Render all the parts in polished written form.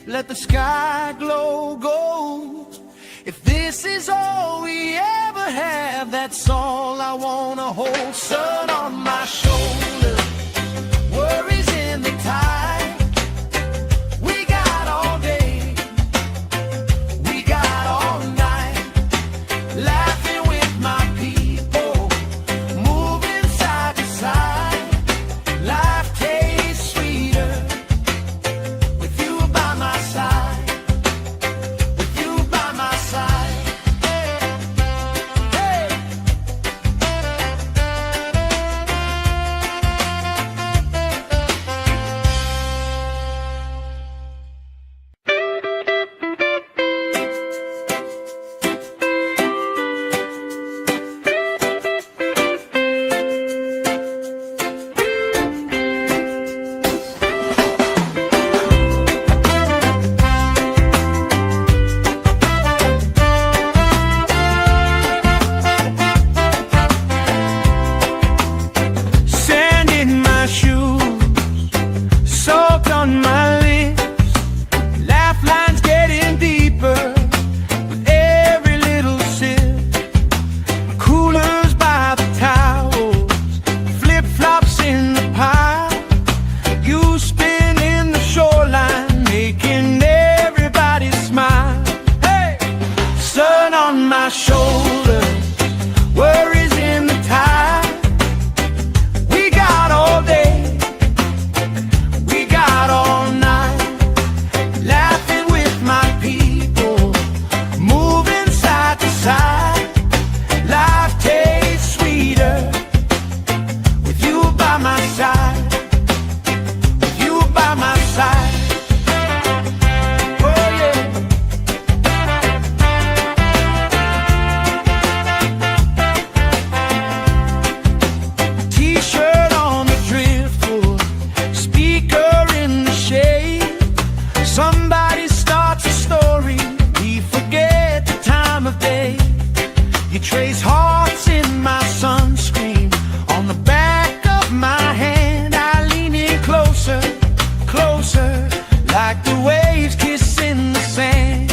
let the sky glow gold. If this is all we ever have, that's all I wanna hold. Sun on my shoulder, worries in the tide. We got all day, we got all night, laughing with my people, moving side to side. Life tastes sweeter with you by my side, with you by my side. Hey. Sand in my shoes, salt on my lips, laugh lines getting deeper with every little sip. Coolers by the towels, flip-flops in the pile. You spinning the shoreline, making everybody smile. Hey! Sun on my shoulder, worries in the tide. We got all day, we got all night, laughing with my people, moving side to side. Life tastes sweeter with you by my side, with you by my side. Oh yeah. T-shirt on the driftwood, speaker in the shade. Somebody starts a story, we forget the time of day. You trace hearts in my sunscreen, on the back of my hand. I lean in closer, closer, like the waves kissing the sand.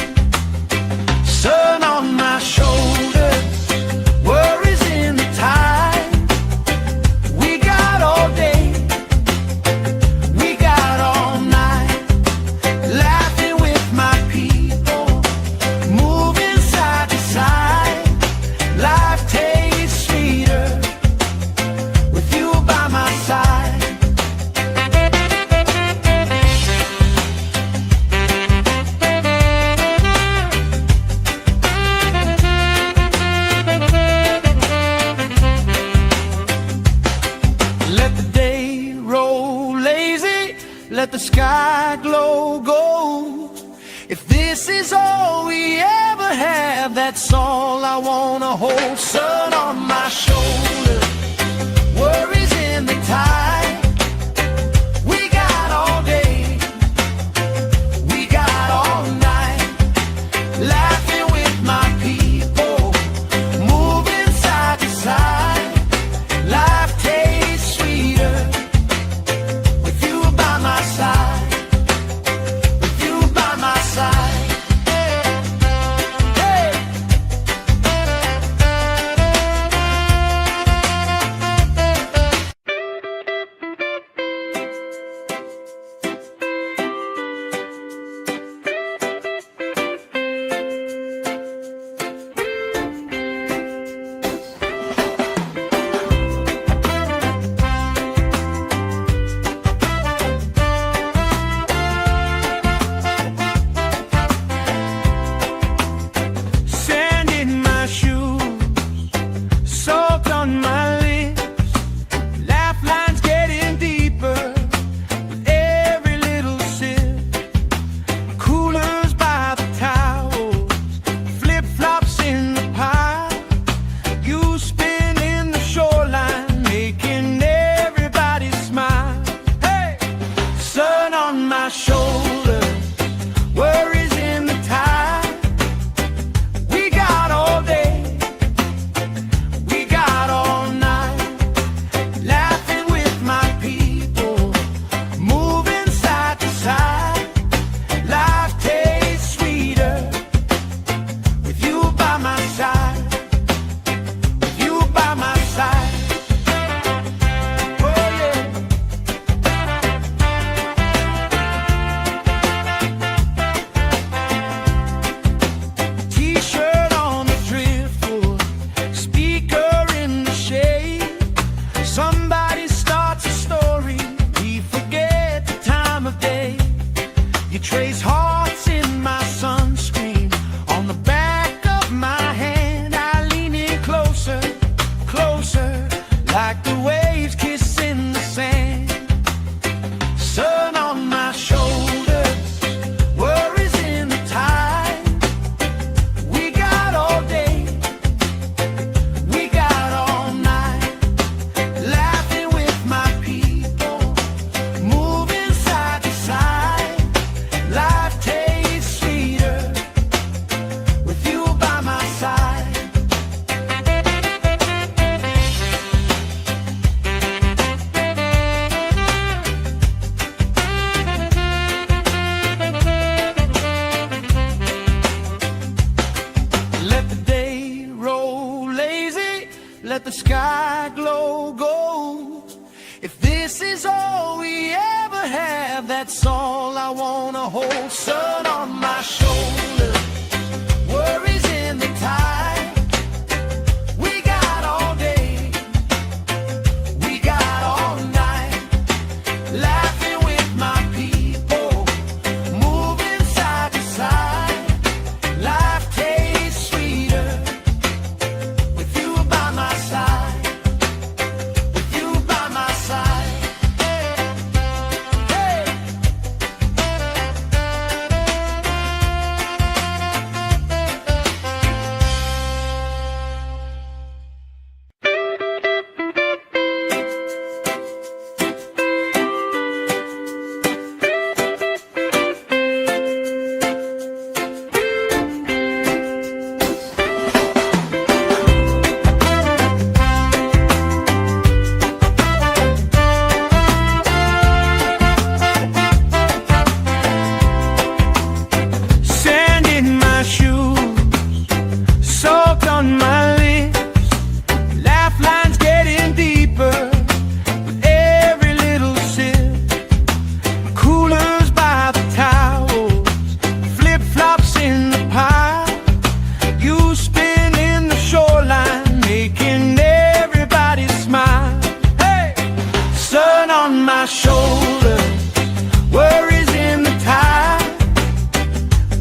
Sun on my shoulders, worries in the tide. We got all day, we got all night, laughing with my people, moving side to side. Life tastes sweeter with you by my side. Let the day roll lazy, let the sky glow gold. If this is all we ever have, that's all I wanna hold. Sun on my shoulder, worries in the tide. We got all day, we got all night, laughing with my people, moving side to side. Life tastes sweeter with you by my side, with you by my side. Hey. Sand in my shoes, salt on my lips, laugh lines getting deeper with every little sip. Coolers by the towels, flip-flops in the pile. You spinning the shoreline, making everybody smile. Hey! Sun on my shoulder, worries in the tide. We got all day, we got all night, laughing with my people, moving side to side. Life sky glow gold. If this is all we ever have, that's all I wanna hold. Sun on my shoulder, worries in the tide. We got all day, we got all night, laughing with my people, moving side to side. Life tastes sweeter with you by my side, with you by my side. Hey. Sand in my shoes, salt on my lips, laugh lines getting deeper with every little sip. Coolers by the towels, flip-flops in the pile, you spinning the shoreline, making everybody smile. Hey! Sun on my shoulder, worries in the tide.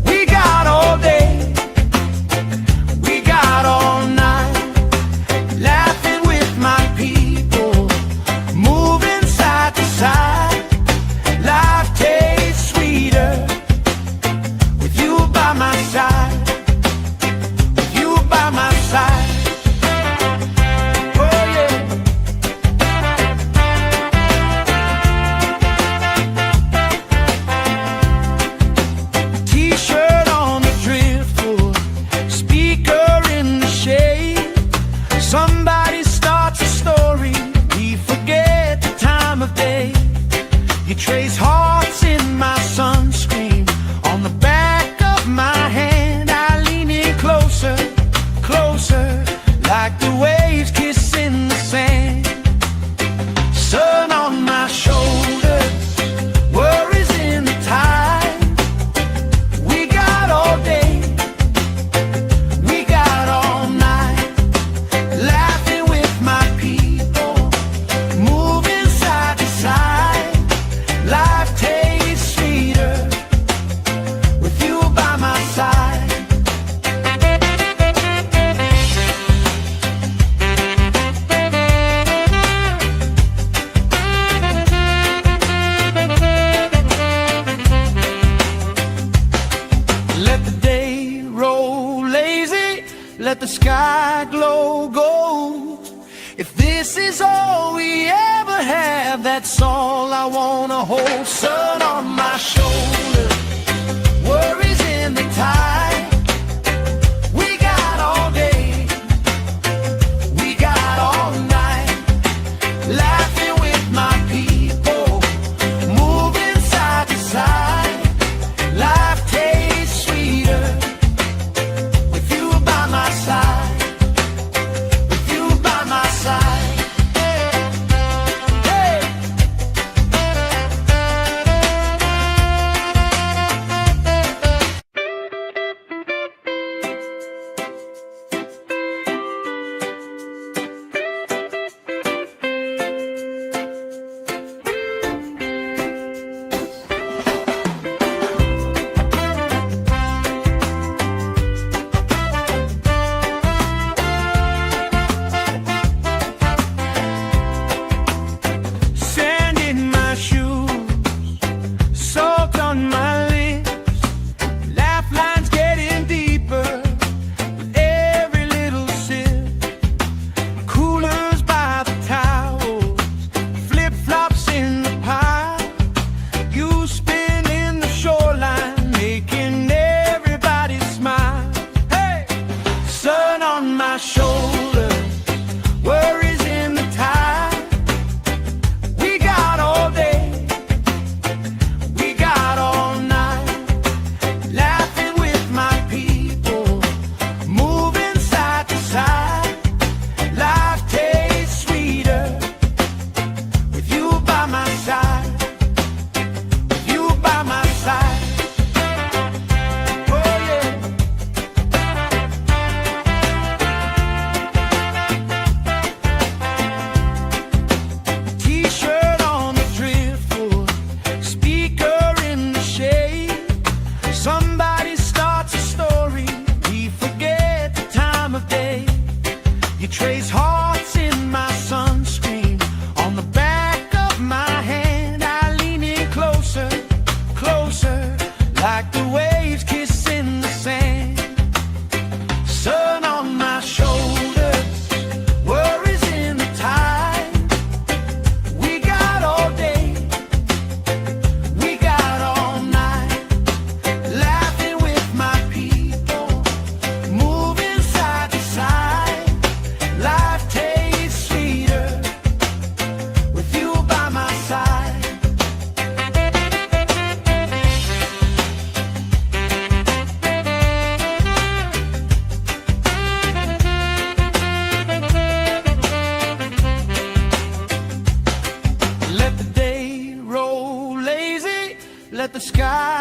We got all day, we got all night, laughing with my people, moving side to side. Life tastes sweeter with you by my side, with you by my side. Oh yeah. T-shirt on the driftwood, speaker in the shade. Somebody starts a story, we forget the time of day. You trace hearts in my sunscreen, on the back of my hand. I lean in closer, closer, like the waves kissing the sand. Sun on my shoulders, worries in the tide. We got all day, we got all night, laughing with my people, moving side to side. Life tastes sweeter with you by my side. Let the day roll lazy, let the sky glow gold. If this is all we ever have, that's all I wanna hold. Sun on my shoulder, worries in the tide. We got all day, we got all night, laughing with my people, moving side to side. Life tastes sweeter with you by my side, with you by my side. Hey.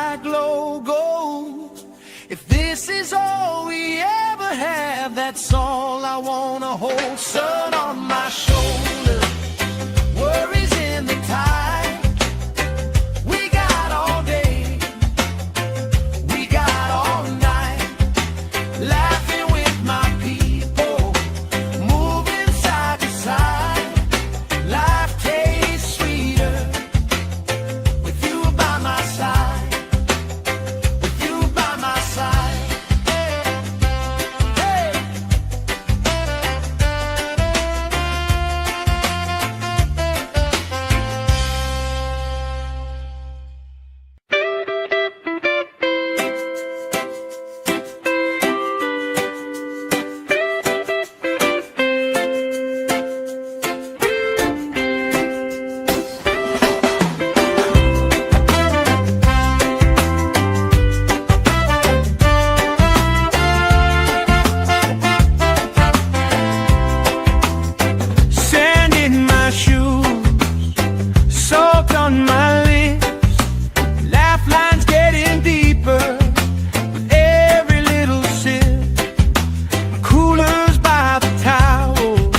sky glow gold. If this is all we ever have, that's all I wanna hold. Sun on my shoulder, worries in the tide. We got all day, we got all night, laughing with my people, moving side to side. Life tastes sweeter with you by my side, with you by my side. Hey. Sand in my shoes, salt on my lips, laugh lines getting deeper with every little sip. Coolers by the towels,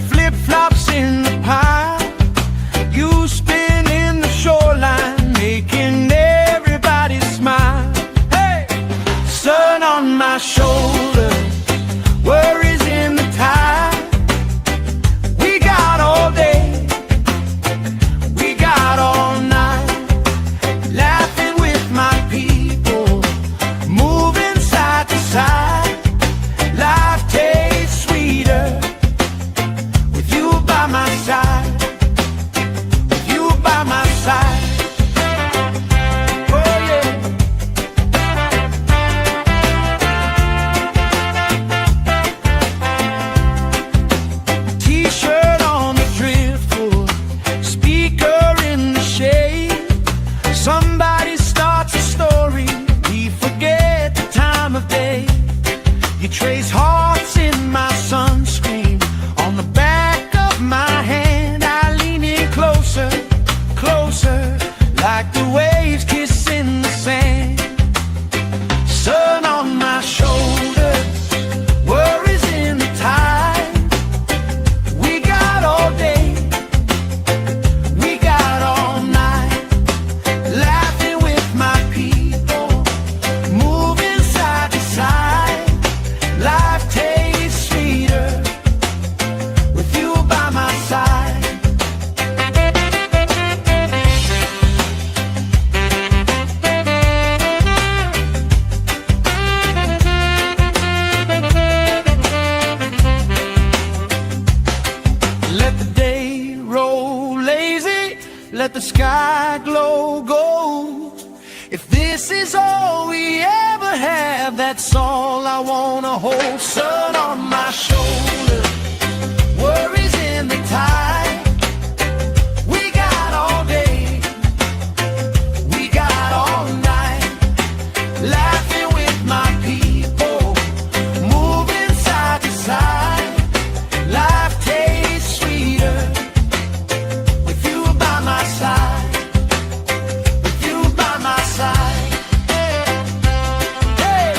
flip flops in the pile. You spinning the shoreline, making everybody smile. Hey, sun on my shoulder, worries in the tide. We got all day, we got all night, laughing with my people, moving side to side. Life tastes sweeter with you by my side, with you by my side. Oh yeah. T-shirt on the driftwood, speaker in the shade. Somebody starts a story, we forget the time of day. You trace hearts in my sunscreen, on the back of my hand. I lean in closer, closer, like the waves kissing the sand. Sun on my shoulder, worries in the tide. We got all day, we got all night, laughing with my people, moving side to side. Life tastes sweeter with you by my side. Let the day roll lazy, let the sky glow gold. If this is all we ever have, that's all I wanna hold. Sun on my shoulder, worries in the tide. We got all day, we got all night, laughing with my people, moving side to side. Life tastes sweeter with you by my side, with you by my side. Hey.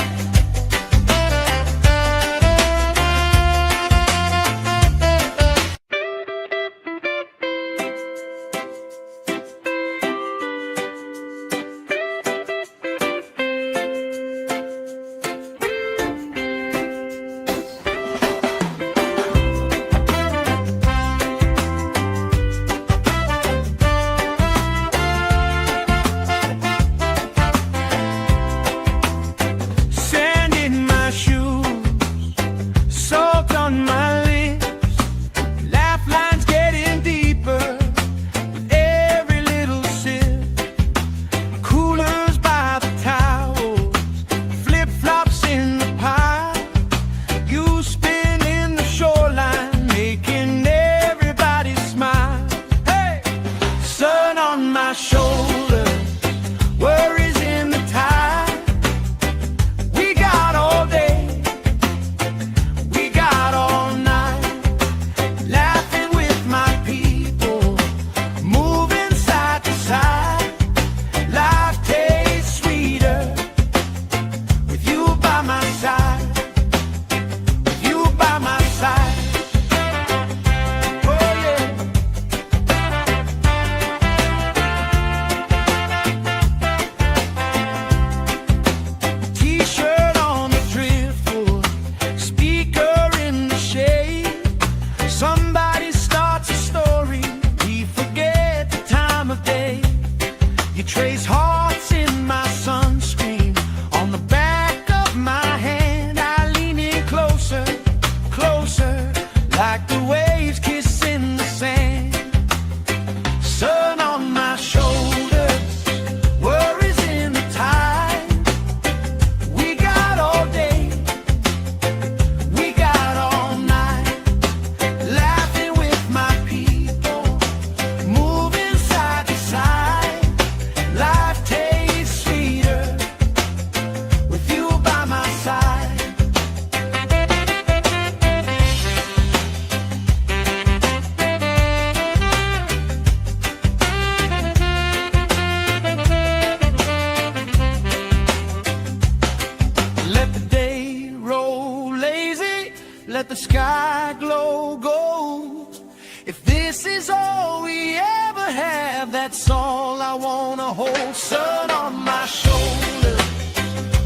let the sky glow gold. If this is all we ever have, that's all I wanna hold. Sun on my shoulder,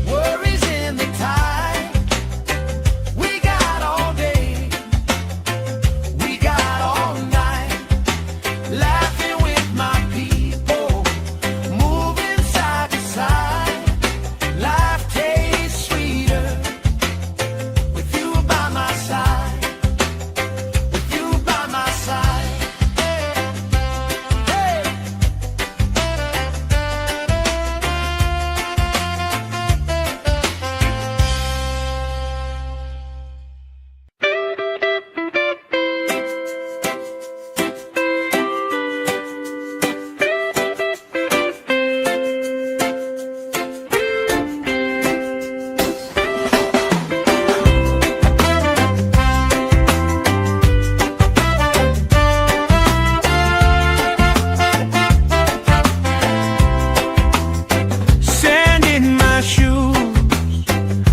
worries in the tide. We got all day, we got all night, laughing with my people, moving side to side. Life tastes sweeter with you by my side, with you by my side. Hey. Sand in my shoes,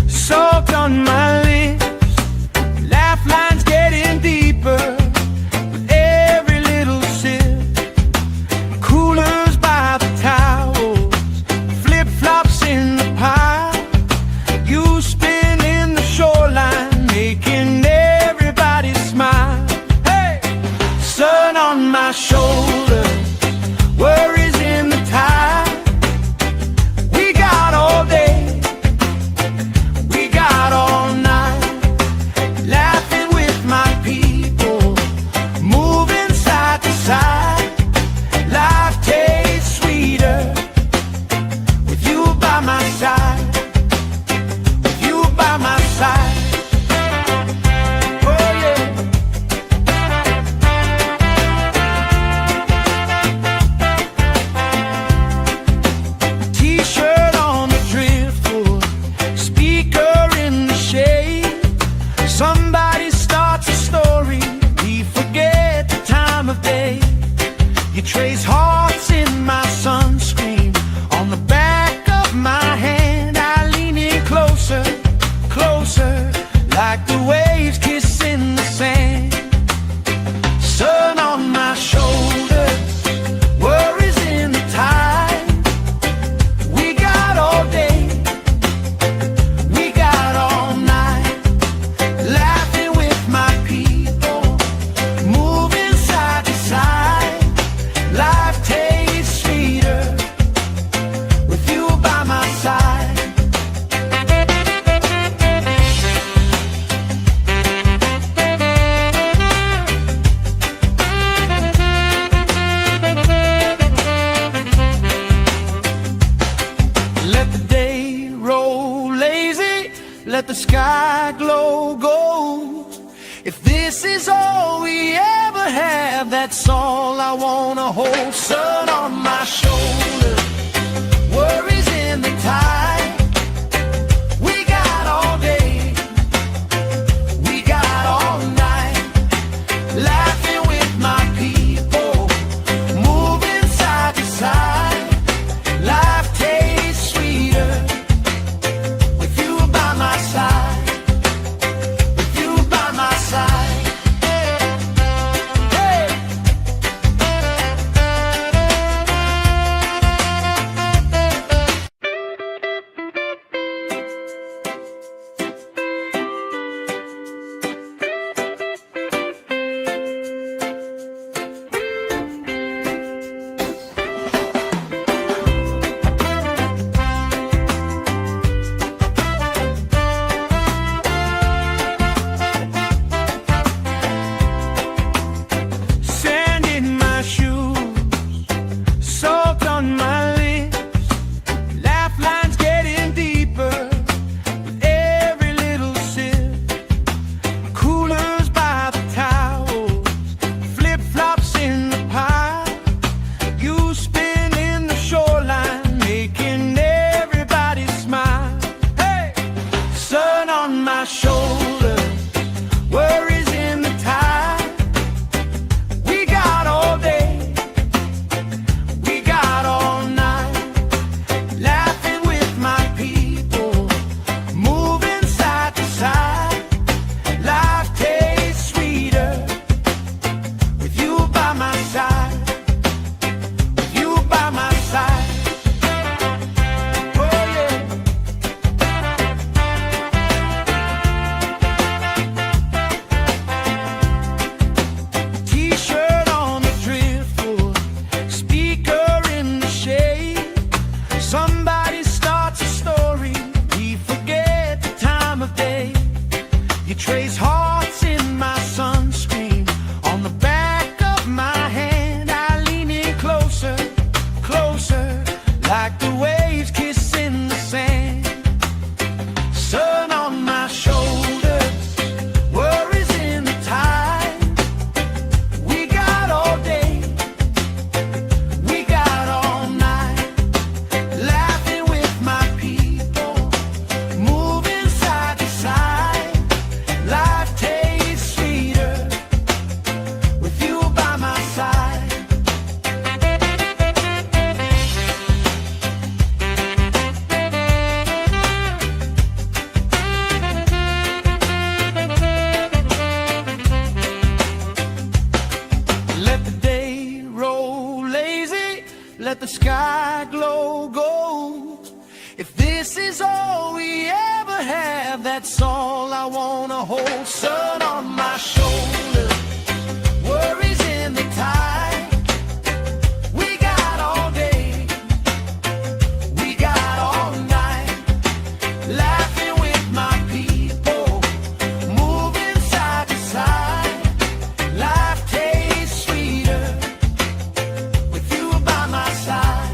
salt on my lips, laugh lines getting deeper with every little sip. Coolers by the towels, flip-flops in the pile. You spinning the shoreline, making everybody smile. Hey! Sun on my shoulder, worries in the tide. We got all day, we got all night, laughing with my people, moving side to side. Life tastes sweeter with you by my side, with you by my side. Oh yeah. T-shirt on the driftwood, speaker in the shade. Somebody starts a story, we forget the time of day. You trace hearts in my sunscreen, on the back of my hand. I lean in closer, closer, like the waves kissing the sand. Sun on my shoulders, worries in the tide. We got all day, we got all night, laughing with my people, moving side to side. Life tastes sweeter with you by my side. Let the day roll lazy, let the sky glow gold. If this is all we ever have, that's all I wanna hold. Sun on my shoulder, worries in the tide. We got all day, we got all night, laughing with my people, moving side to side. Life tastes sweeter with you by my side, with you by my side. Hey. If this is all we ever have, that's all I wanna hold. Sun on my shoulder, worries in the tide. We got all day, we got all night, laughing with my people, moving side to side. Life tastes sweeter with you by my side.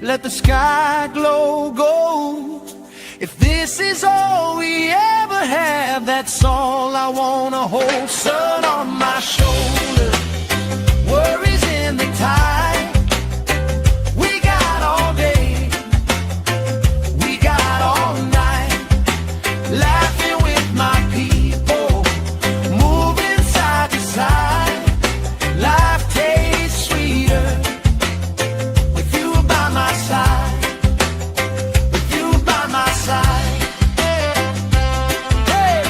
Let the sky glow gold. If this is all we ever have, that's all I wanna hold. Sun on my shoulder, worries in the tide. We got all day, we got all night, laughing with my people, moving side to side. Life tastes sweeter with you by my side, with you by my side. Hey.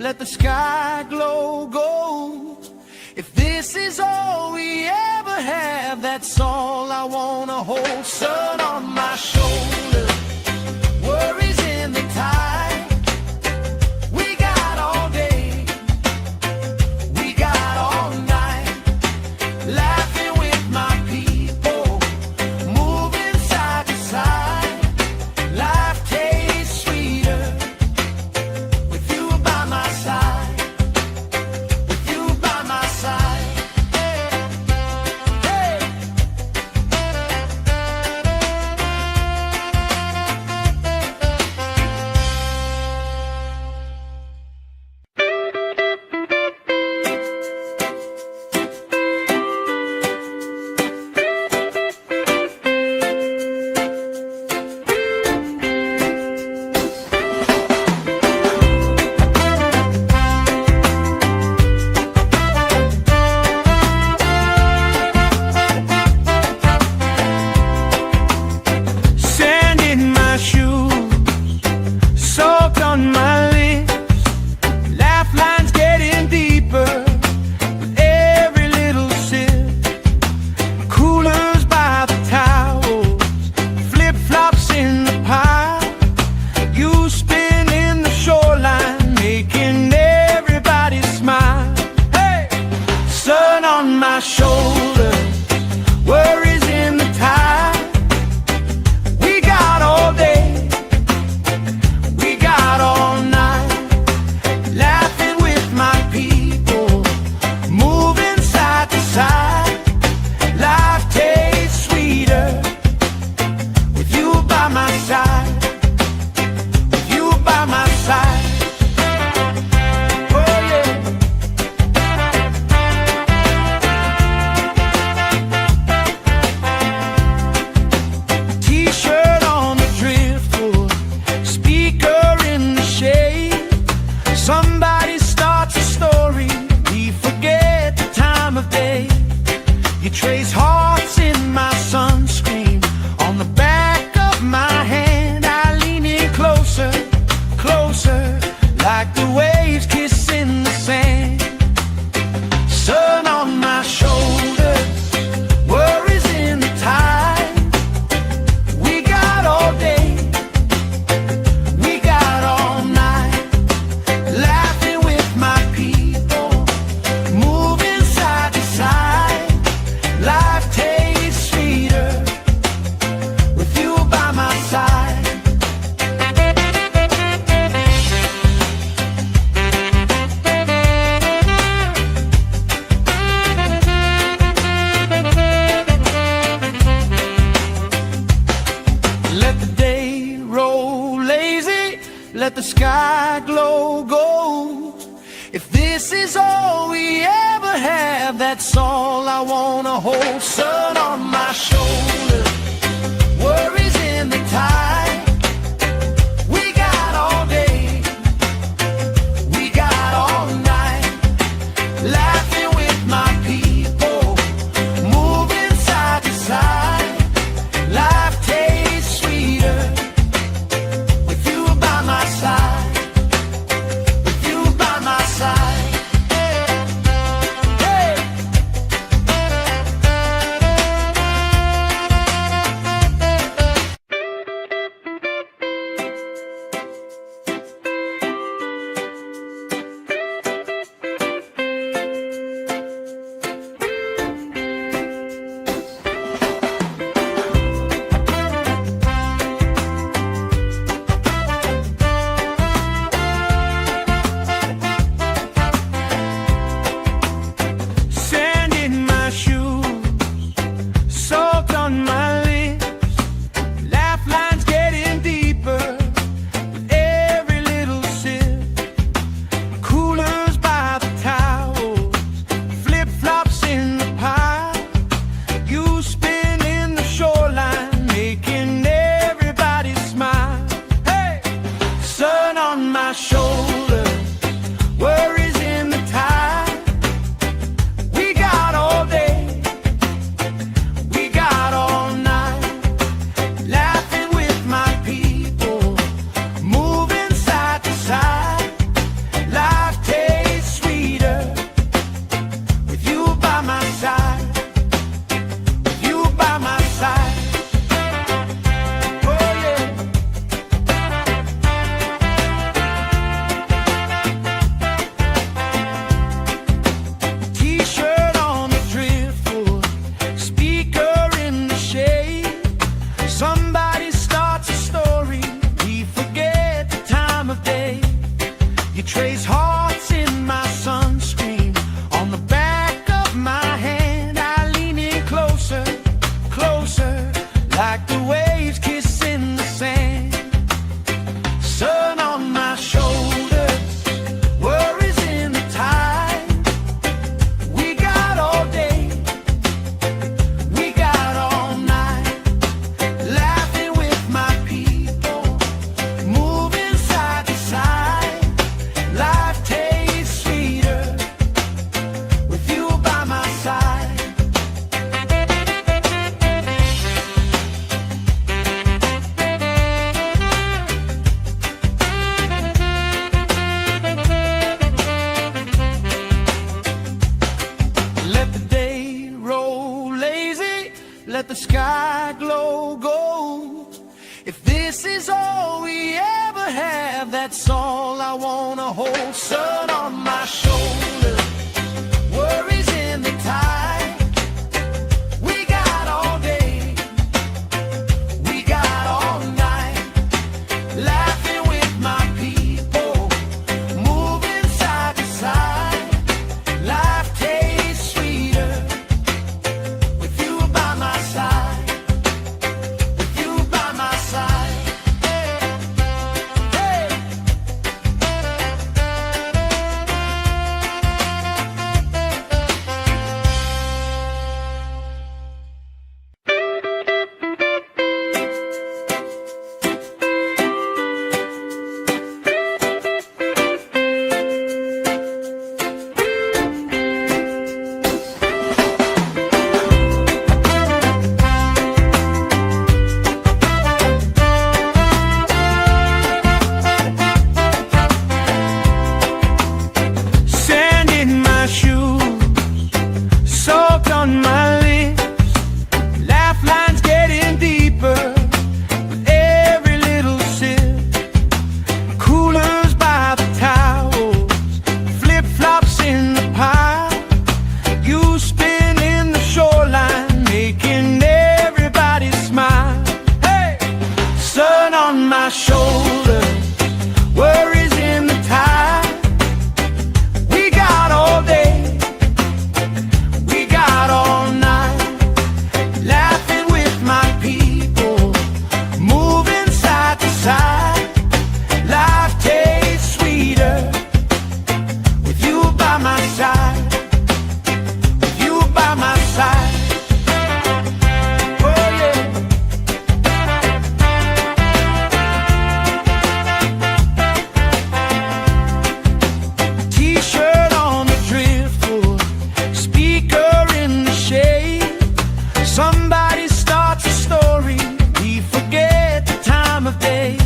let the sky glow gold. If this is all we ever have, that's all I wanna hold. Sun on my shoulder, worries in the tide. We got all day, we got all night, laughing with my people, moving side to side. Life tastes sweeter with you by my side, with you by my side. Hey. Sand in my shoes, salt on my lips, laugh lines getting deeper with every little sip. Coolers by the towels, flip-flops in the pile, you spinning the shoreline, making everybody smile. Hey! Sun on my shoulder, worries in the tide. We got all day, we got all night, laughing with my people, moving side to side. Life tastes sweeter with you by my side, with you by my side. Oh yeah. T-shirt on the driftwood, speaker in the shade. Somebody starts a story, we forget the time of day. You trace hearts in my sunscreen, on the back of my hand. I lean in closer, closer, like the waves kissing the sand. Sun on my shoulder, worries in the tide. We got all day, we got all night, laughing with my people, moving side to side. Life tastes sweeter with you by my side. Let the day roll lazy, let the sky glow gold. If this is all we ever have, that's all I wanna hold. Sun on my shoulder, worries in the tide. We got all day, we got all night, laughing with my people, moving side to side. Life tastes sweeter with you by my side, with you by my side. Hey. You trace hearts in my sunscreen. On the back of my hand, I lean in closer, closer, like the waves kissing the sand. Sun on my shoulders, worries in the tide. We got all day, we got all night, laughing with my people, moving side to side. Life tastes sweeter with you by my side. Let the day roll lazy, let the sky glow gold. If this is all we ever have, that's all I wanna hold. Sun on my shoulder, worries in the tide. We got all day, we got all night, laughing with my people, moving side to side. Life tastes sweeter with you by my side, with you by my side. Hey. Sand in my shoes, salt on my lips, laugh lines getting deeper with every little sip. Coolers by the towels, flip-flops in the pile. You spin in the shoreline, making everybody smile. Hey! Sun on my shoulder, worries in the tide. We got all day, we got all night, laughing with my people, moving side to side. Life tastes sweeter with you by my side, with you by my side. Oh yeah. T-shirt on the driftwood, speaker in the shade. Somebody starts a story, we forget the time of day.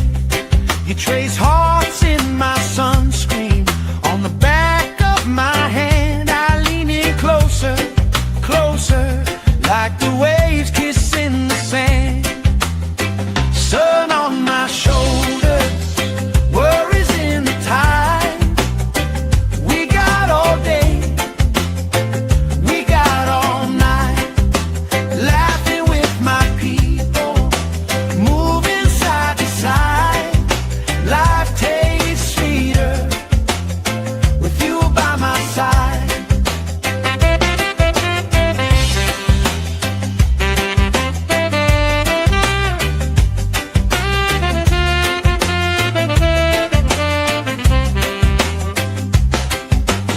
You trace hearts in my sunscreen. On the back of my hand, I lean in closer, closer, like the waves kissing the sand. Sun on my shoulders, worries in the tide. We got all day, we got all night, laughing with my people, moving side to side. Life tastes sweeter with you by my side.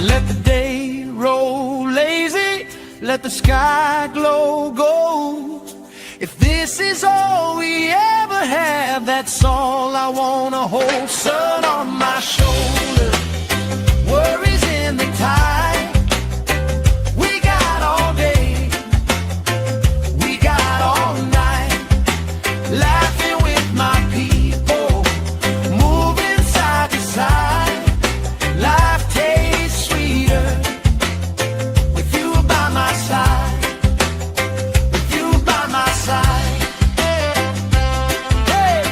Let the day roll lazy, let the sky glow gold. If this is all we ever have, that's all I wanna hold. Sun on my shoulder, worries in the tide. We got all day, we got all night, laughing with my people, moving side to side. Life tastes sweeter with you by my side, with you by my side. Hey.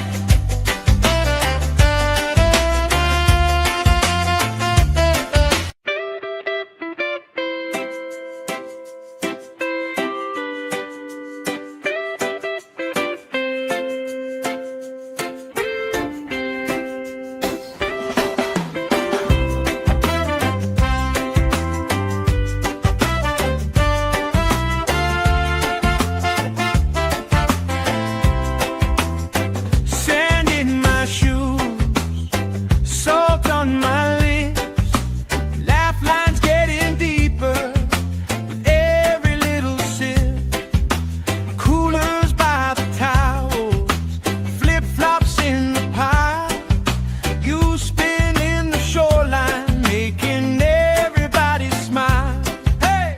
You spin in the shoreline, making everybody smile. Hey,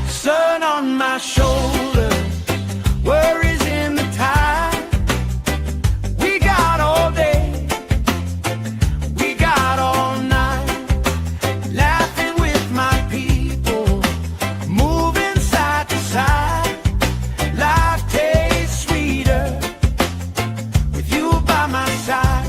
sun on my shoulder, worries in the tide. We got all day, we got all night, laughing with my people, moving side to side. Life tastes sweeter with you by my side.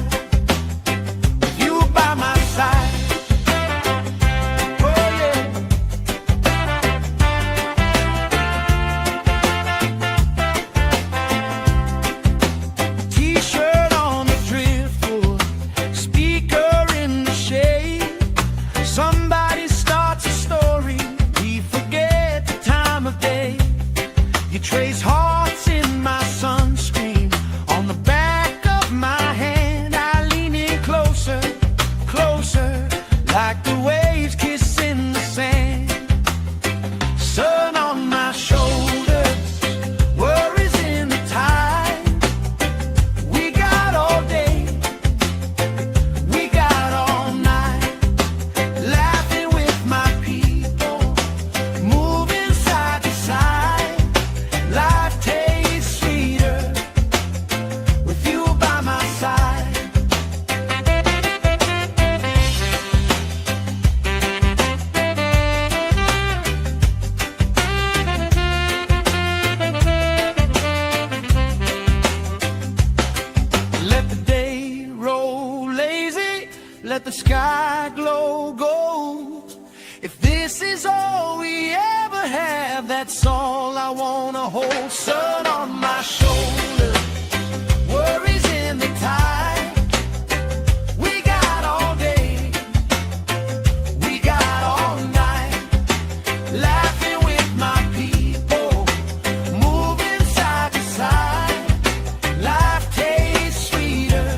Trace hearts in my sunscreen. On the back of my hand, I lean in closer, closer, like the waves kissing the sand. Sun on my shoulders, worries in the tide. We got all day, we got all night, laughing with my people, moving side to side. Life tastes sweeter with you by my side. Let the day roll lazy, let the sky glow gold. If this is all we ever have, that's all I wanna hold. Sun on my shoulder, worries in the tide. We got all day, we got all night, laughing with my people, moving side to side. Life tastes sweeter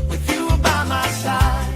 with you by my side.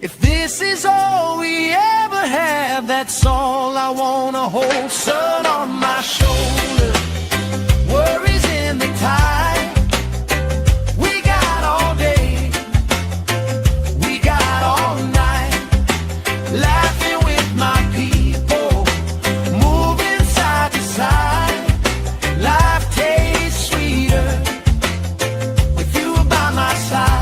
If this is all we ever have, that's all I wanna hold. Sun on my shoulder, worries in the tide. We got all day, we got all night, laughing with my people, moving side to side. Life tastes sweeter with you by my side.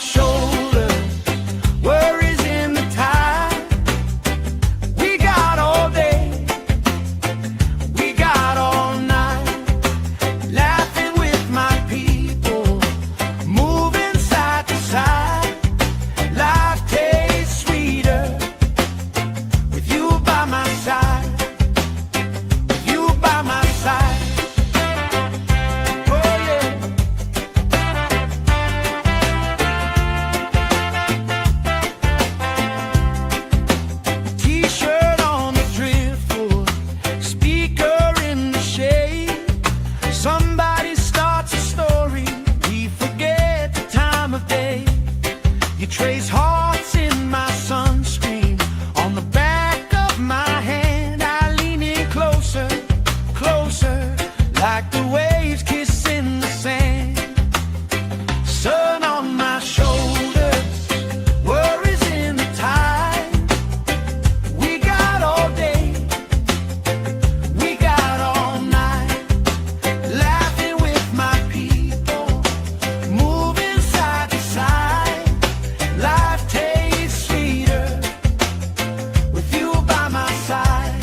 Shoulder, worries in the tide. We got all day, we got all night, laughing with my people, moving side to side. Life tastes sweeter with you by my side, with you by my side. Oh yeah. Somebody starts a story, we forget the time of day. You trace hearts in my sunscreen, on the back of my hand. I lean in closer, closer, like the waves kissing the sand. Sun on my shoulders, worries in the tide. We got all day, we got all night, laughing with my people, moving side to side. Life tastes sweeter with you by my side.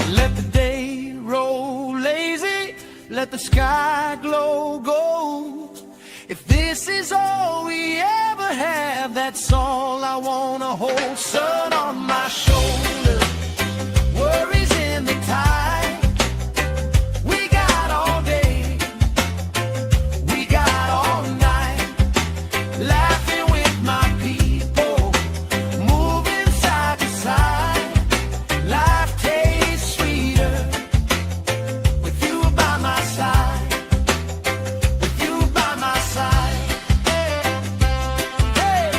Let the day roll lazy, let the sky glow gold. If this is all we ever have, that's all I wanna hold. Sun on my shoulder, worries in the tide. We got all day, we got all night, laughing with my people, moving side to side. Life tastes sweeter with you by my side, with you by my side. Hey.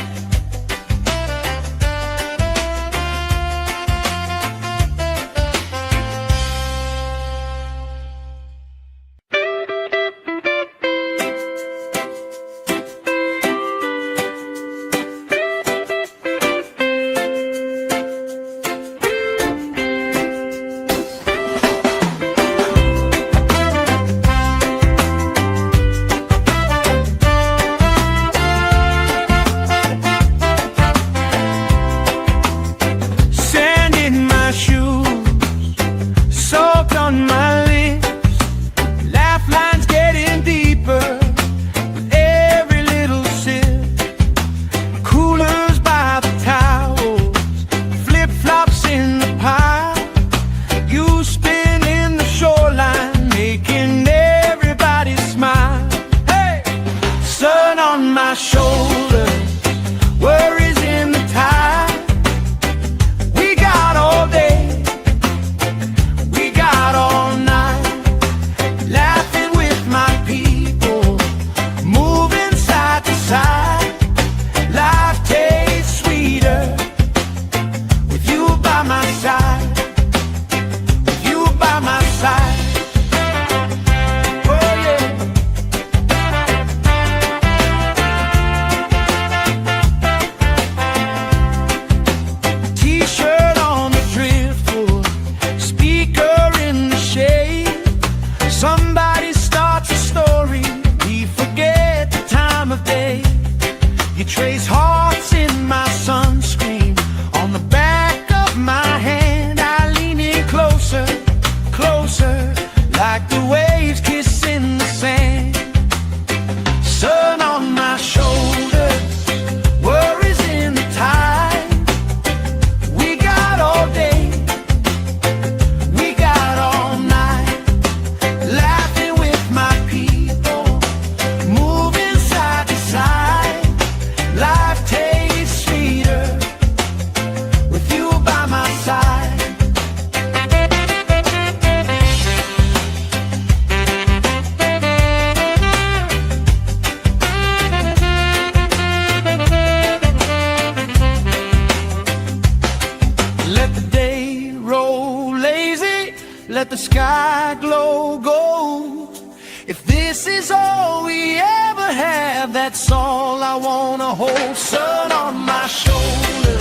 let the sky glow gold. If this is all we ever have, that's all I wanna hold. Sun on my shoulder,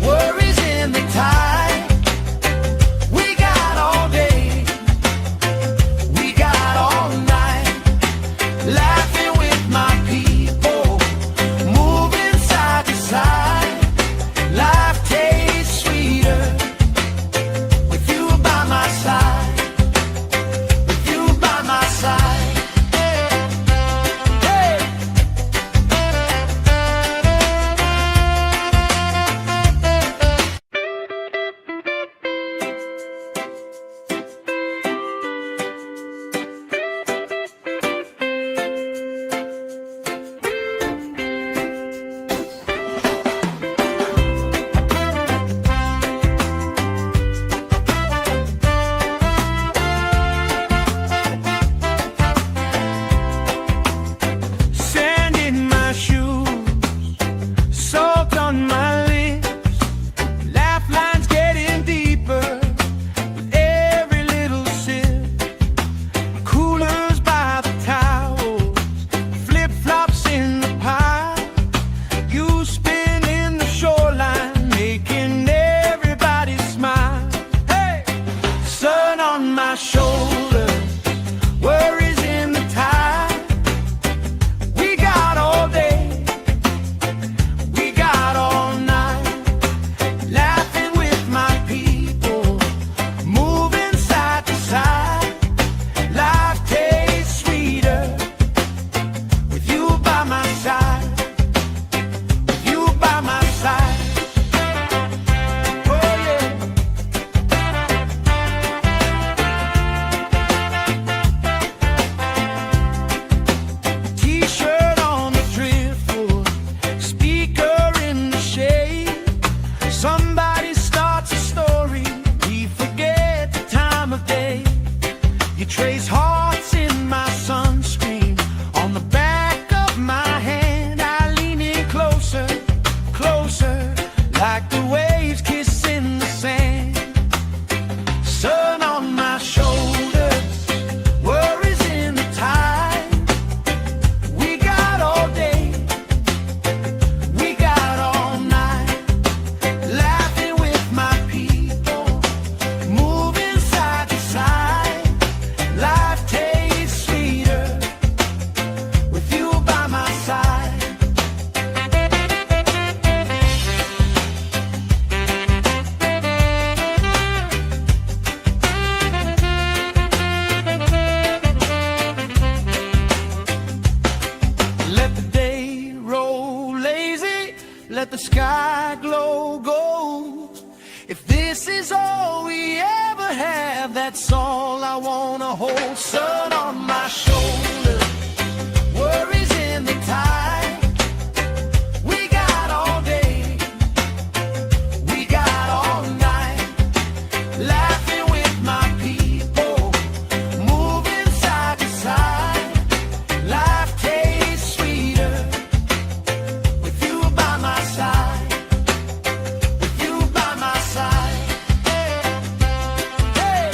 worries in the tide. We got all day, we got all night, laughing with my people, moving side to side. Life tastes sweeter with you by my side, with you by my side. Hey! Sand in my shoes, salt on my lips, laugh lines getting deeper with every little sip. Coolers by the towels, flip-flops in the pile. You spinning the shoreline, making everybody smile. Hey! Sun on my shoulder, worries in the tide. We got all day, we got all night, laughing with my people, moving side to side. Life tastes sweeter with you by my side, with you by my side. Oh yeah. T-shirt on the driftwood, speaker in the shade. Somebody starts a story, we forget the time of day. You trace hearts in my sunscreen, on the back of my hand. I lean in closer, closer, like the waves kissing the sand. Sun on my shoulders, worries in the tide. We got all day, we got all night, laughing with my people, moving side to side. Life tastes sweeter with you by my side. Let the day roll lazy, let the sky glow gold. If this is all we ever have, that's all I wanna hold. Sun on my shoulder, worries in the tide. We got all day, we got all night, laughing with my people, moving side to side. Life tastes sweeter with you by my side, with you by my side. Hey!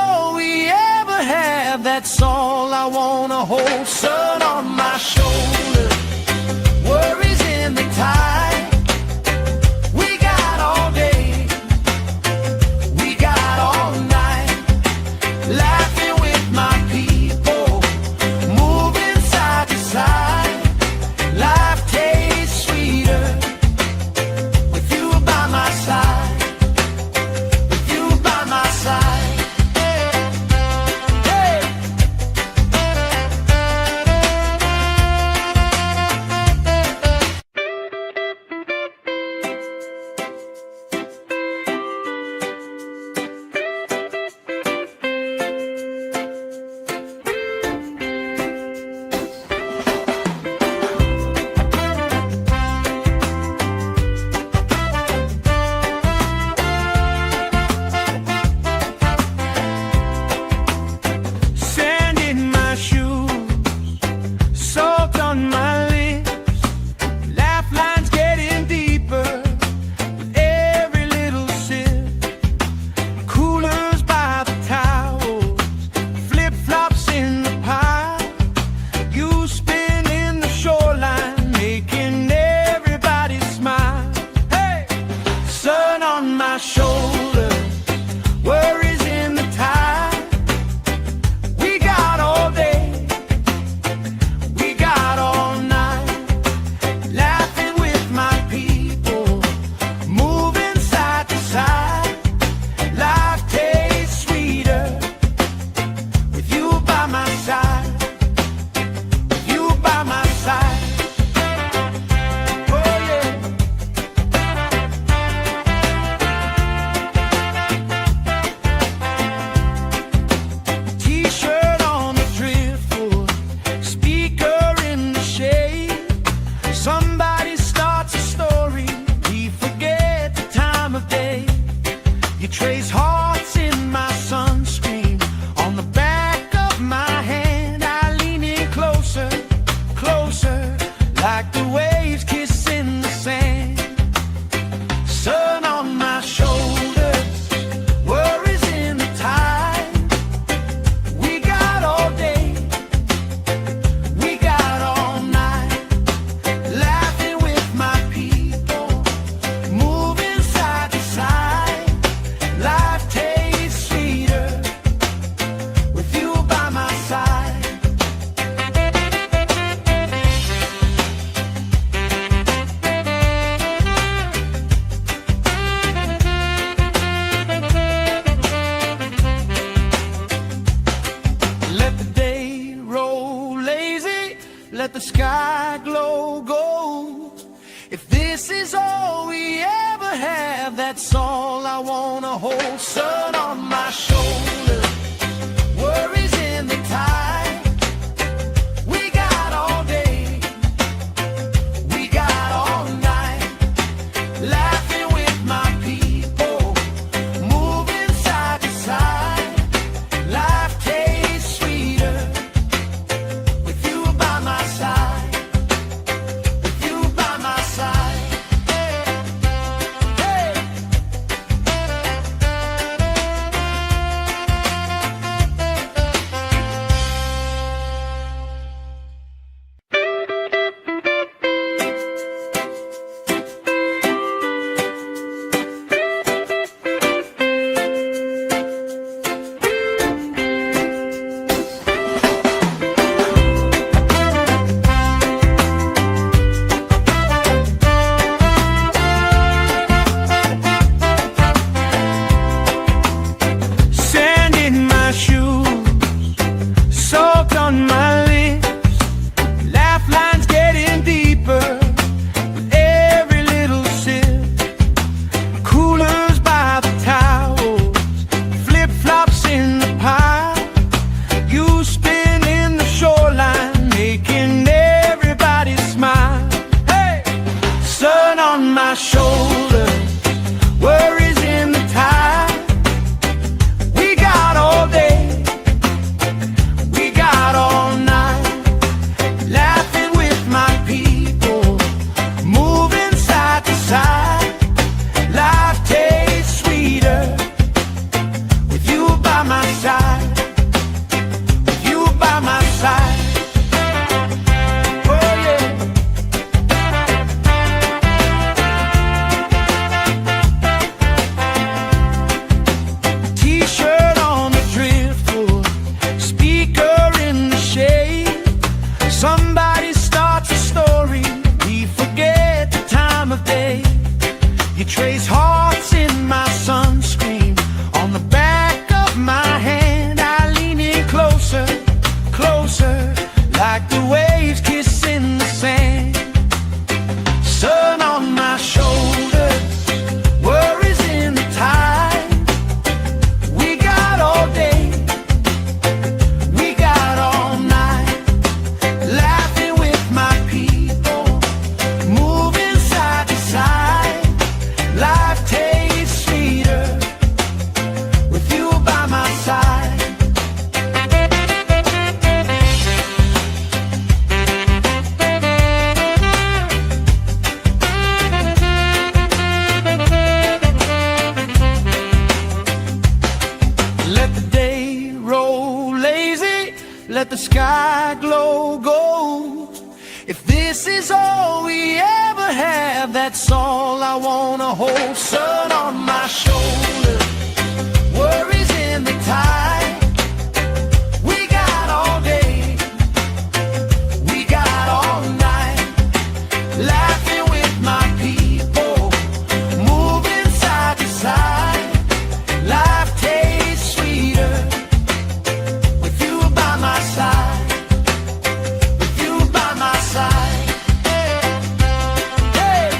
all we ever have, that's all I wanna hold. Sun on my shoulder, worries in the tide. We got all day, we got all night, laughing with my people, moving side to side. Life tastes sweeter with you by my side, with you by my side. Hey! Sand in my shoes, salt on my lips, laugh lines getting deeper with every little sip. Coolers by the towels, flip-flops in the pile, you spinning the shoreline, making everybody smile. Hey! Sun on my shoulder, worries in the tide. We got all day, we got all night, laughing with my people, moving side to side. Life tastes sweeter with you by my side, with you by my side. Oh yeah. T-shirt on the driftwood, speaker in the shade. Somebody starts a story, we forget the time of day. You trace hearts in my sunscreen, on the back of my hand. I lean in closer, closer, like the waves kissing the sand. Sun on my shoulders, worries in the tide. We got all day, we got all night, laughing with my people, moving side to side. Life tastes sweeter with you by my side. Let the day roll lazy, let the sky glow gold. If this is all we ever have, that's all I wanna hold. Sun on my shoulder, worries in the tide. We got all day, we got all night, laughing with my people, moving side to side. Life tastes sweeter with you by my side, with you by my side. Hey! let the sky glow gold. If this is all we ever have, that's all I wanna hold. Sun on my shoulder, worries in the tide. We got all day, we got all night, laughing with my people, moving side to side. Life tastes sweeter with you by my side, with you by my side. Hey.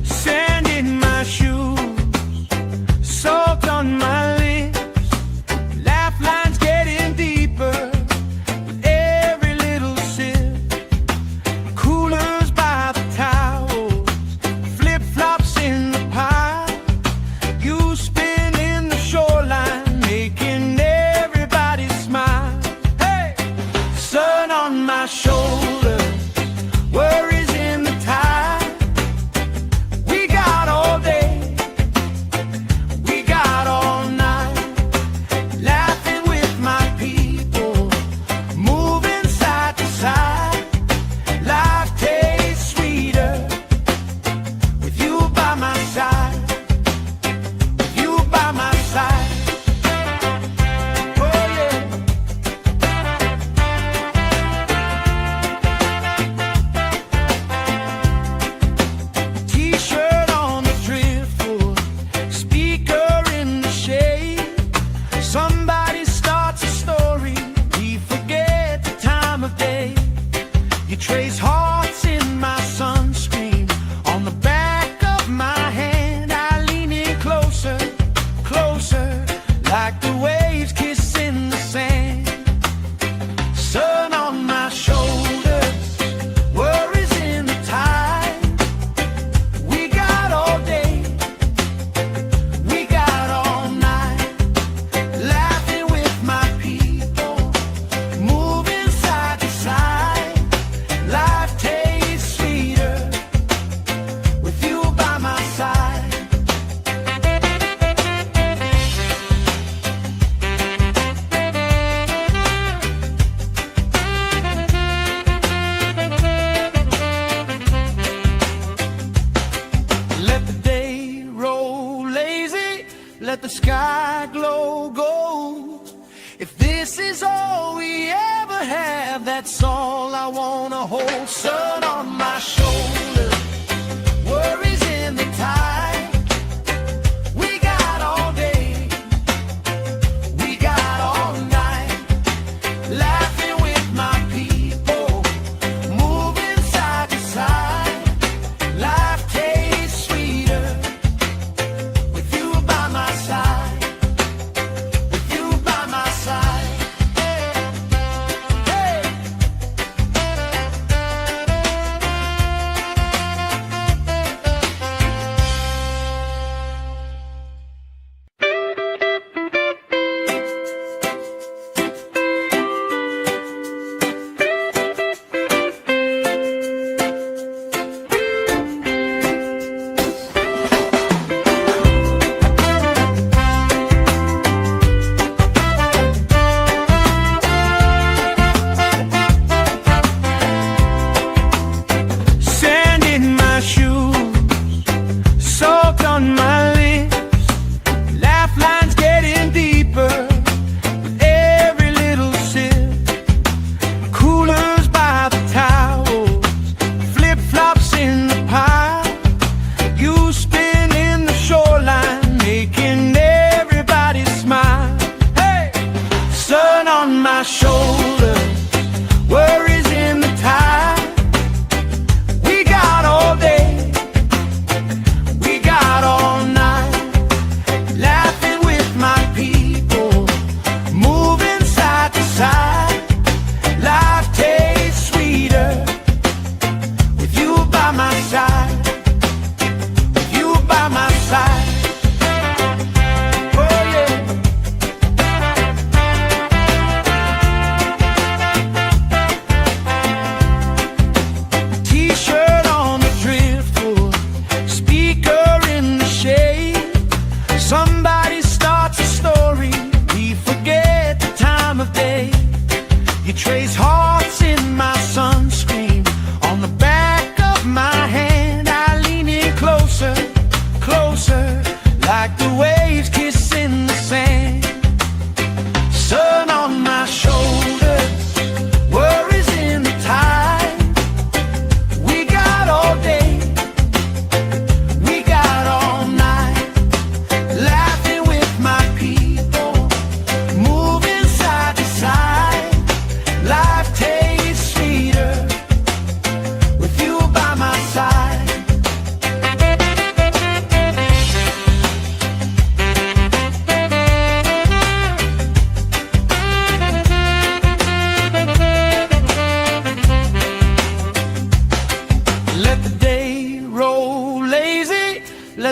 Sand in my shoes, salt on my lips, laugh lines getting deeper with every little sip. Coolers by the towels, flip-flops in the pile. You spin in the shoreline, making everybody smile. Hey, sun on my shoulder, worries in the tide. We got all day, we got all night, laughing with my people, moving side to side. Life tastes sweeter with you by my side, with you by my side. Oh yeah. T-shirt on the driftwood, speaker in the shade. Somebody starts a story, we forget the time of day. You trace hearts in my sunscreen, on the back of my hand. I lean in closer, closer, like the waves kissing the sand. Sun on my shoulders, worries in the tide. We got all day, we got all night, laughing with my people, moving side to side. Life tastes sweeter with you by my side. Let the day roll lazy, let the sky glow gold. If this is all we ever have, that's all I wanna hold. Sun on my shoulder, worries in the tide. We got all day, we got all night, laughing with my people, moving side to side. Life tastes sweeter with you by my side, with you by my side. Hey. Sand in my shoes, salt on my lips, laugh lines getting deeper with every little sip. Coolers by the towels, flip-flops in the pile. You spin in the shoreline, making everybody smile. Hey, sun on my shoulder, worries in the tide. We got all day, we got all night, laughing with my people, moving side to side. Life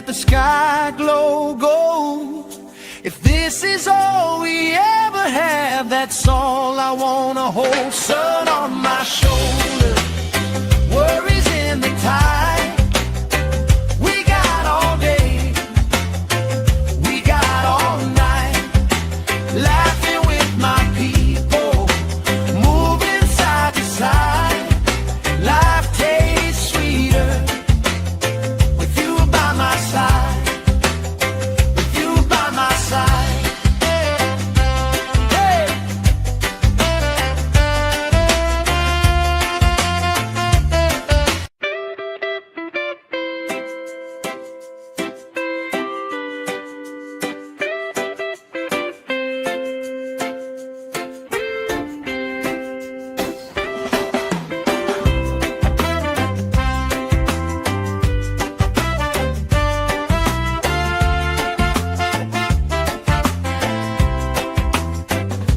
the sky glow gold. If this is all we ever have, that's all I wanna hold. Sun on my shoulder, worries in the tide. We got all day, we got all night, laughing with my people, moving side to side. Life tastes sweeter with you by my side, with you by my side. Hey!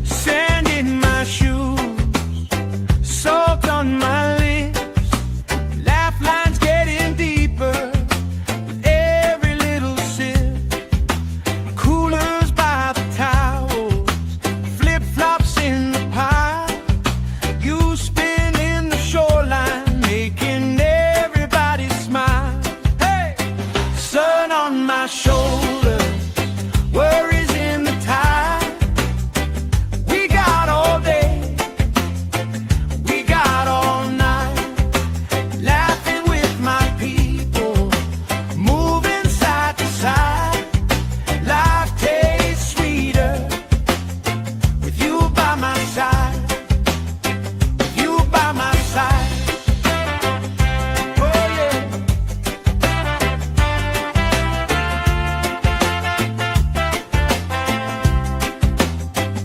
Sand in my shoes, salt on my lips, laugh lines getting deeper with every little sip. Coolers by the towels, flip-flops in the pile, you spinning the shoreline, making everybody smile. Hey! Sun on my shoulder, worries in the tide. We got all day, we got all night, laughing with my people, moving side to side. Life tastes sweeter with you by my side, with you by my side. Oh yeah.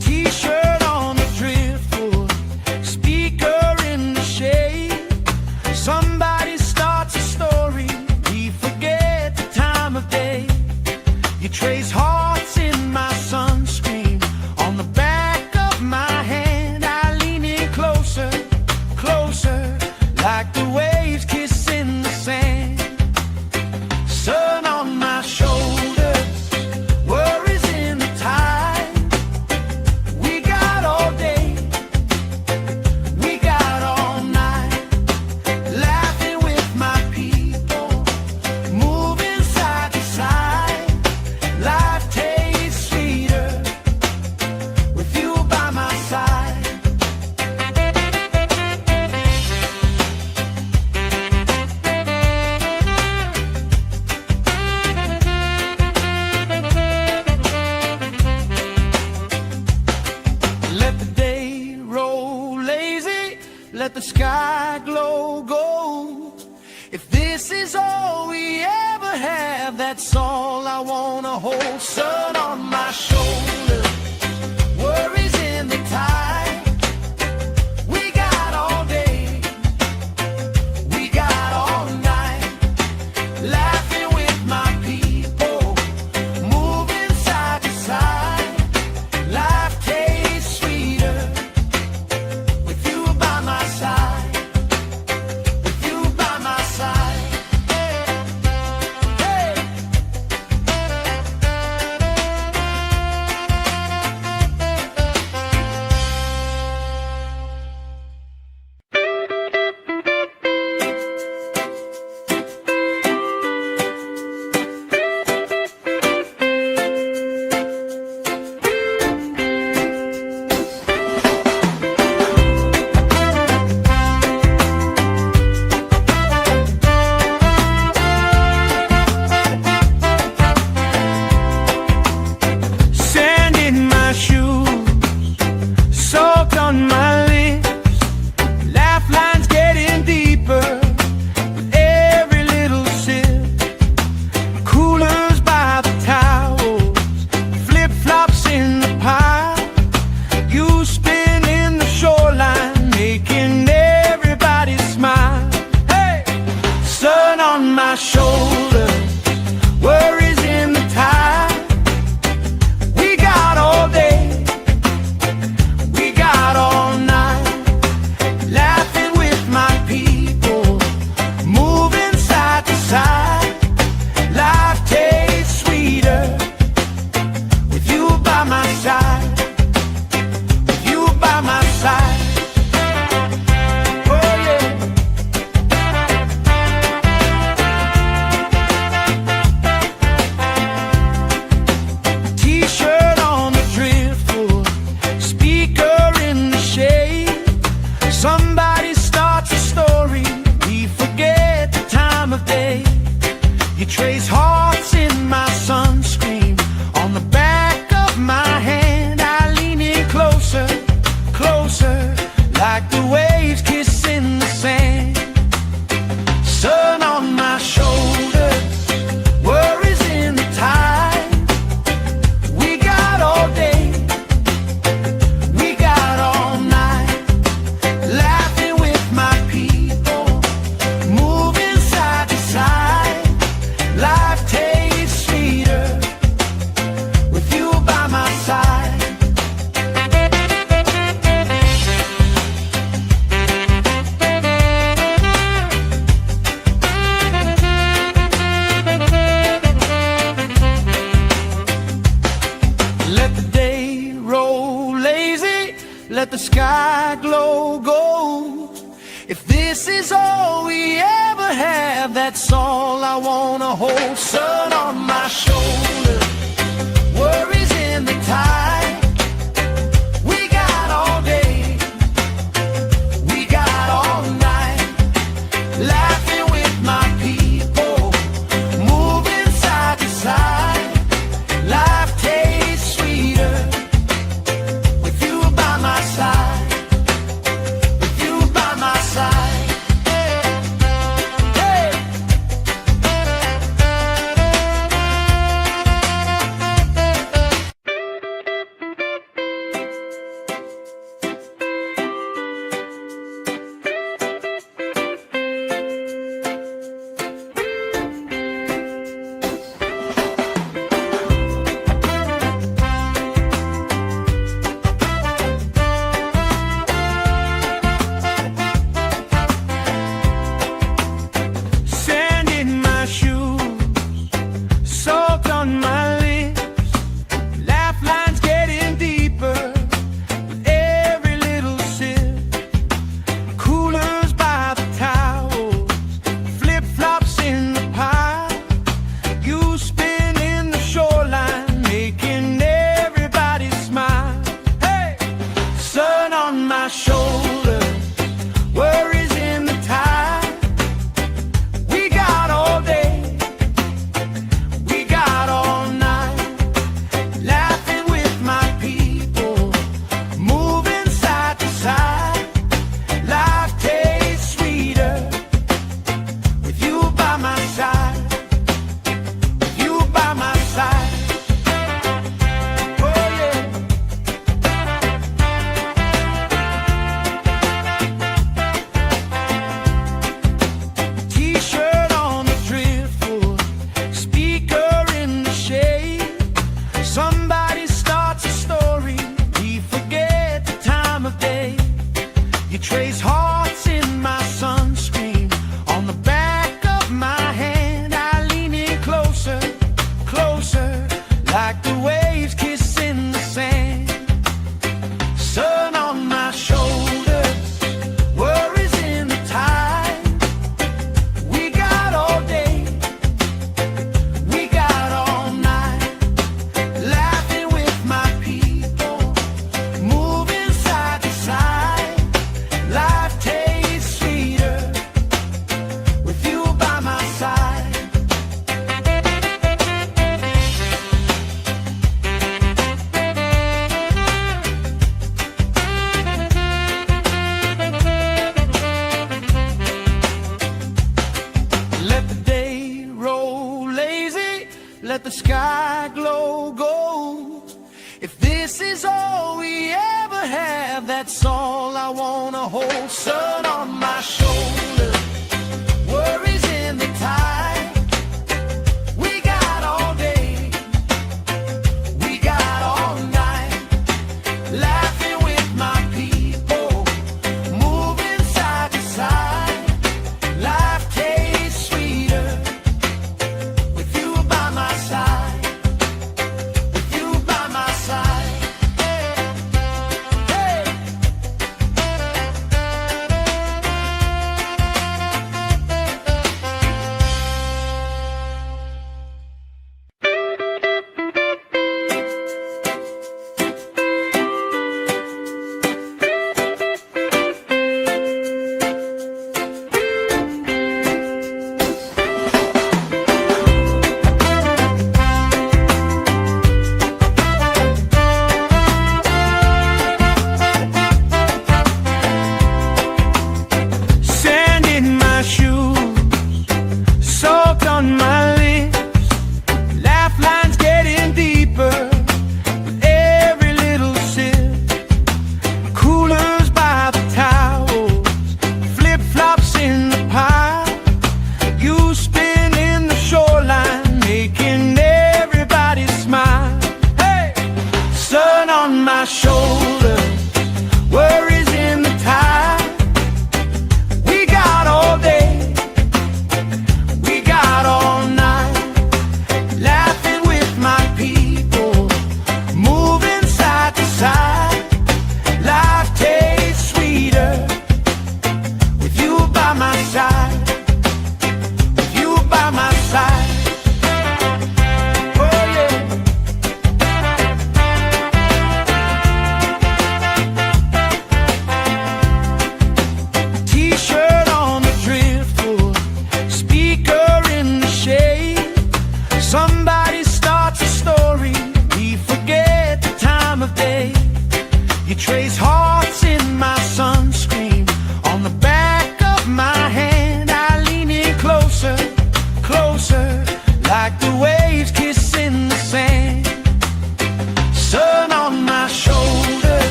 T-shirt on the driftwood, speaker in the shade. Somebody starts a story, we forget the time of day. You trace hearts in my sunscreen, on the back of my hand. I lean in closer, closer, like the waves kissing the sand. Sun on my shoulders, worries in the tide. We got all day, we got all night, laughing with my people, moving side to side. Life tastes sweeter with you by my side. Let the day roll lazy, let the sky glow gold. If this is all we ever have, that's all I wanna hold. Sun on my shoulder, worries in the tide. We got all day, we got all night, laughing with my people, moving side to side. Life tastes sweeter with you by my side, with you by my side. Hey! like the waves kissing the sand. Sun on my shoulders, worries in the tide. We got all day, we got all night, laughing with my people, moving side to side. Life tastes sweeter with you by my side. Let the day roll lazy, let the sky glow gold. If this is all we ever have, that's all I wanna hold. Sun on my shoulder, worries in the tide. We got all day, we got all night, laughing with my people, moving side to side. Life tastes sweeter with you by my side, with you by my side. Hey. Sand in my shoes, salt on my lips, laugh lines getting deeper with every little sip. Coolers by the towels, flip-flops in the pile. You spin in the shoreline, making everybody smile. Hey! Sun on my shoulder, worries in the tide. We got all day, we got all night, laughing with my people, moving side to side. Life tastes sweeter with you by my side, with you by my side. Oh yeah. T-shirt on the driftwood, speaker in the shade. Somebody starts a story, we forget the time of day. You trace hearts in my sunscreen, on the back of my hand. I lean in closer, closer, like the waves kissing the sand. Sun on my shoulders, worries in the tide. We got all day, we got all night, laughing with my people, moving side to side. Life tastes sweeter with you by my side. Let the day roll lazy, let the sky glow gold. If this is all we ever have, that's all I wanna hold. Sun on my shoulder, worries in the tide. We got all day, we got all night, laughing with my people, moving side to side. Life tastes sweeter with you by my side, with you by my side. Hey.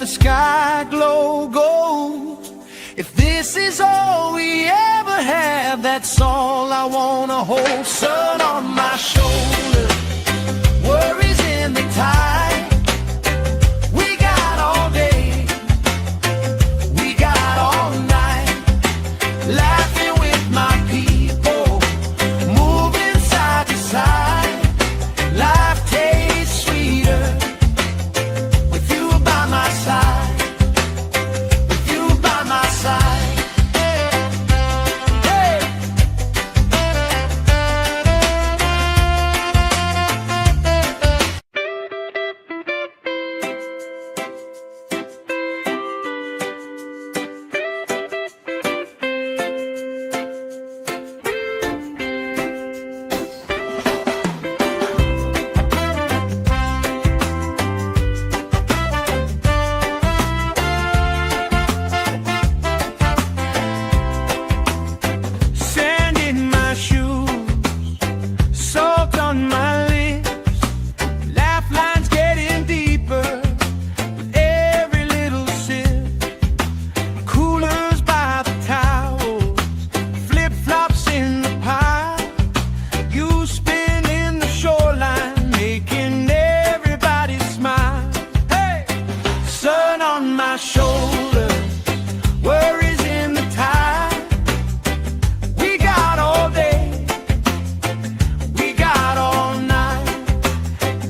the sky glow gold. If this is all we ever have, that's all I wanna hold. Sun on my shoulder, worries in the tide. We got all day, we got all night, laughing with my people, moving side to side. Life tastes sweeter with you by my side, with you by my side. Hey! Sand in my shoes, salt on my lips, laugh lines getting deeper with every little sip. Coolers by the towels, flip-flops in the pile. You spin in the shoreline, making everybody smile. Hey! Sun on my shoulder, worries in the tide. We got all day, we got all night,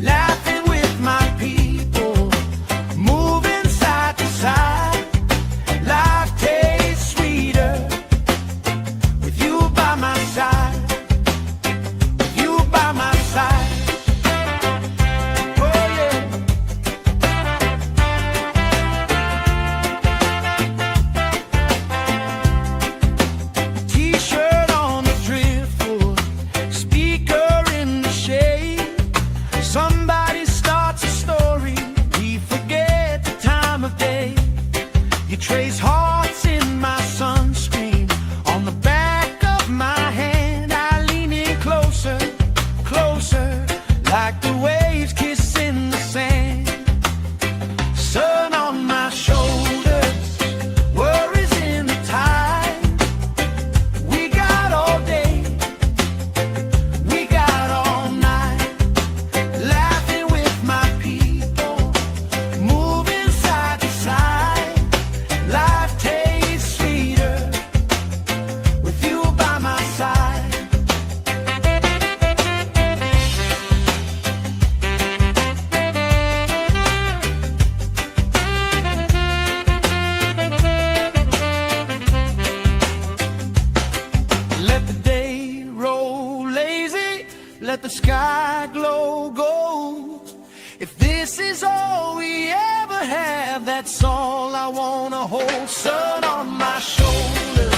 laughing with my people, moving side to side. Life tastes sweeter with you by my side, with you by my side. Oh yeah. T-shirt on the driftwood, speaker in the shade. Somebody starts a story, we forget the time of day. You trace hearts in my sunscreen, on the back of my hand. I lean in closer, closer, like the waves kissing the sand. Sun on my shoulders, worries in the tide. We got all day, we got all night, laughing with my people, moving side to side. Life tastes sweeter with you by my side. Let the day roll lazy, let the sky glow gold. If this is all we ever have, that's all I wanna hold. Sun on my shoulder,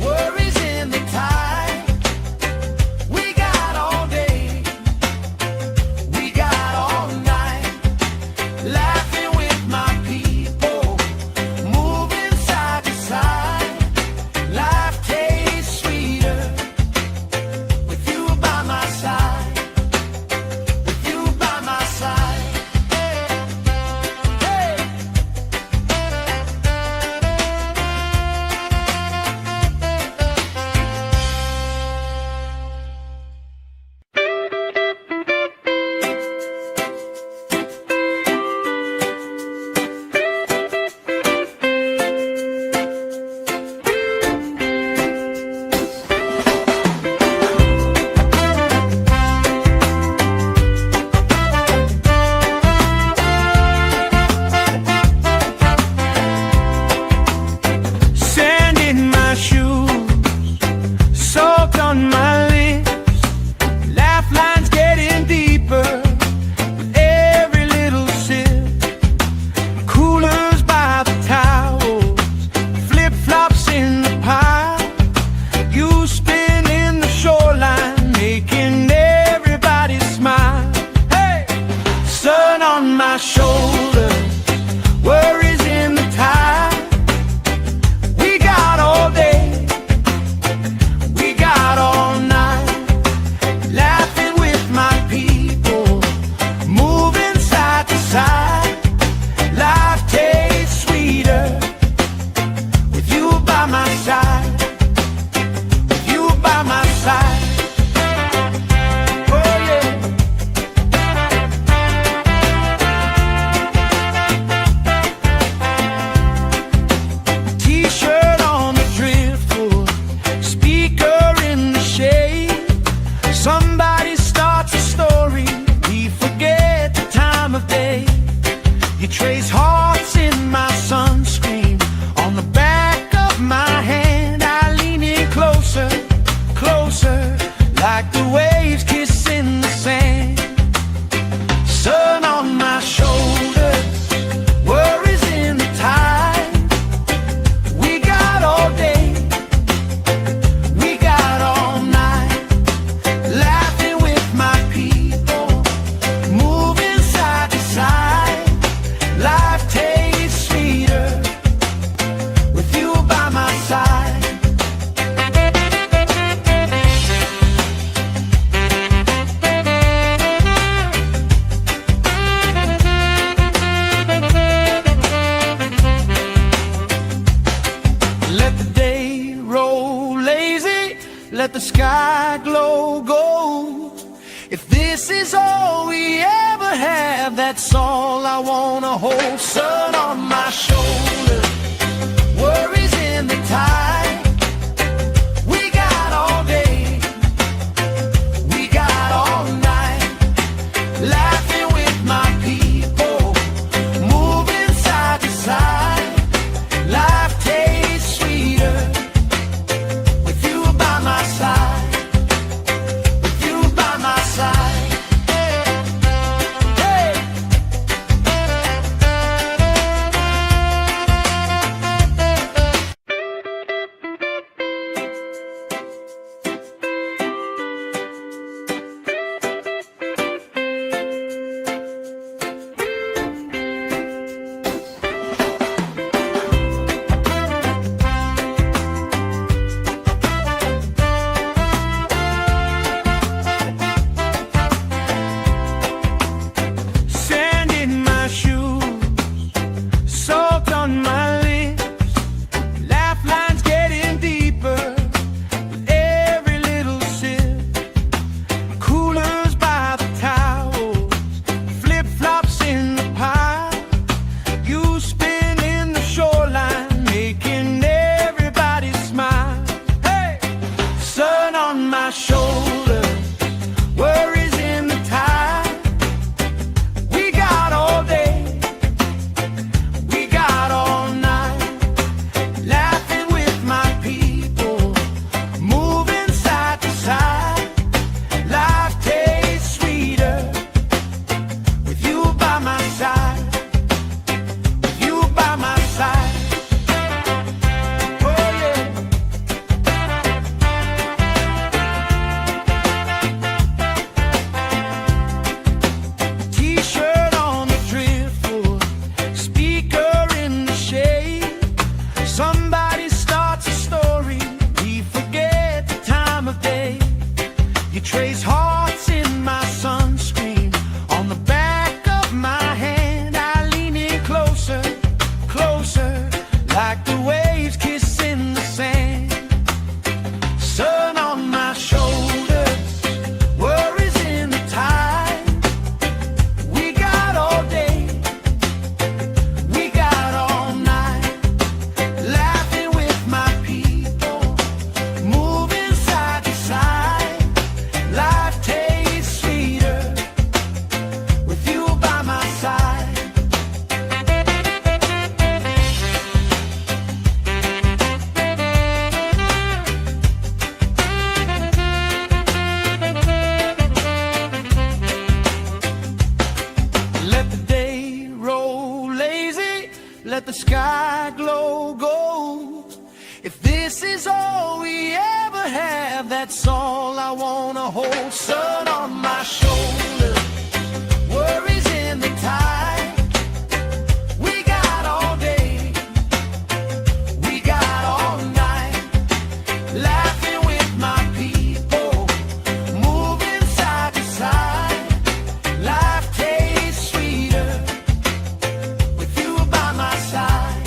worries in the tide. We got all day, we got all night, laughing with my people, moving side to side. Life tastes sweeter with you by my side, with you by my side. Hey! If this is all we ever have, that's all I wanna hold. Sun on my shoulder, worries in the tide. We got all day, we got all night, laughing with my people, moving side to side. Life tastes sweeter with you by my side. Trace hearts in my sunscreen on the back of my hand. I lean in closer, closer, like the waves kissing the sand. Sun on my shoulders, worries in the tide. We got all day, we got all night, laughing with my people, moving side to side. Life tastes sweeter with you by my side. Let the day roll lazy, let the sky glow gold. If this is all we ever have, that's all I wanna hold. Sun on my shoulder, worries in the tide. We got all day, we got all night, laughing with my people, moving side to side. Life tastes sweeter with you by my side.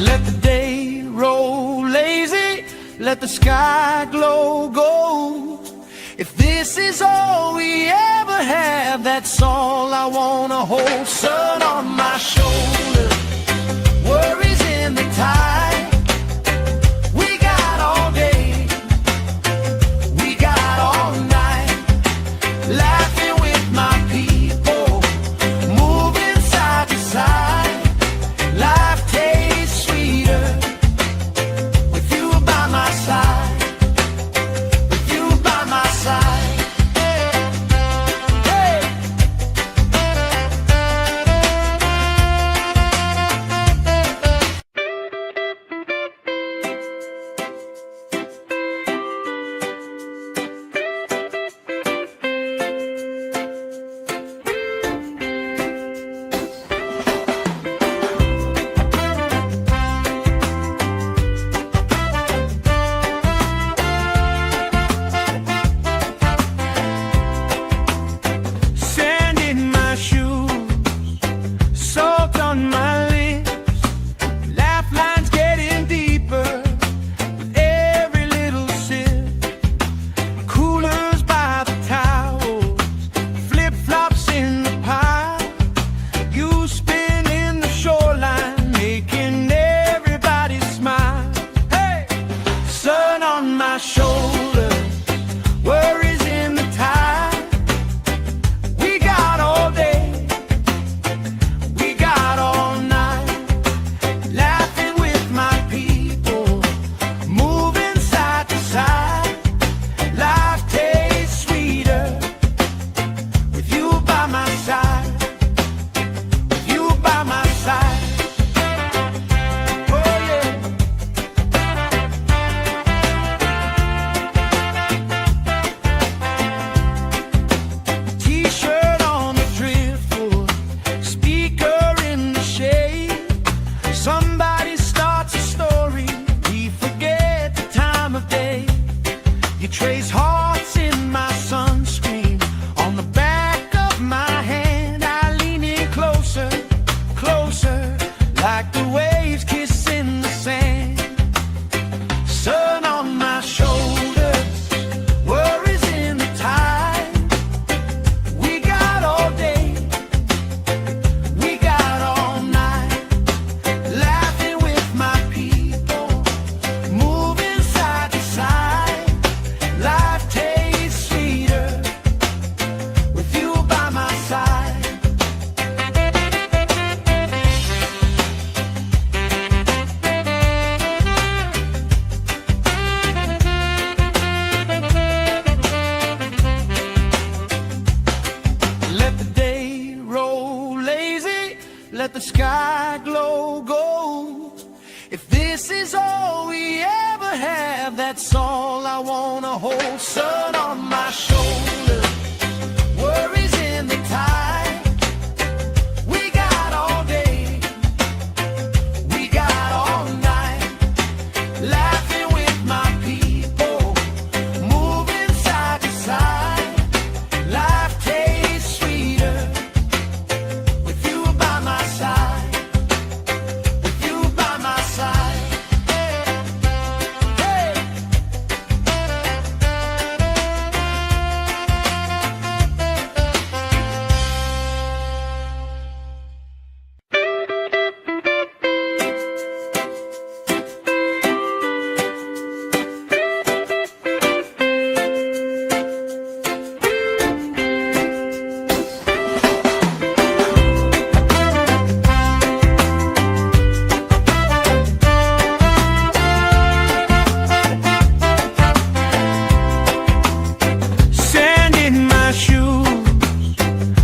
Let the day roll lazy, let the sky glow gold. If this is all we ever have, that's all I wanna hold. Sun on my shoulder, worries in the tide. We got all day, we got all night, laughing with my people, moving side to side. Life tastes sweeter with you by my side, with you by my side. Hey! Sand in my shoes, salt on my lips, laugh lines getting deeper with every little sip. Coolers by the towels, flip-flops in the pile. You spin in the shoreline, making everybody smile. Hey! Sun on my shoulder, worries in the tide. We got all day, we got all night, laughing with my people, moving side to side. Life tastes sweeter with you by my side, with you by my side. Oh yeah. T-shirt on the driftwood, speaker in the shade. Somebody starts a story, we forget the time of day. You trace hearts in my sunscreen, on the back of my hand. I lean in closer, closer, like the waves kissing the sand. Sun on my shoulders, worries in the tide. We got all day, we got all night, laughing with my people, moving side to side. Life tastes sweeter with you by my side. Let the day roll lazy, let the sky glow gold. If this is all we ever have, that's all I wanna hold. Sun on my shoulder, worries in the tide. We got all day, we got all night, laughing with my people, moving side to side. Life tastes sweeter with you by my side, with you by my side. Hey! Sand in my shoes,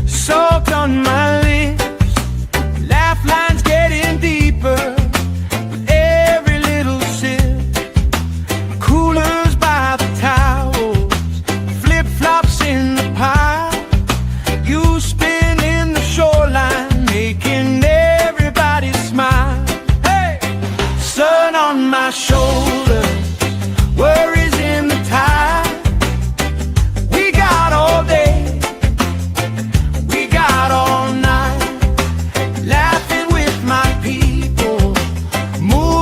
salt on my lips, laugh lines getting deeper with every little sip. Coolers by the towels, flip-flops in the pile. You spin in the shoreline, making everybody smile. Hey! Sun on my shoulder, worries in the tide. We got all day, we got all night, laughing with my people, moving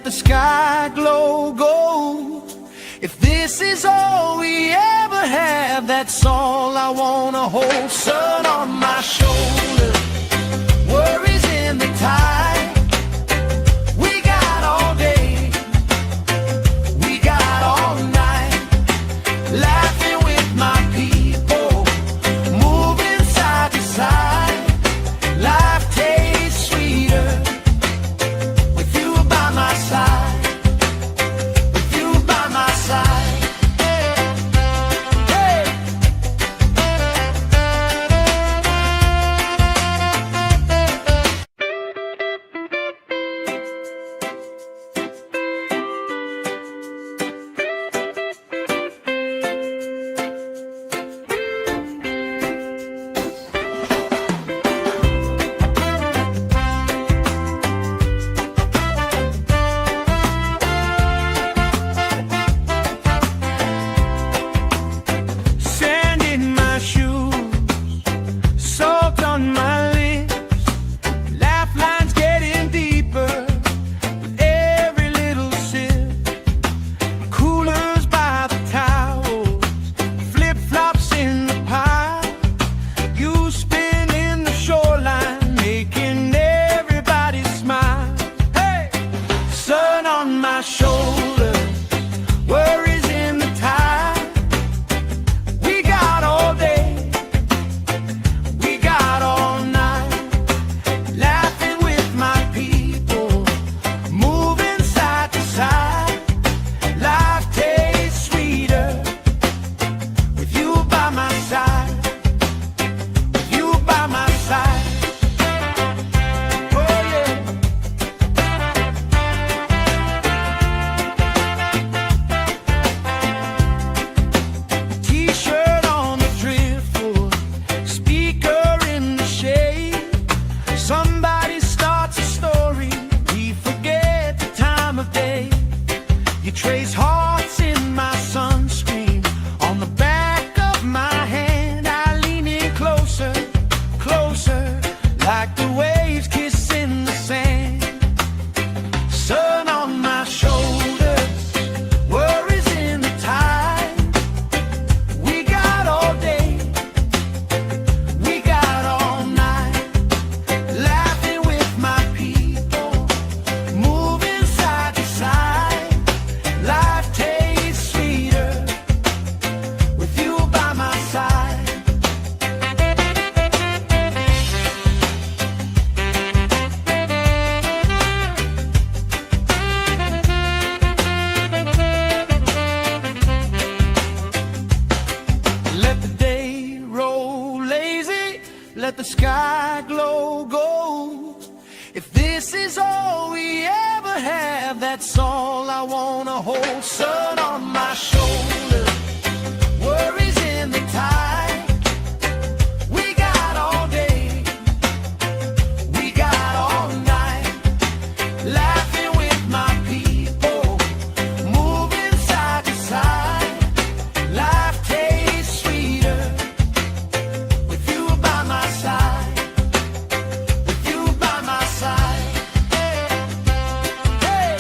the sky glow gold. If this is all we ever have, that's all I wanna hold. Sun on my shoulder, worries in the tide. We got all day, we got all night, laughing with my people, moving side to side. Life tastes sweeter with you by my side, with you by my side. Hey. Sand in my shoes, salt on my lips, laugh lines getting deeper with every little sip. Coolers by the towels, flip-flops in the pile. You spin in the shoreline, making everybody smile. Hey! Sun on my shoulder, worries in the tide. We got all day, we got all night, laughing with my people, moving side to side. Life tastes sweeter with you by my side, with you by my side. Oh yeah. T-shirt on the driftwood, speaker in the shade. Somebody starts a story, we forget the time of day. You trace hearts in my sunscreen, on the back of my hand. I lean in closer, closer, like the waves kissing the sand. Sun on my shoulders, worries in the tide. We got all day, we got all night, laughing with my people, moving side to side. Life tastes sweeter with you by my side. Let the day roll lazy, let the sky glow gold. If this is all we ever have, that's all I wanna hold. Sun on my shoulder, worries in the tide. We got all day, we got all night, laughing with my people, moving side to side. Life tastes sweeter with you by my side, with you by my side. Hey.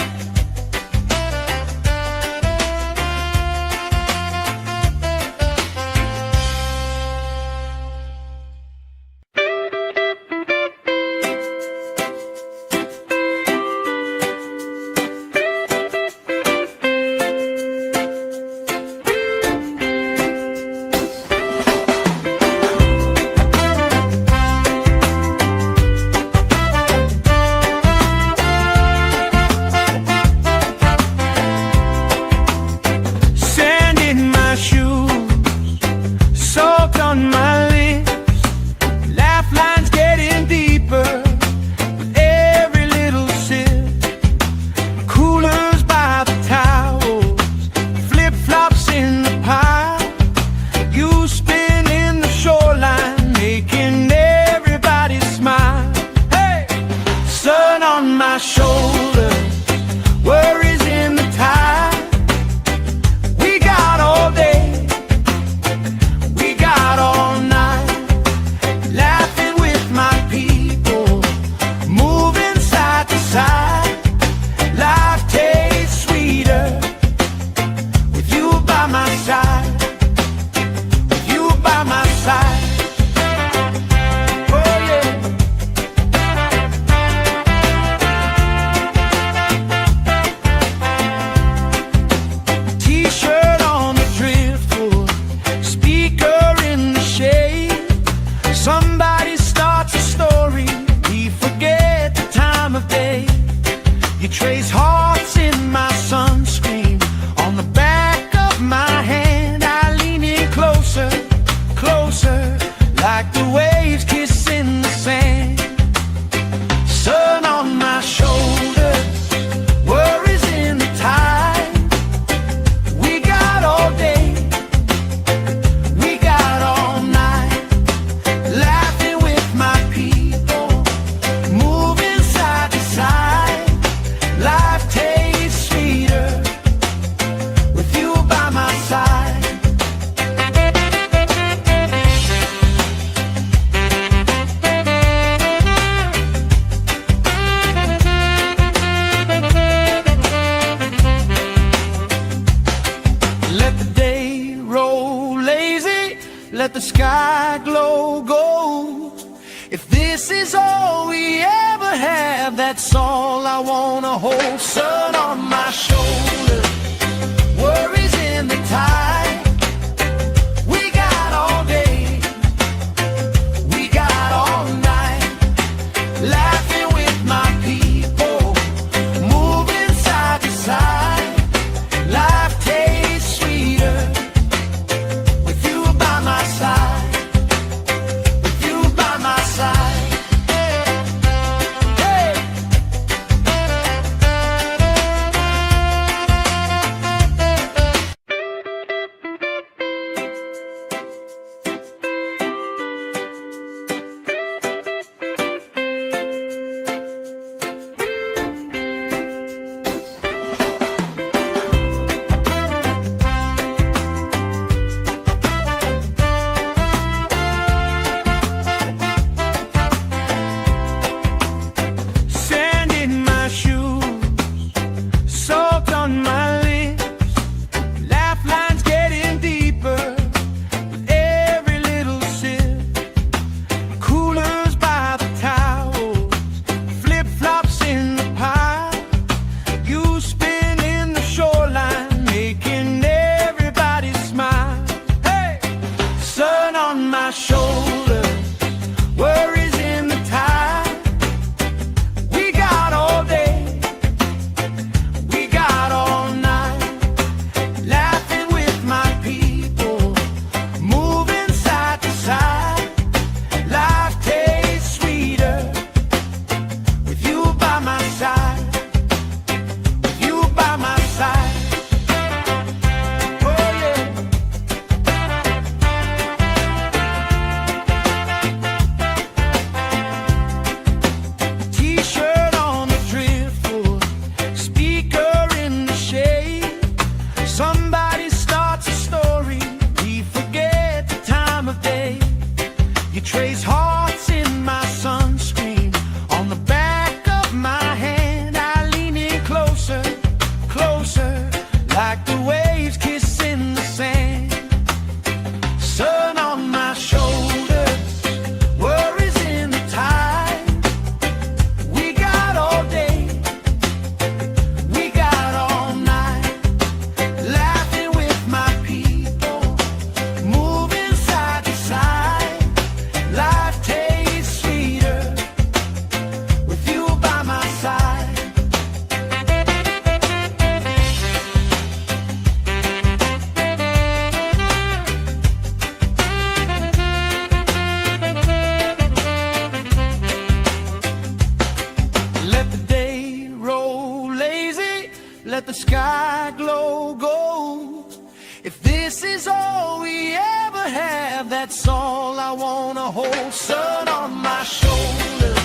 let the sky glow gold. If this is all we ever have, that's all I wanna hold. Sun on my shoulder, worries in the tide. We got all day, we got all night, laughing with my people, moving side to side. Life tastes sweeter with you by my side. Trace hearts in my sunscreen on the back of my hand. I lean in closer, closer, like the waves kissing the sand. Sun on my shoulders, worries in the tide. We got all day, we got all night, laughing with my people, moving side to side. Life tastes sweeter with you by my side. Let the day roll lazy, let the sky glow gold. If this is all we ever have, that's all I wanna hold. Sun on my shoulder,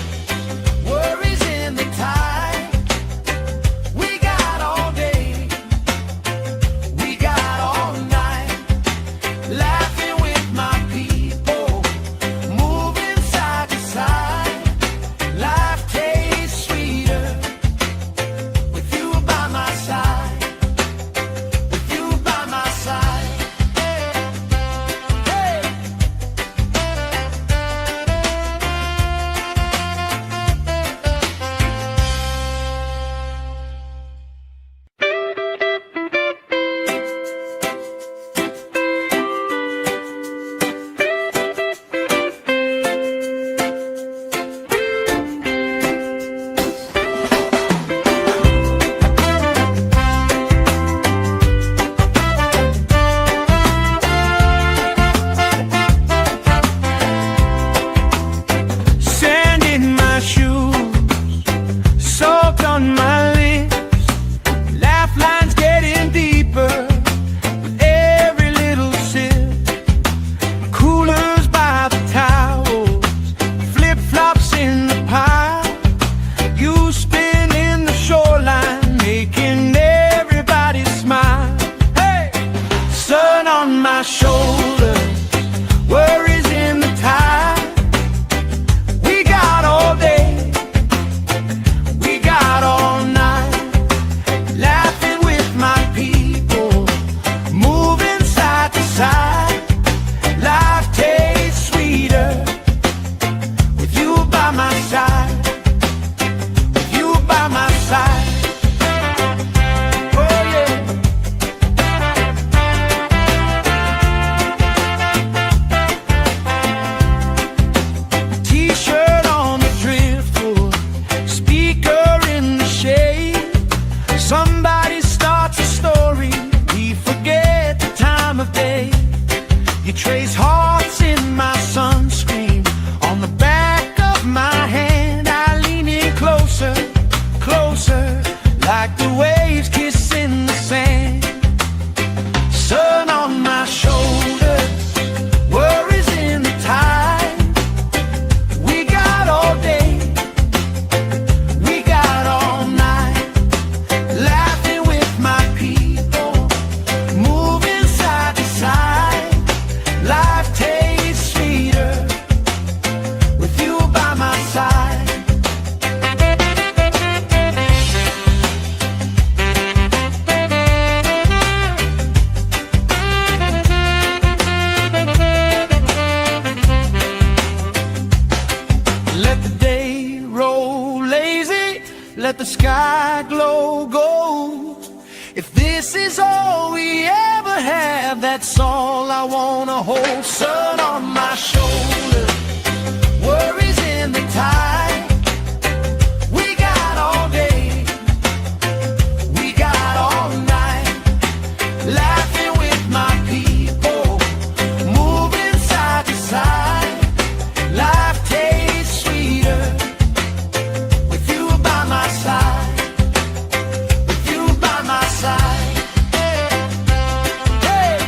worries in the tide. We got all day, we got all night, laughing with my people, moving side to side. Life tastes sweeter with you by my side, with you by my side. Hey. trace hearts in my sunscreen. On the back of my hand, I lean in closer, closer, like the waves kissing the sand. Sun on my shoulders, worries in the tide. We got all day, we got all night, laughing with my people, moving side to side. Life tastes sweeter with you by my side. Let the day roll lazy, let the sky glow gold. If this is all we ever have, that's all I wanna hold. Sun on my shoulder, worries in the tide. We got all day, we got all night, laughing with my people, moving side to side. Life tastes sweeter with you by my side, with you by my side. Hey.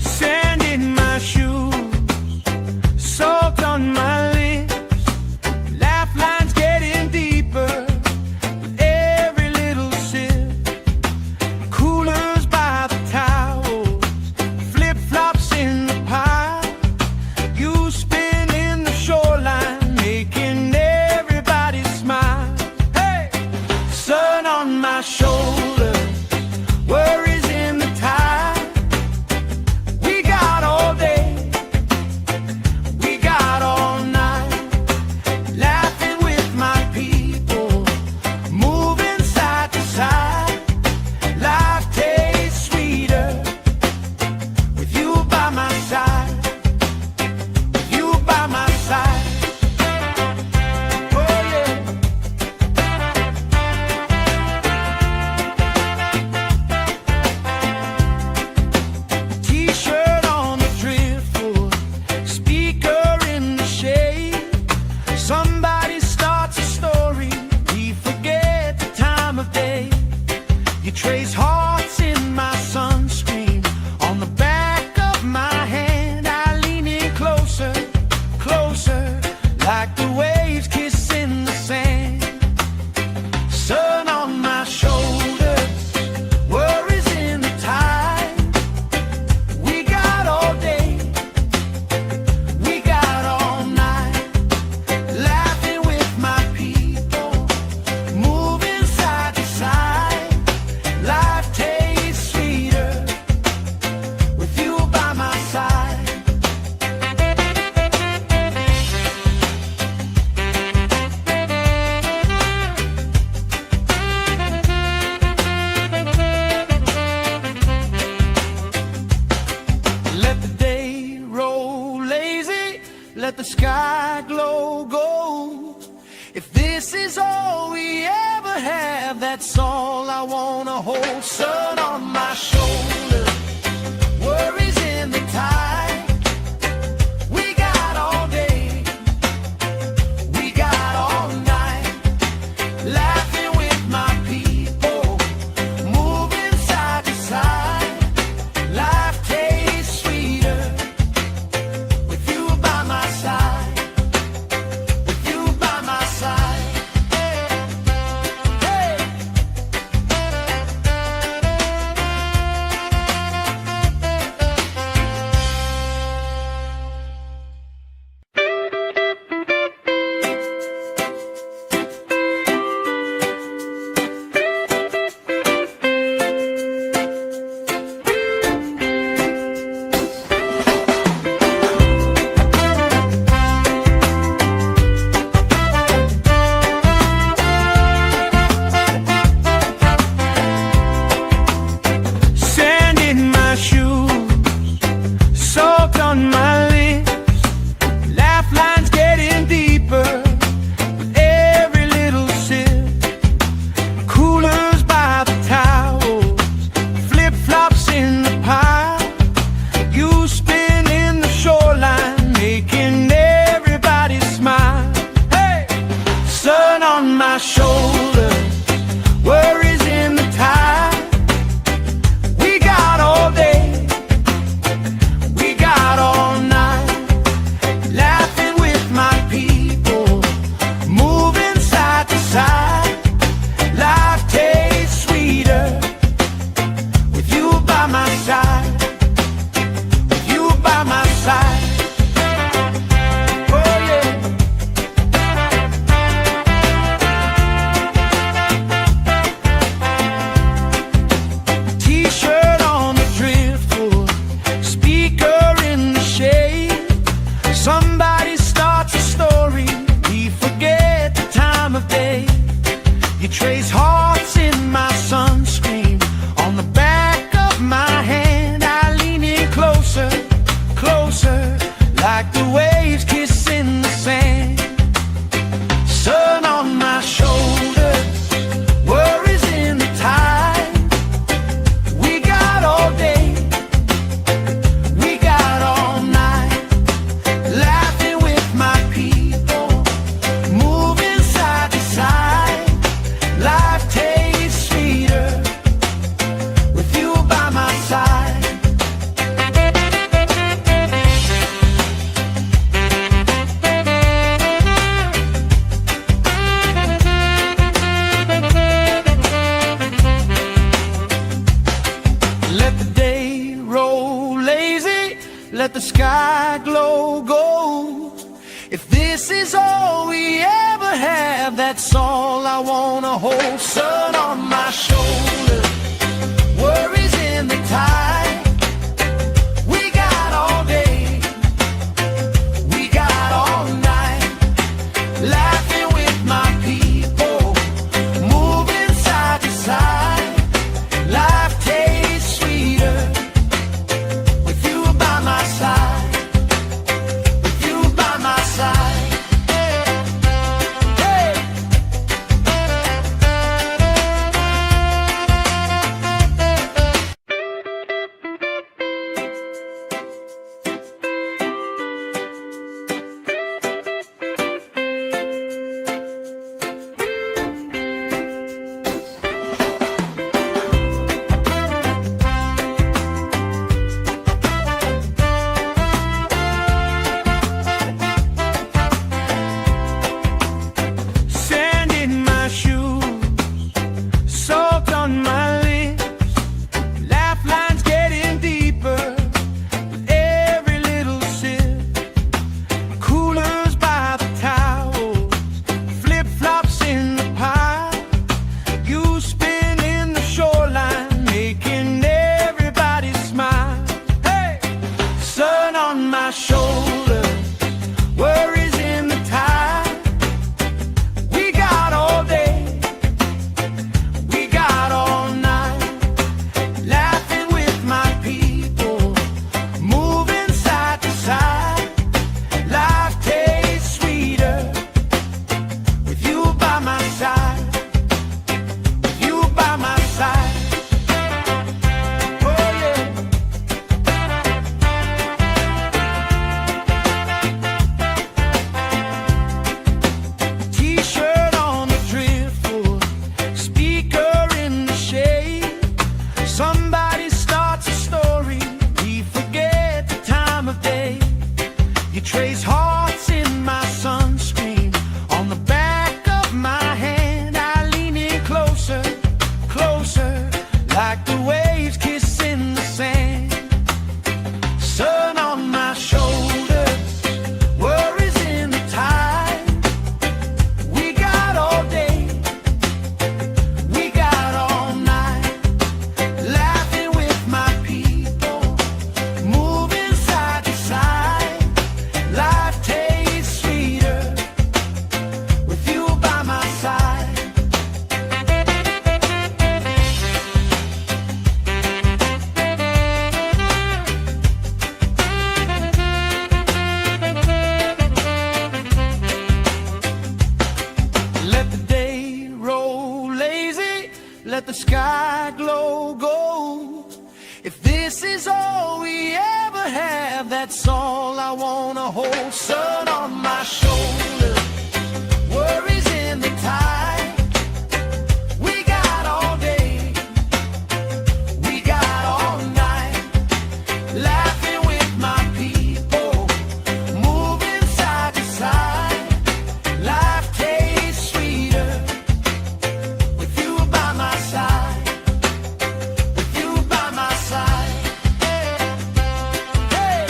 Sand in my shoes, salt on my lips, laugh lines getting deeper with every little sip. Coolers by the towels, flip-flops in the pile. You spin in the shoreline, making everybody smile. Hey! Sun on my shoulder, worries in the tide. We got all day, we got all night, laughing with my people, moving side to side. Life tastes sweeter with you by my side, with you by my side. Oh yeah. T-shirt on the driftwood, speaker in the shade. Somebody starts a story, we forget the time of day. You trace hearts in my sunscreen. On the back of my hand, I lean in closer, closer, like the waves kissing the sand. Sun on my shoulders, worries in the tide. We got all day, we got all night, laughing with my people, moving side to side. Life tastes sweeter with you by my side. Let the day roll lazy, let the sky glow gold. If this is all we ever have, that's all I wanna hold. Sun on my shoulder, worries in the tide. We got all day, we got all night, laughing with my people, moving side to side. Life tastes sweeter with you by my side, with you by my side. Hey. like the waves kissing the sand. Sun on my shoulders, worries in the tide. We got all day, we got all night, laughing with my people, moving side to side. Life tastes sweeter with you by my side. Let the day roll lazy, let the sky glow gold. If this is all we ever have, that's all I wanna hold. Sun on my shoulder, worries in the tide. We got all day, we got all night, laughing with my people, moving side to side. Life tastes sweeter with you by my side, with you by my side. Hey! Sand in my shoes, salt on my lips, laugh lines getting deeper with every little sip. Coolers by the towels, flip-flops in the pile. You spin in the shoreline, making everybody smile. Hey! Sun on my shoulder, worries in the tide. We got all day, we got all night, laughing with my people, moving side to side. Life tastes sweeter with you by my side, with you by my side. Oh yeah. T-shirt on the driftwood, speaker in the shade. Somebody starts a story, we forget the time of day. You trace hearts in my sunscreen, on the back of my hand. I lean in closer, closer, like the waves kissing the sand. Sun on my shoulders, worries in the tide. We got all day, we got all night, laughing with my people, moving side to side. Life tastes sweeter with you by my side. Let the day roll lazy, let the sky glow gold. If this is all we ever have, that's all I wanna hold. Sun on my shoulder, worries in the tide. We got all day, we got all night, laughing with my people, moving side to side. Life tastes sweeter with you by my side, with you by my side. Hey!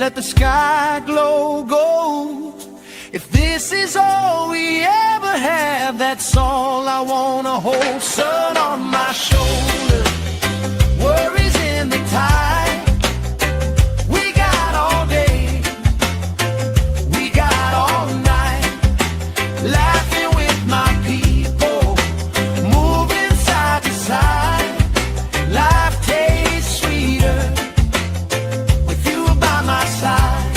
let the sky glow gold. If this is all we ever have, that's all I wanna hold. Sun on my shoulder, worries in the tide. We got all day, we got all night, laughing with my people, moving side to side. Life tastes sweeter with you by my side.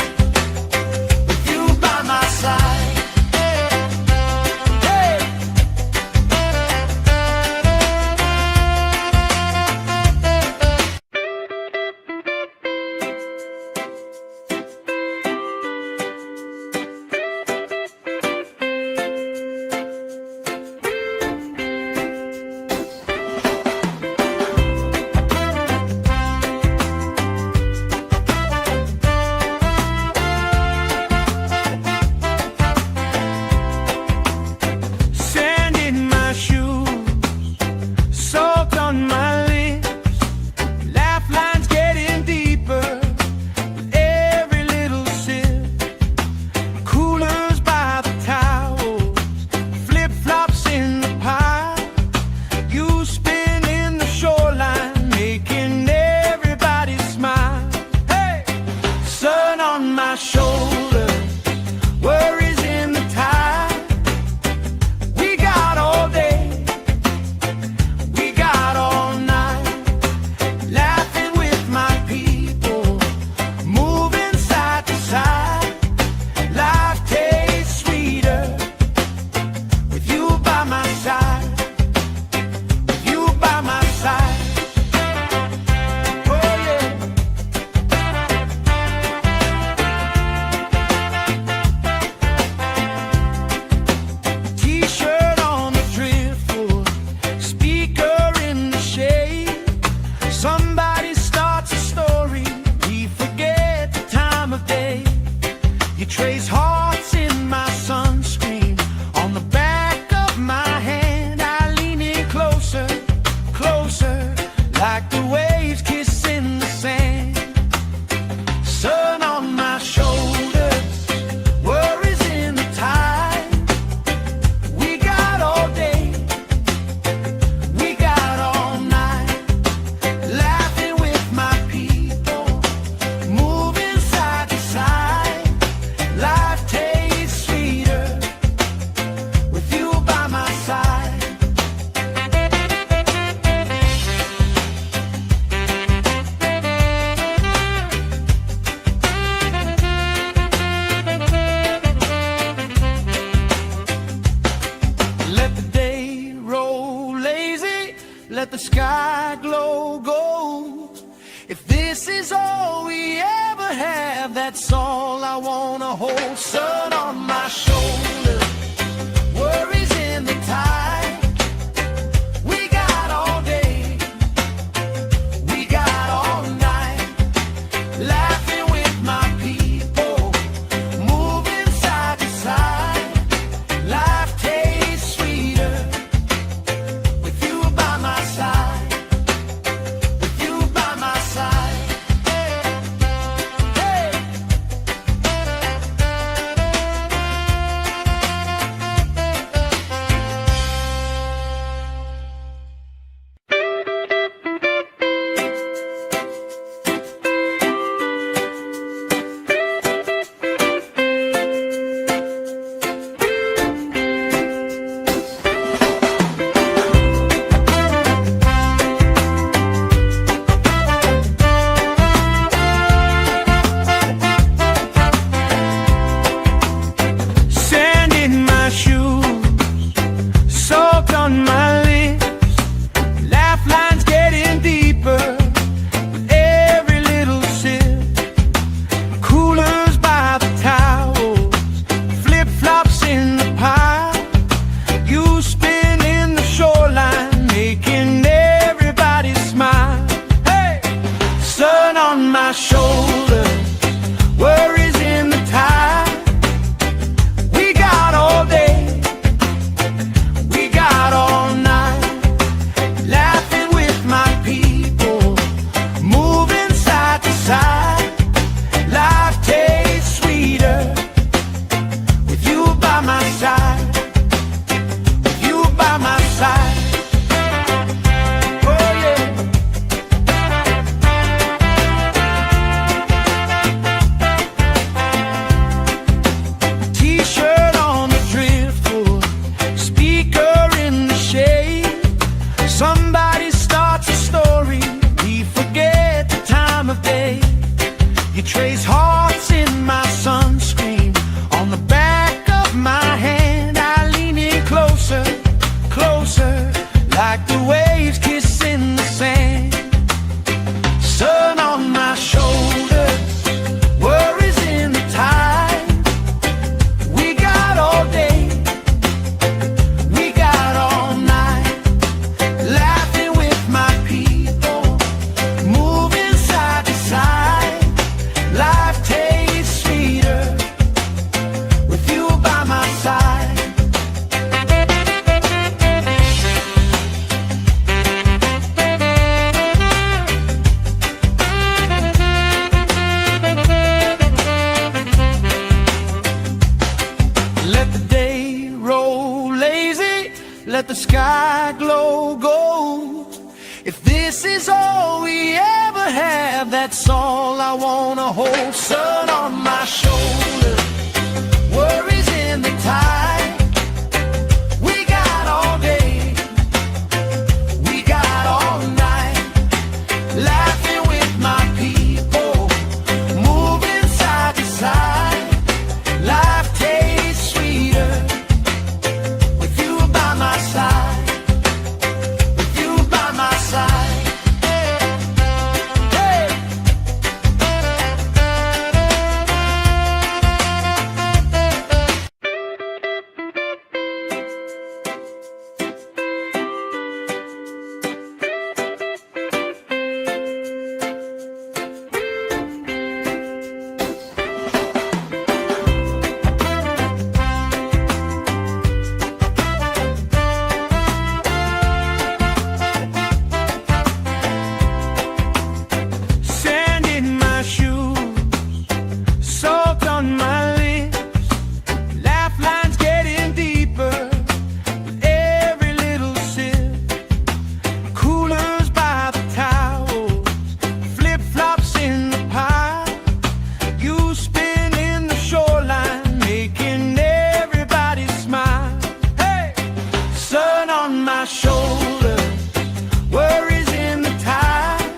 Let the sky glow gold. If this is all we ever have, that's all I wanna hold. Sun on my shoulder, worries in the tide. We got all day, we got all night, laughing with my people, moving side to side. Life tastes sweeter with you by my side, with you by my side. Hey. is all we ever have, that's all I wanna hold. Sun on my shoulder, worries in the tide. We got all day, we got all night, laughing with my people, moving side to side. Life tastes sweeter with you by my side. My shoulder, worries in the tide.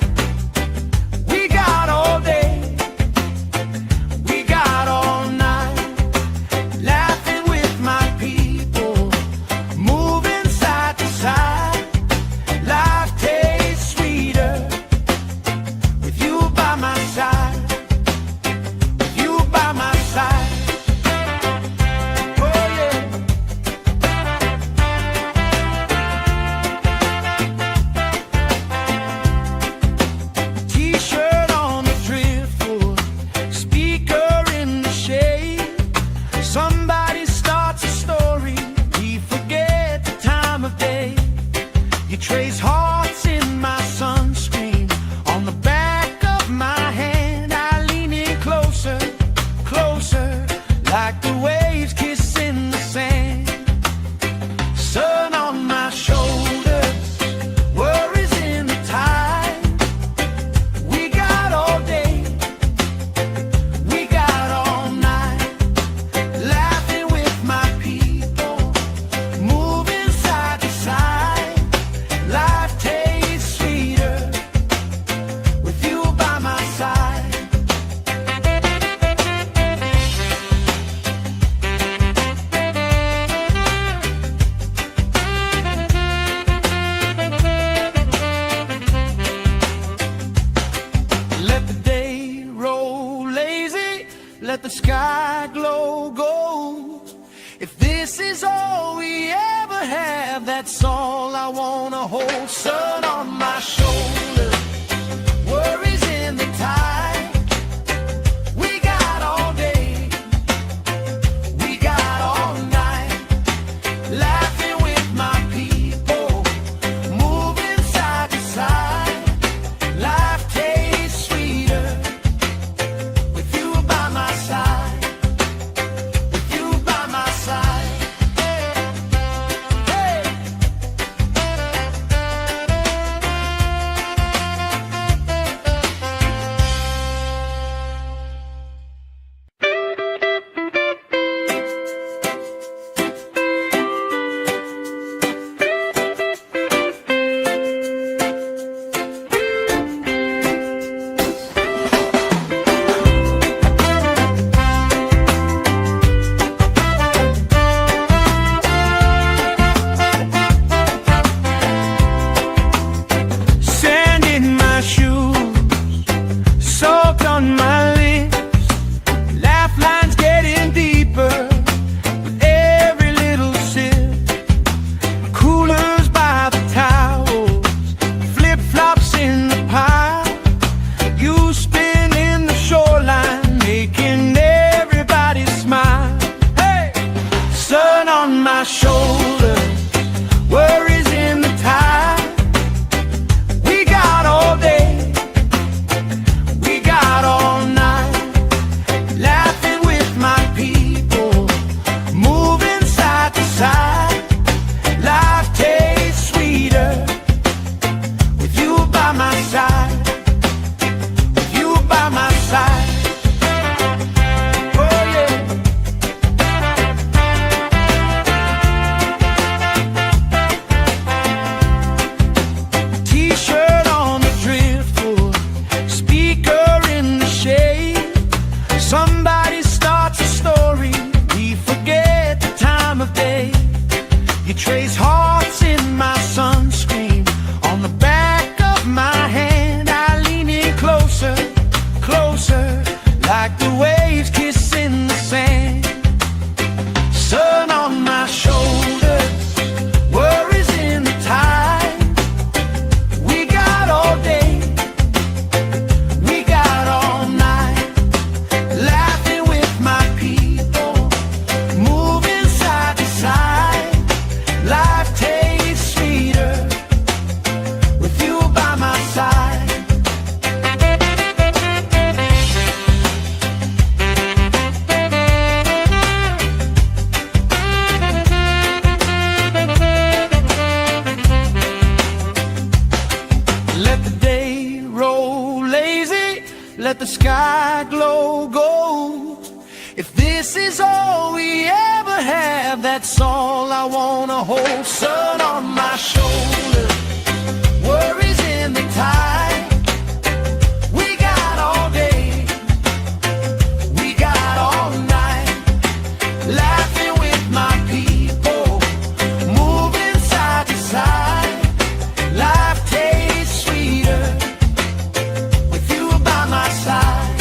We got all day, we got all night, laughing with my people, moving side to side. Life tastes sweeter with you by my side, with you by my side. Somebody starts a story, we forget the time of day. You trace hearts in my sunscreen, on the back of my hand. I lean in closer, closer, like the waves kissing the sand. Sun on my shoulders, worries in the tide. We got all day, we got all night, laughing with my people, moving side to side. Life tastes sweeter with you by my side. Let the day roll lazy, let the sky glow gold. If this is all we ever have, that's all I wanna hold. Sun on my shoulder, worries in the tide. We got all day, we got all night, laughing with my people, moving side to side. Life tastes sweeter with you by my side, with you by my side. Hey. Sand in my shoes, salt on my lips, laugh lines getting deeper with every little sip. Coolers by the towels, flip-flops in the pile. You spinning the shoreline, making everybody smile. Hey, sun on my shoulder, worries in the tide. We got all day, we got all night, laughing with my people, moving side to side. Life tastes sweeter with you by my roll lazy, let the sky glow gold. If this is all we ever have, that's all I wanna hold. Sun on my shoulder, worries in the tide. We got all day, we got all night, laughing with my people, moving side to side. Life tastes sweeter with you by my side.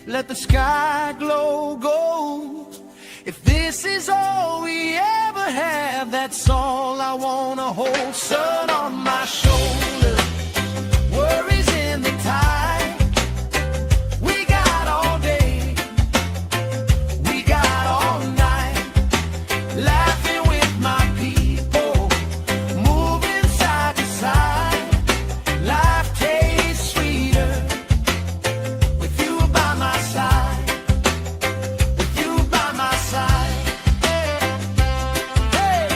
Let the sky glow gold. If this is all we ever have, that's all I wanna hold. Sun on my shoulder, worries in the tide. We got all day, we got all night, laughing with my people, moving side to side. Life tastes sweeter with you by my side, with you by my side. Hey.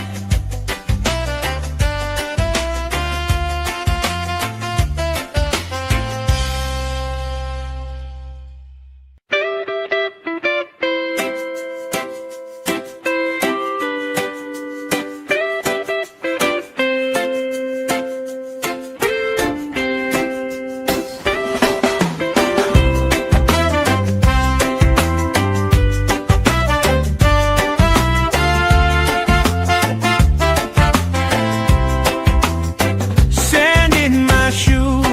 Sand in my shoes,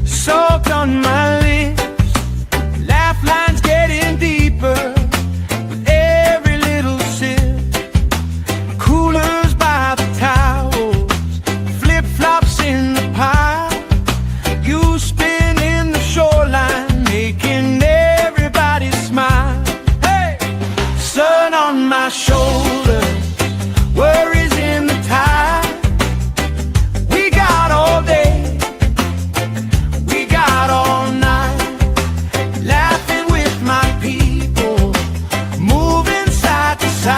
salt on my lips, laugh lines getting deeper with every little sip. Coolers by the towels, flip-flops in the pile. You spin in the shoreline, making everybody smile. Hey, sun on my shoulder, worries in the tide. We got all day, we got all night, laughing with my people, moving side to side.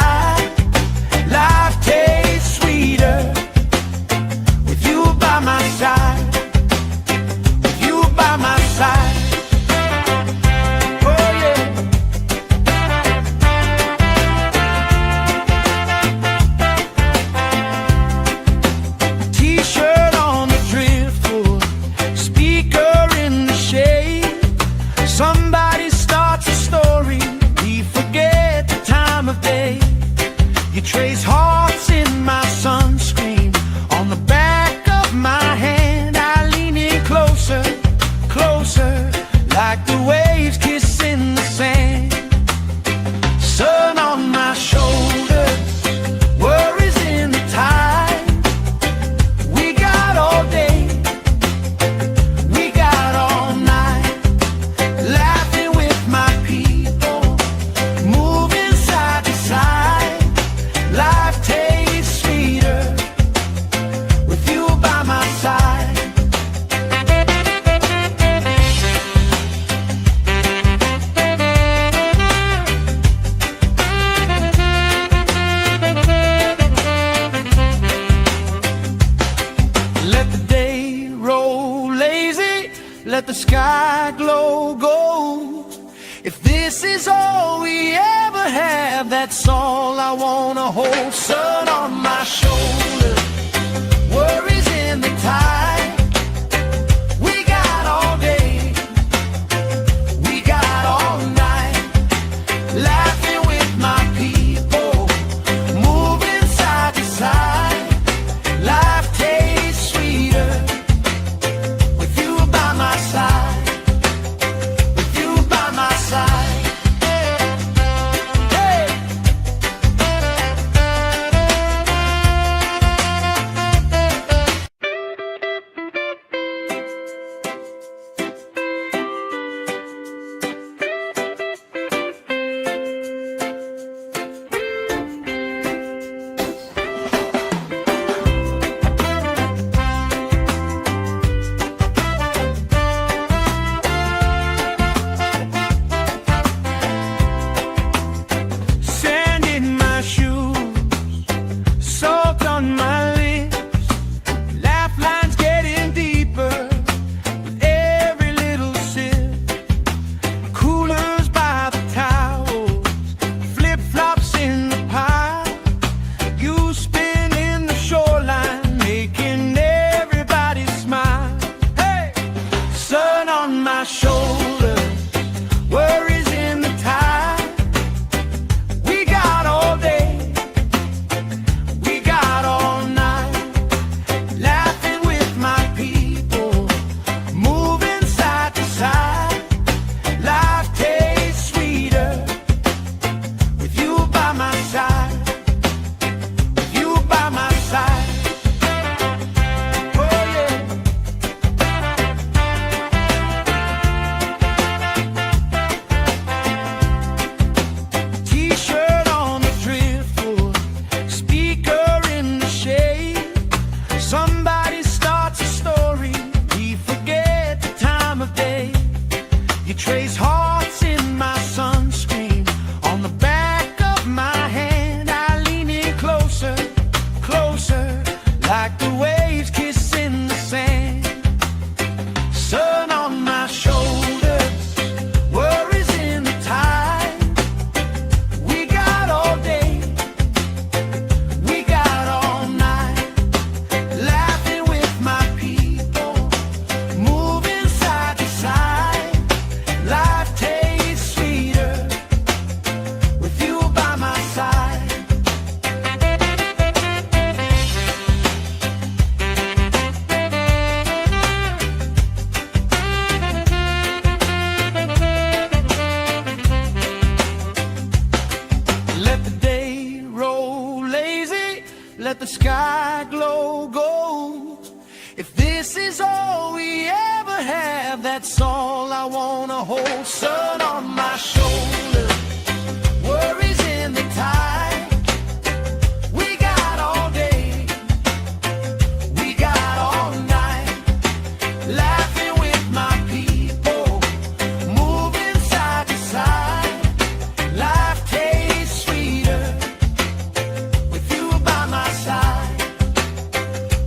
that's all I wanna hold. Sun on my shoulder, worries in the tide. We got all day, we got all night, laughing with my people, moving side to side. Life tastes sweeter with you by my side, with you by my side. Trace hearts in my sunscreen on the back of my hand. I lean in closer, closer, like the waves kissing the sand. Sun on my shoulders, worries in the tide. We got all day, we got all night, laughing with my people, moving side to side. Life tastes sweeter with you by my side. Let the day roll lazy, let the sky glow gold. If this is all we ever have, that's all I wanna hold. Sun on my shoulder, worries in the tide. We got all day, we got all night, laughing with my people, moving side to side. Life tastes sweeter with you by my side,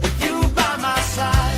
with you by my side.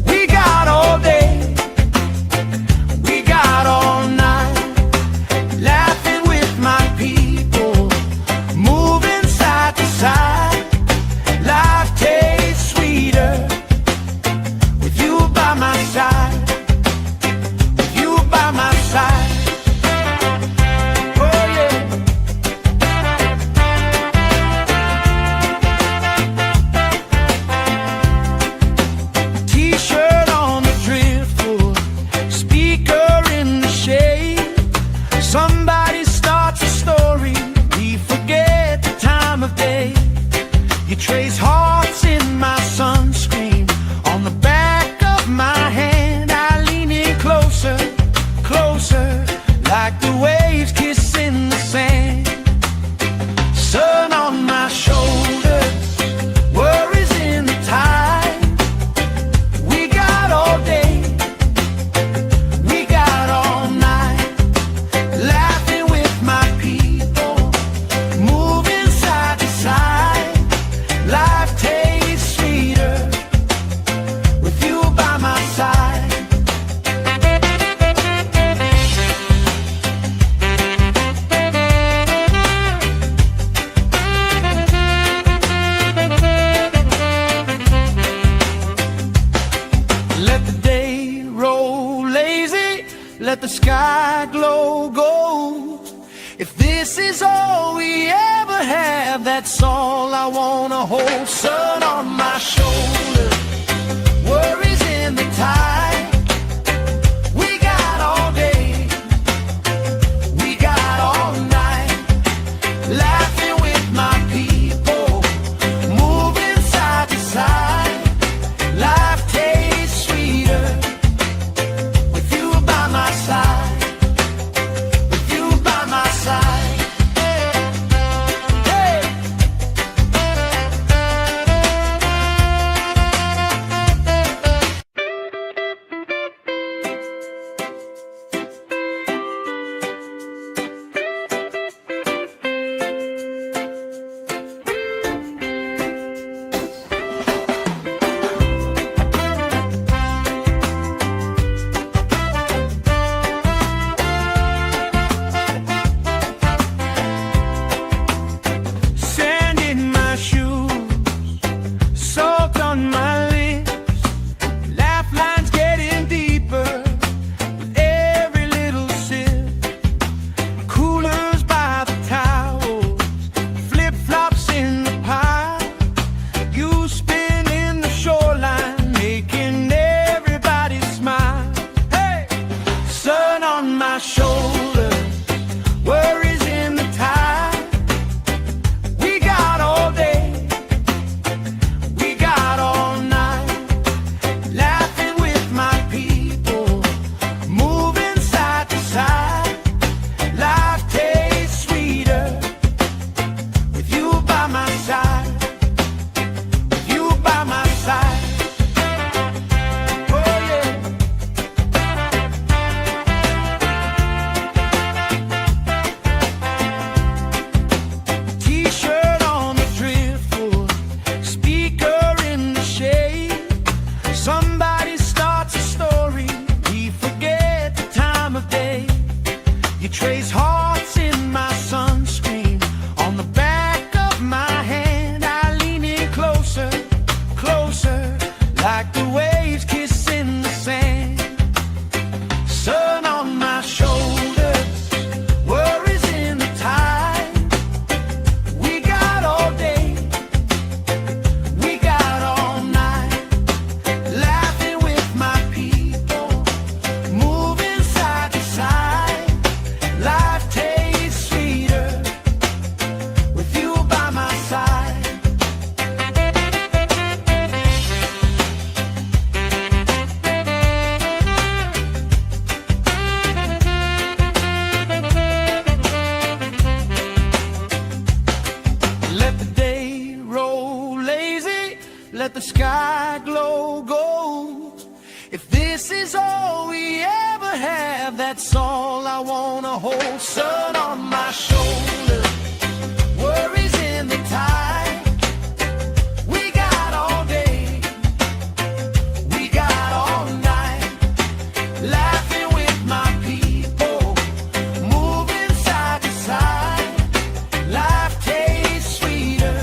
We got all day, we got all night. like the waves kissing the sand. Sun on my shoulders, worries in the tide. We got all day, we got all night, laughing with my people, moving side to side. Life tastes sweeter with you by my side. Let the day roll lazy, let the sky glow gold. If this is all we ever have, that's all I wanna hold. Sun on my shoulders, worries in the tide. We got all day, we got all night, laughing with my people, moving side to side. Life tastes sweeter with you by my side, with you by my side. Hey! Sand in my shoes, salt on my lips, laugh lines getting deeper with every little sip. Coolers by the towels, flip-flops in the pile. You spinning the shoreline, making everybody smile. Hey! Sun on my shoulders, worries in the tide. We got all day, we got all night, laughing with my people, moving side to side. Life tastes sweeter with you by my side, with you by my side. Oh yeah. T-shirt on the driftwood, speaker in the shade. Somebody starts a story, we forget the time of day. You trace hearts in my sunscreen, on the back of my hand. I lean in closer, closer, like the waves kissing the sand. Sun on my shoulders, worries in the tide. We got all day, we got all night, laughing with my people, moving side to side. Life tastes sweeter with you by my side. Let the day roll lazy, let the sky glow gold. If this is all we ever have, that's all I wanna hold. Sun on my shoulders, worries in the tide. We got all day, we got all night, laughing with my people, moving side to side. Life tastes sweeter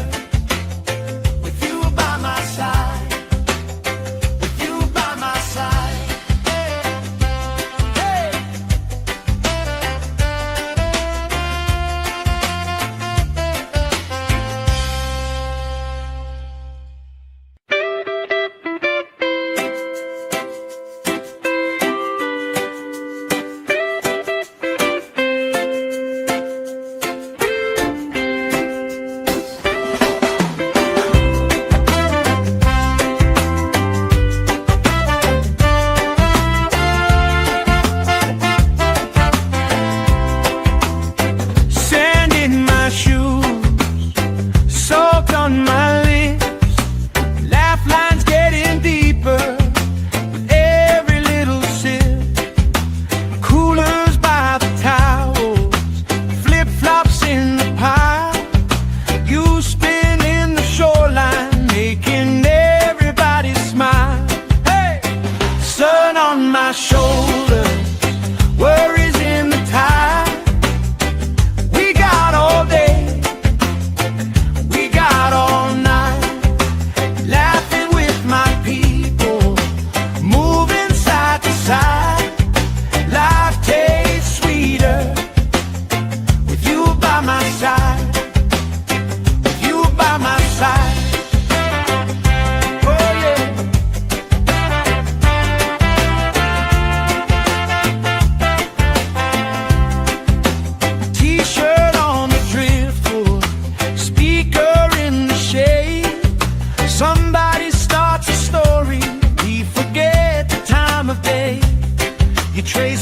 with you by my side, with you by my side. Hey!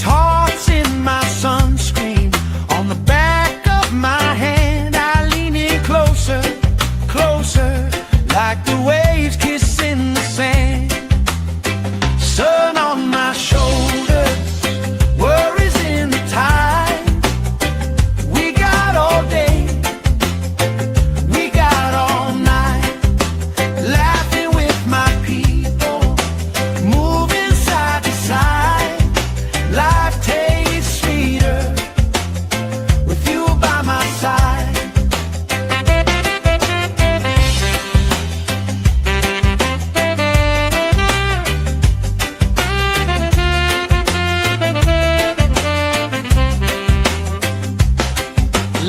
trace hearts in my sunscreen. On the back of my hand I lean in closer, closer, like the waves kissing the sand. Sun on my shoulders, worries in the tide. We got all day, we got all night, laughing with my people, moving side to side. Life tastes sweeter with you by my side.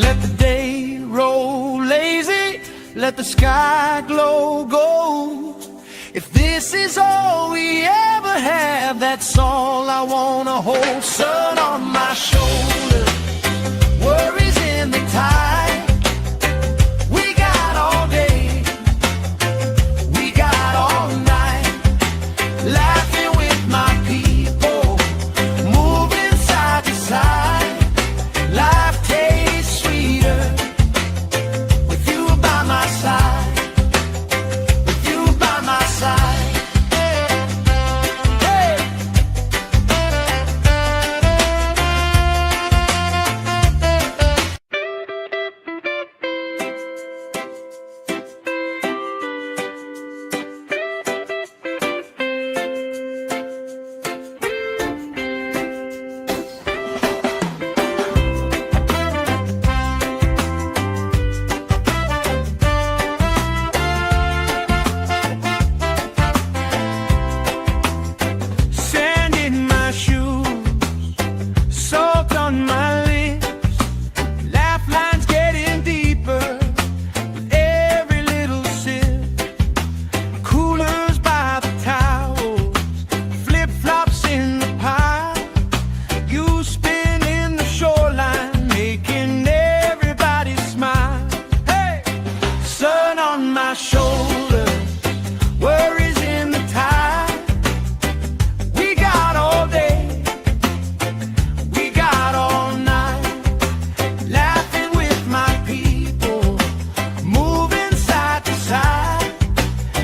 Let the day roll lazy, let the sky glow gold. If this is all we ever have, that's all I wanna hold. Sun on my shoulders, worries in the tide. We got all day, we got all night, laughing with my people, moving side to side. Life tastes sweeter with you by my side, with you by my side. Hey. Sand in my shoes, salt on my lips, laugh lines getting deeper with every little sip. Coolers by the towels, flip-flops in the pile. You spinning the shoreline, making everybody smile. Hey! Sun on my shoulders, worries in the tide. We got all day, we got all night, laughing with my people, moving side to side.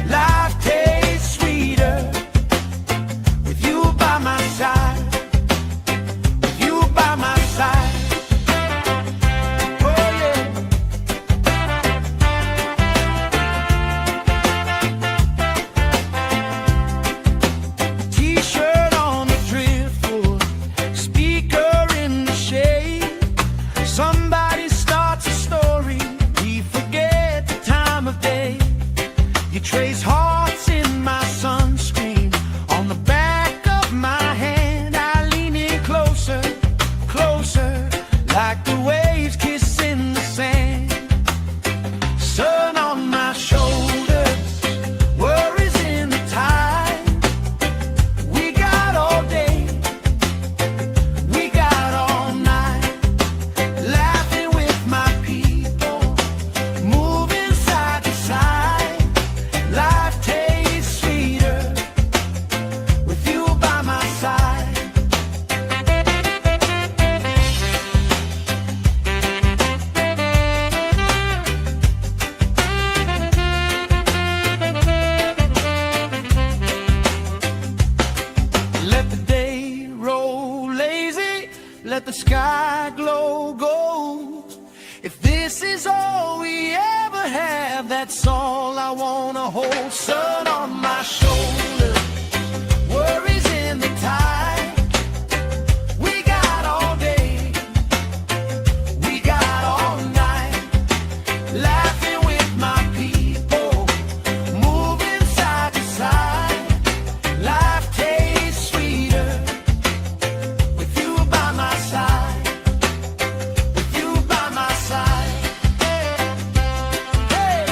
Life tastes sweeter with you by my side, with you by my side. Oh yeah. T-shirt on the driftwood, speaker in the shade. Somebody starts a story, we forget the time of day. You trace hearts in my sunscreen. On the back of my hand I lean in closer, closer, like the waves kissing the sand. Sun on my shoulders, worries in the tide. We got all day, we got all night, laughing with my people, moving side to side. Life tastes sweeter with you by my side. Let the day roll lazy, let the sky glow gold. If this is all we ever have, that's all I wanna hold. Sun on my shoulders, worries in the tide. We got all day, we got all night, laughing with my people, moving side to side. Life tastes sweeter with you by my side, with you by my side. Hey.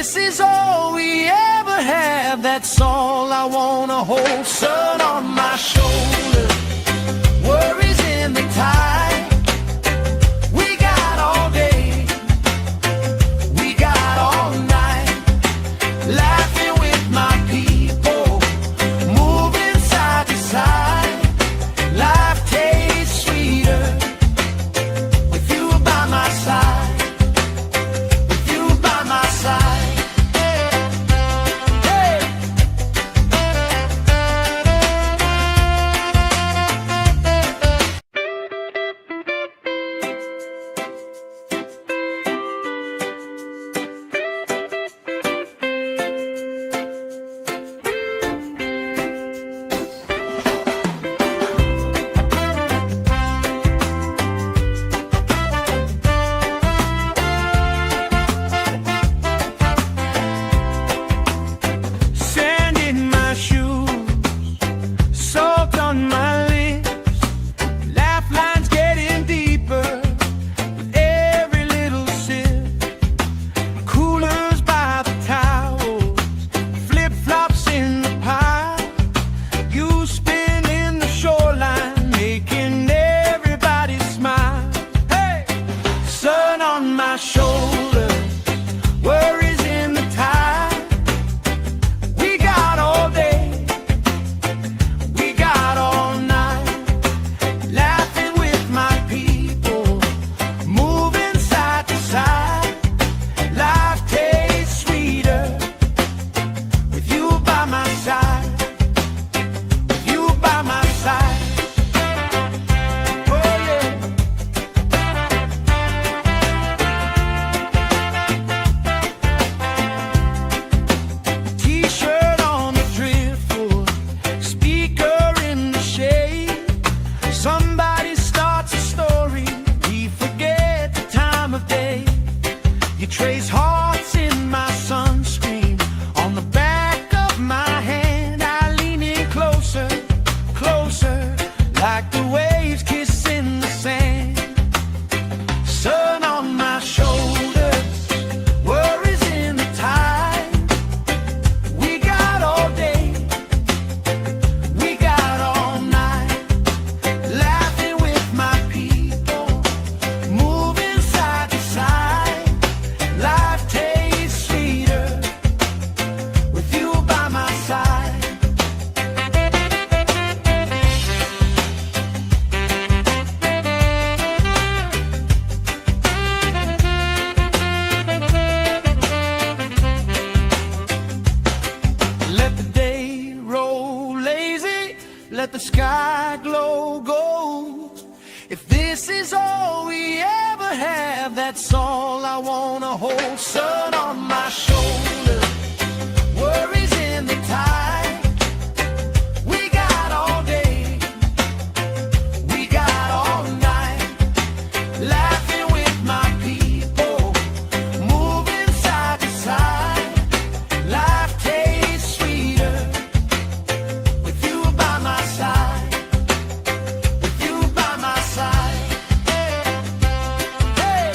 this is all we ever have, that's all I wanna hold. Sun on my shoulder, worries in the tide. We got all day, we got all night, laughing with my people, moving side to side. Life tastes sweeter with you by my side, with you by my side. Hey! Sand in my shoes, salt on my lips, laugh lines getting deeper with every little sip. Coolers by the towels, flip-flops in the pile, you spinning the shoreline, making everybody smile. Hey! Sun on my shoulder, worries in the tide. We got all day, we got all night, laughing with my people, moving side to side. Life tastes sweeter with you by my side, with you by my side. Oh yeah. T-shirt on the driftwood, speaker in the shade. Somebody starts a story, we forget the time of day. You trace hearts in my sunscreen, on the back of my hand. I lean in closer, closer, like the waves kissing the sand. Sun on my shoulders, worries in the tide. We got all day, we got all night, laughing with my people, moving side to side. Life tastes sweeter with you by my side. Let the day roll lazy, let the sky glow gold. If this is all we ever have, that's all I wanna hold. Sun on my shoulder, worries in the tide. We got all day, we got all night, laughing with my people, moving side to side. Life tastes sweeter with you by my side, with you by my side. Hey!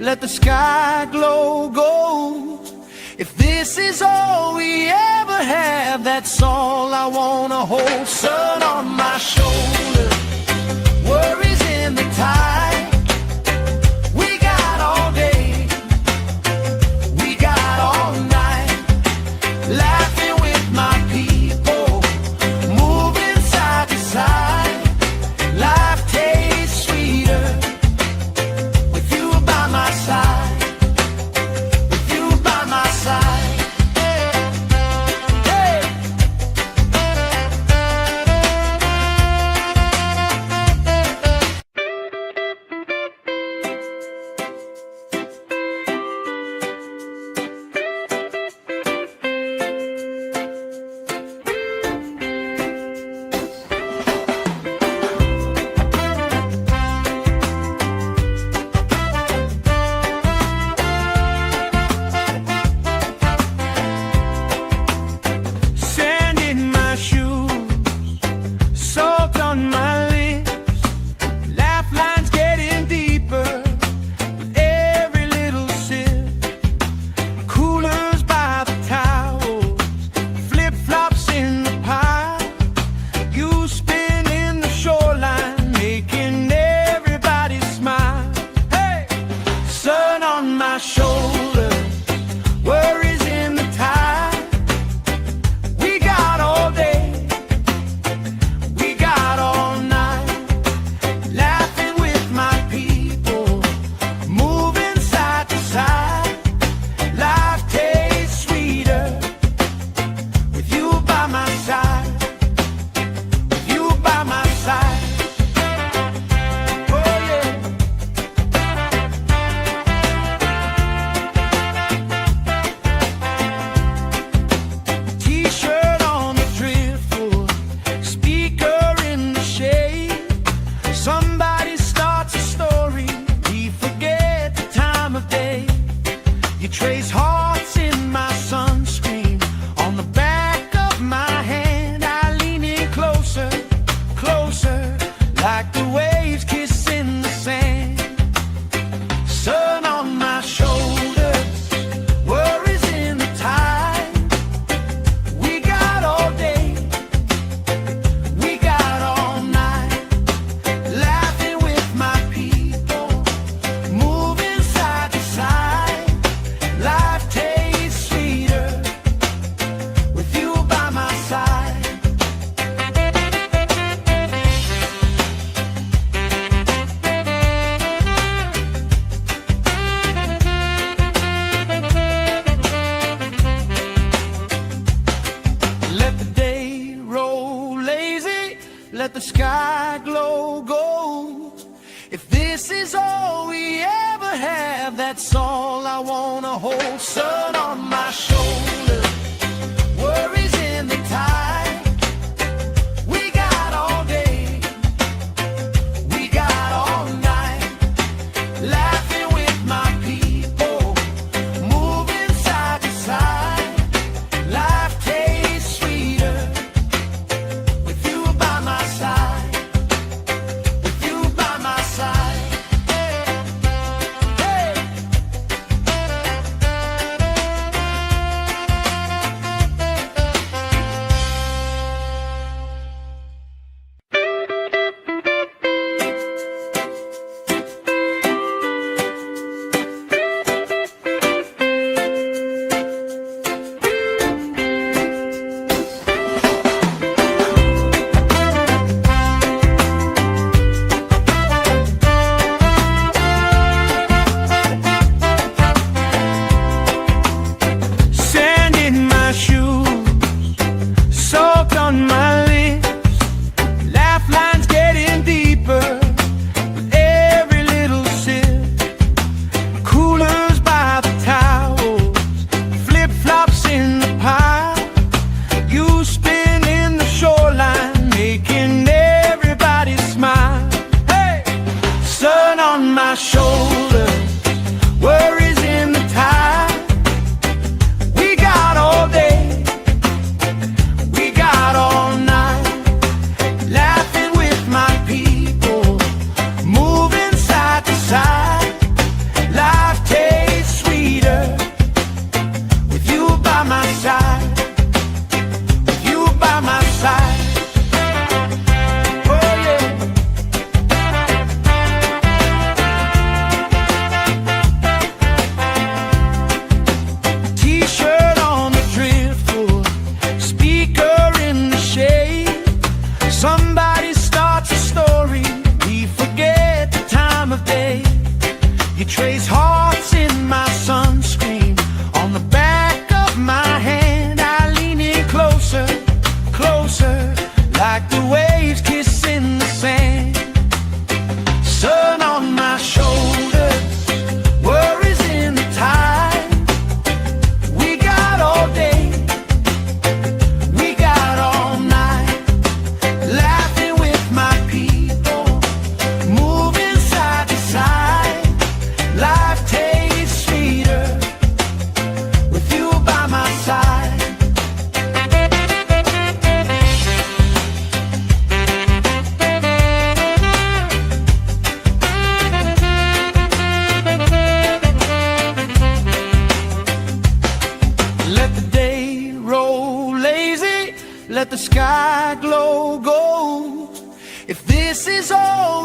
let the sky glow gold. If this is all we ever have, that's all I wanna hold. Sun on my shoulder, worries in the tide. We got all day, we got all night, laughing with my people, moving side to side. Life tastes sweeter with you by my side, with you by my side. Hey! Sand in my shoes, salt on my lips, laugh lines getting deeper with every little sip. Coolers by the towels, flip-flops in the pile. You spinning the shoreline, making everybody smile. Hey! Sun on my shoulder, worries in the tide. We got all day, we got all night, laughing with my people, moving side to side. Life tastes sweeter with you by my side, with you by my side. Oh yeah. T-shirt on the driftwood, speaker in the shade. Somebody starts a story, we forget the time of day. You trace hearts in my sunscreen, on the back of my hand. I lean in closer, closer, like the waves kissing the sand. Sun on my shoulders, worries in the tide. We got all day, we got all night, laughing with my people, moving side to side. Life tastes sweeter with you by my side. Let the day roll lazy, let the sky glow gold. If this is all we ever have, that's all I wanna hold. Sun on my shoulder, worries in the tide. We got all day, we got all night, laughing with my people, moving side to side. Life tastes sweeter with you by my side, with you by my side. Hey!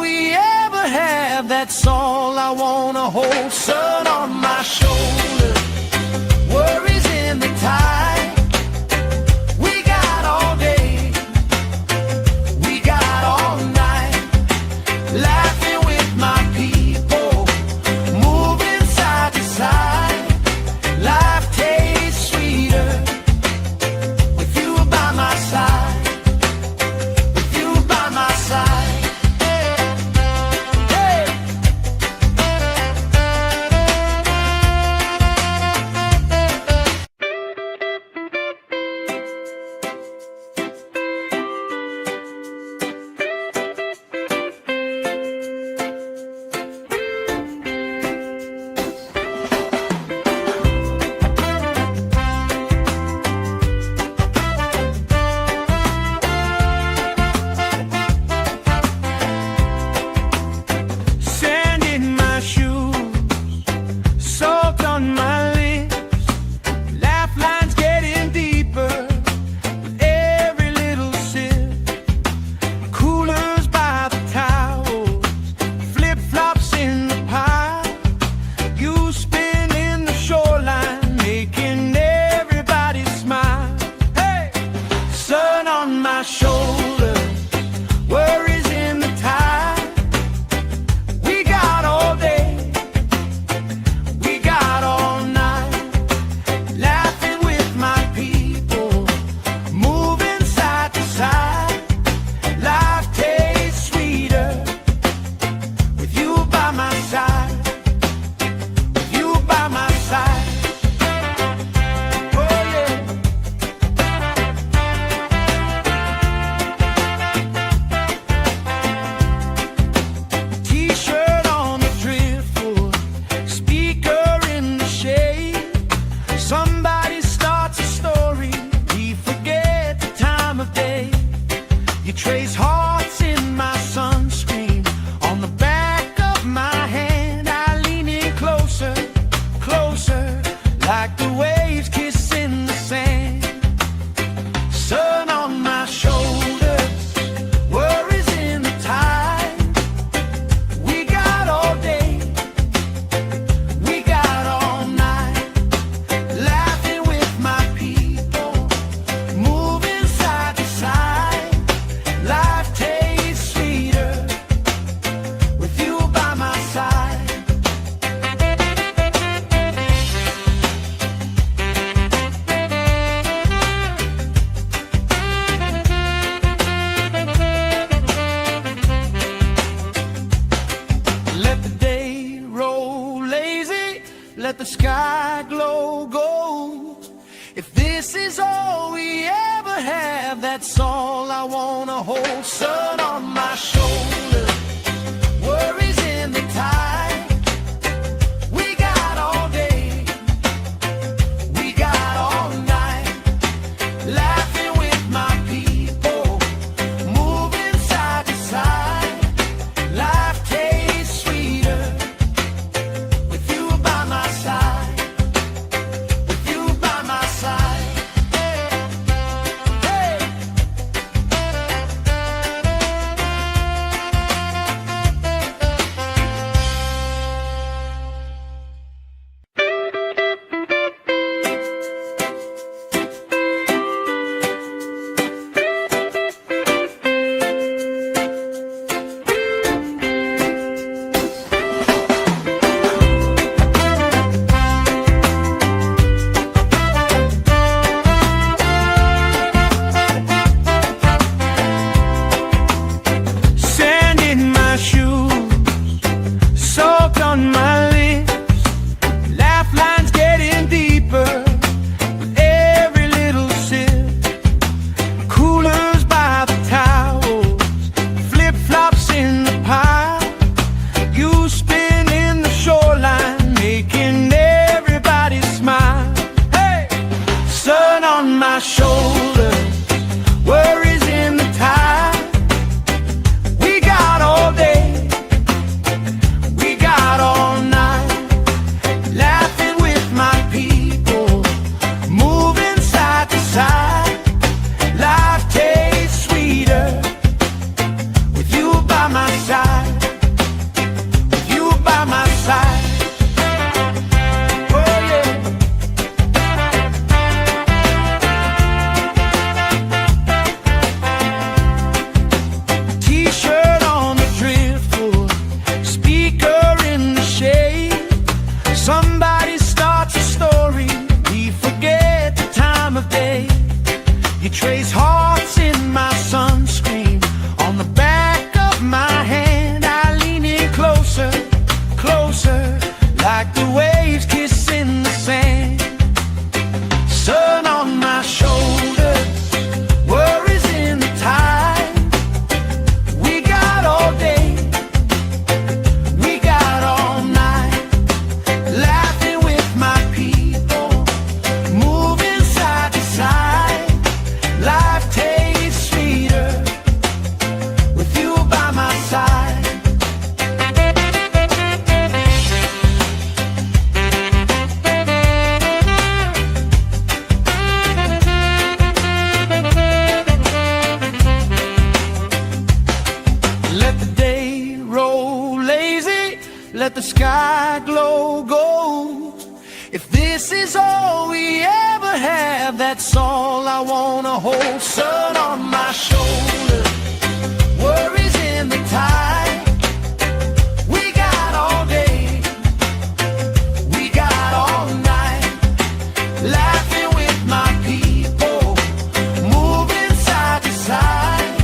we ever have, that's all I wanna hold. Sun on my shoulder, worries in the tide. We got all day, we got all night, laughing with my people, moving side to side. Life tastes sweeter with you by my side, with you by my side. Hey! Sand in my shoes, salt on my lips, laugh lines getting deeper with every little sip. Coolers by the towels, flip flops in the pile. You spinning the shoreline, making everybody smile. Hey, sun on my shoulder, worries in the tide. We got all day, we got all night, laughing with my people, moving side to side. Life tastes sweeter with you by my side, with you by my side. Oh yeah. T-shirt on the driftwood, speaker in the shade. Somebody starts a story, we forget the time of day. You trace hearts in my sunscreen, on the back of my hand. I lean in closer, closer, like the waves kissing the sand. Sun on my shoulders, worries in the tide. We got all day, we got all night, laughing with my people, moving side to side. Life tastes sweeter with you by my side. Let the day roll lazy, let the sky glow gold. If this is all we ever have, that's all I wanna hold. Sun on my shoulder, worries in the tide. We got all day, we got all night, laughing with my people, moving side to side. Life tastes sweeter with you by my side, with you by my side. Hey! let the sky glow gold. If this is all we ever have, that's all I wanna hold. Sun on my shoulder, worries in the tide. We got all day, we got all night, laughing with my people, moving side to side.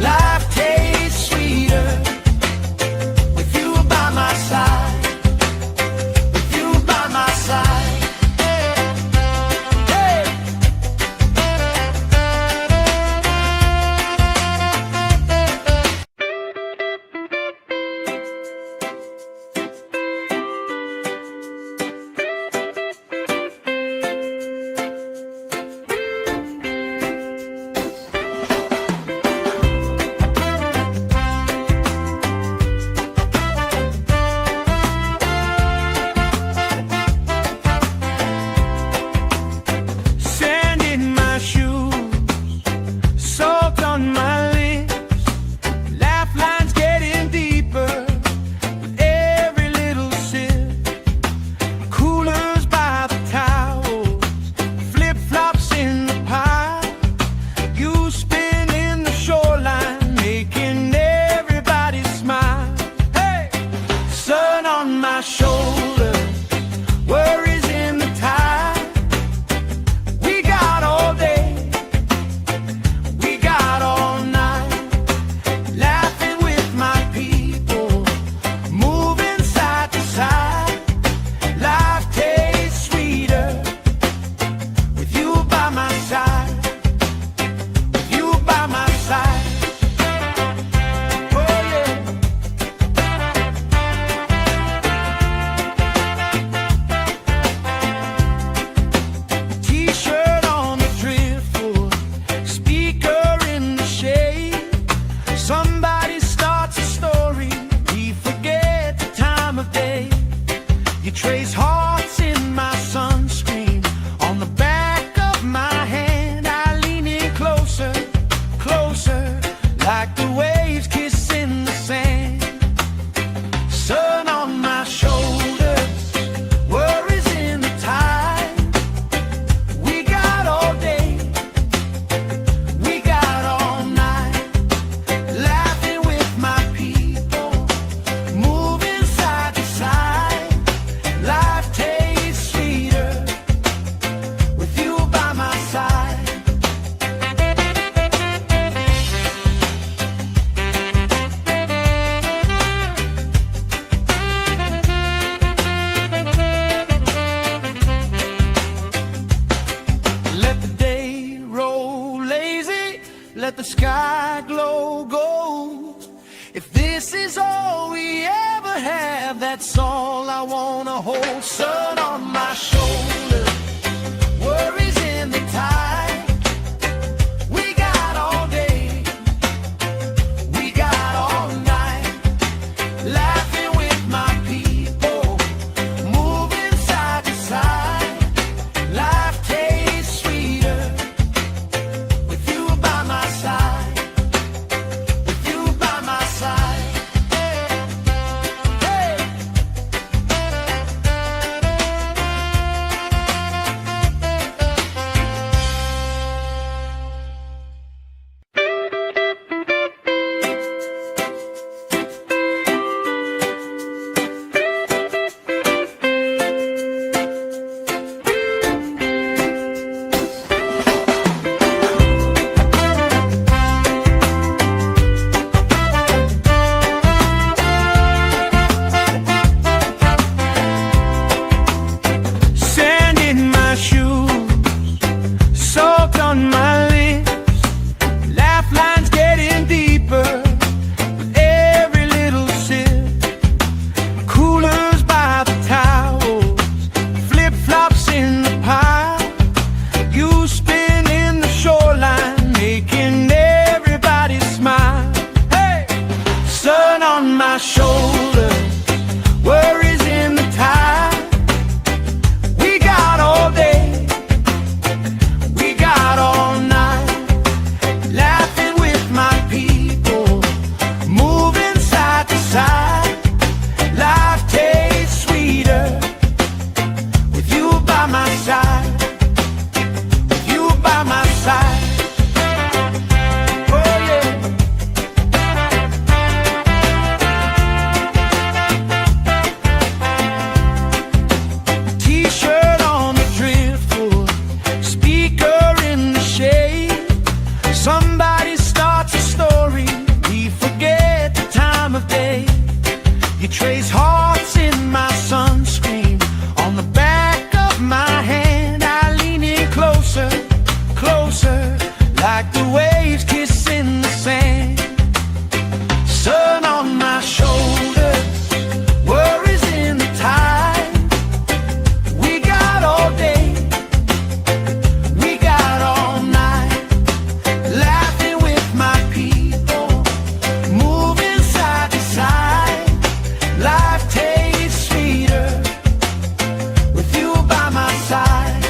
Life tastes sweeter with you by my side, with you by my side. Hey. Sand in my shoes, salt on my lips, laugh lines getting deeper with every little sip. Coolers by the towels, flip-flops in the pile. You spin in the shoreline, making everybody smile. Hey! Sun on my shoulder, worries in the tide. We got all day, we got all night, laughing with my people, moving side to side. Life tastes sweeter with you by my side, with you by my side. Oh yeah. T-shirt on the driftwood, speaker in the shade. Somebody starts a story, we forget the time of day. You trace hearts in my sunscreen, on the back of my hand. I lean in closer, closer, like the waves kissing the sand. Sun on my shoulders, worries in the tide. We got all day, we got all night, laughing with my people, moving side to side. Life tastes sweeter with you by my side. Let the day roll lazy, let the sky glow gold. If this is all we ever have, that's all I wanna hold. Sun on my shoulder, worries in the tide. We got all day, we got all night, laughing with my people, moving side to side. Life tastes sweeter with you by my side, with you by my side. Hey. Sand in my shoes, salt on my lips, laugh lines getting deeper with every little sip. Coolers by the towels, flip-flops in the pile. You spin in the shoreline, making everybody smile. Hey! Sun on my shoulder, worries in the tide. We got all day, we got all night, laughing with my people, moving side to side. Life trace hearts in my sunscreen. On the back of my hand, I lean in closer, closer, like the waves kissing the sand. Sun on my shoulders, worries in the tide. We got all day, we got all night, laughing with my people, moving side to side. Life tastes sweeter with you by my side.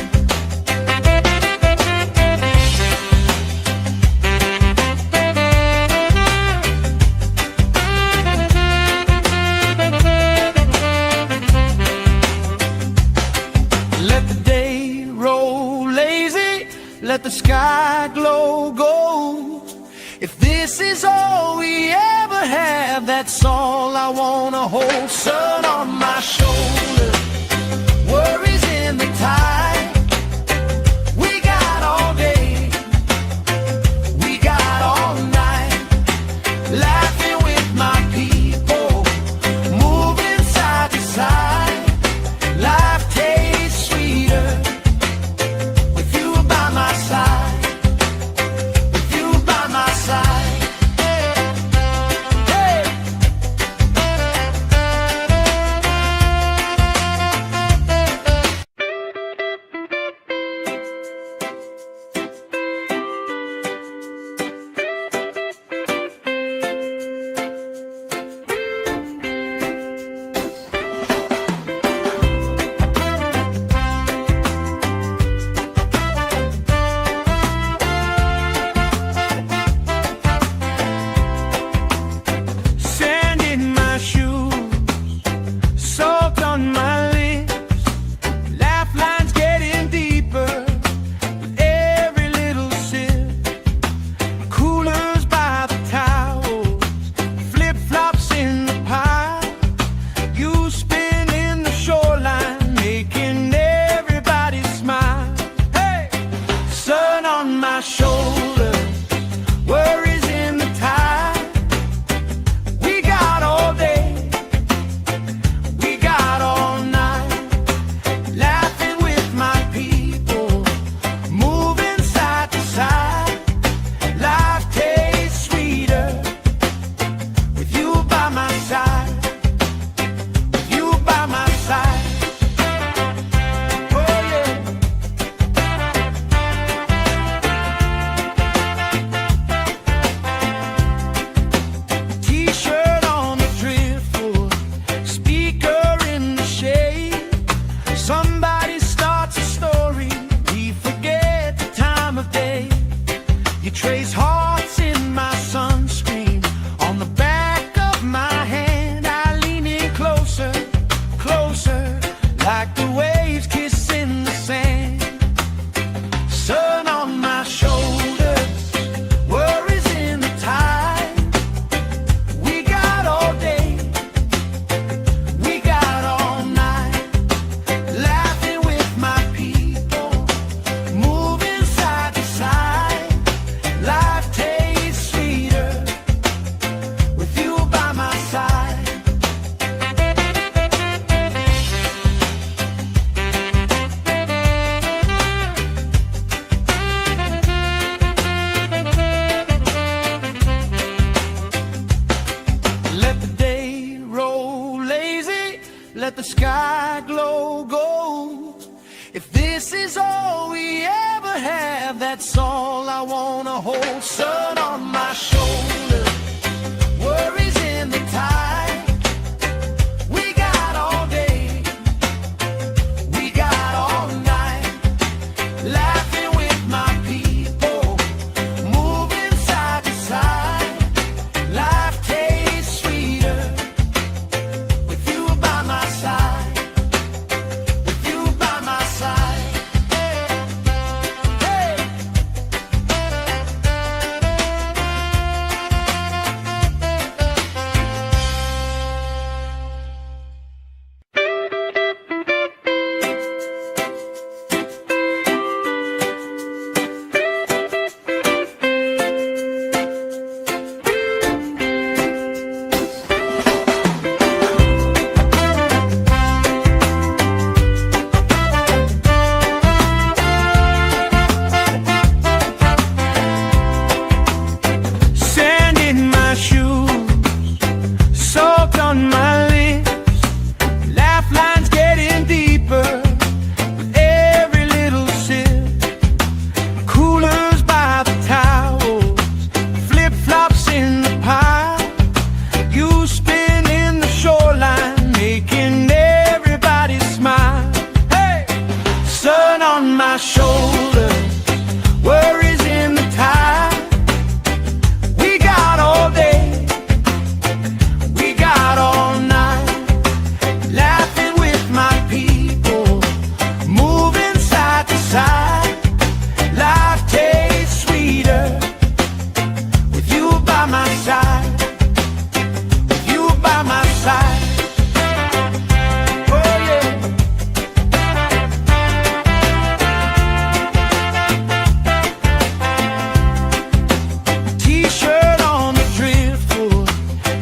Let the day roll lazy, let the sky glow gold. If this is all we ever have, that's all I wanna hold. Sun on my shoulder, worries in the tide. We got all day, we got all night, laughing with my people, moving side to side. Life tastes sweeter with you by my side, with you by my side. Hey. Sand in my shoes, salt on my lips, laugh lines getting deeper with every little sip. Coolers by the towels, flip-flops in the pile. You spin in the shoreline, making everybody smile. Hey! Sun on my shoulder, worries in the tide. We got all day, we got all night, laughing with my people, moving side to side. Life tastes sweeter with you by my side, with you by my side. Oh yeah. T-shirt on the driftwood, speaker in the shade. Somebody starts a story, we forget the time of day. You trace hearts in my sunscreen. On the back of my hand, I lean in closer, closer, like the waves kissing the sand. Sun on my shoulders, worries in the tide. We got all day, we got all night, laughing with my people, moving side to side. Life tastes sweeter with you by my side. Let the day roll lazy, let the sky glow gold. If this is all we ever have, that's all I wanna hold. Sun on my shoulder, worries in the tide. We got all day, we got all night, laughing with my people, moving side to side. Life tastes sweeter with you by my side, with you by my side. Hey. salt on my lips, laugh lines getting deeper with every little sip. Coolers by the towels, flip-flops in the pile. You spin in the shoreline, making everybody smile. Hey! Sun on my shoulder, worries in the tide. We got all day, we got all night, laughing with my people, moving side to side. Life tastes sweeter with you by my side, with you by my side. Oh yeah. T-shirt on the driftwood,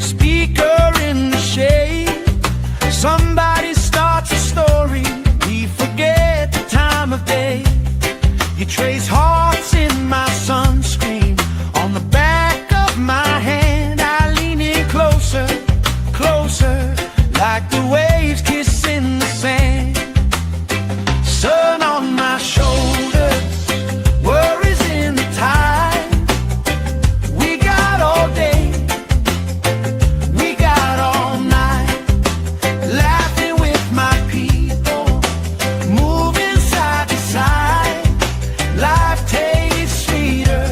speaker in the shade. Somebody starts a story, we forget the time of day. You trace hearts in my sunscreen, on the back of my hand. I lean in closer, closer, like the waves kissing the sand. Sun on my shoulders, worries in the tide. We got all day, we got all night, laughing with my people, moving side to side. Life tastes sweeter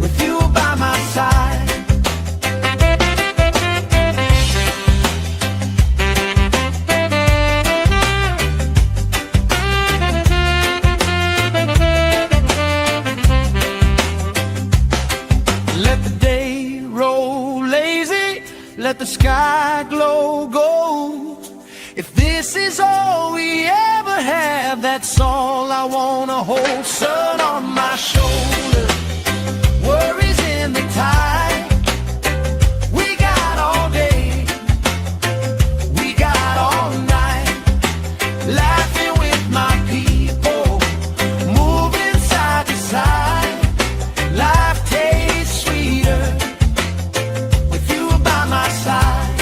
with you by my side. Let the day roll lazy, let the sky glow gold. If this is all we ever have, that's all I wanna hold. Sun on my shoulder, worries in the tide. We got all day, we got all night, laughing with my people, moving side to side. Life tastes sweeter with you by my side,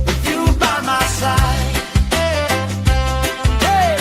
with you by my side. Hey!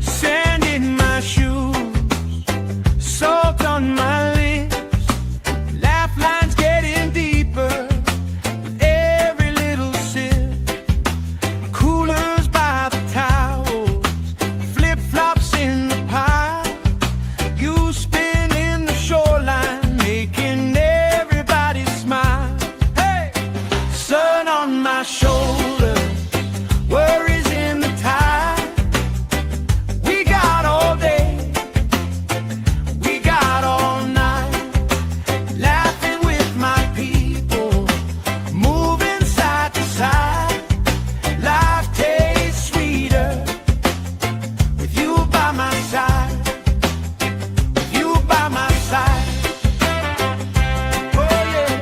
Sand in my shoes, salt on my lips, laugh lines getting deeper with every little sip. Coolers by the towels, flip-flops in the pile. You spin in the shoreline, making everybody smile. Hey! Sun on my shoulder, worries in the tide. We got all day, we got all night, laughing with my people, moving side to side. Life tastes sweeter with you by my side, with you by my side. Oh yeah.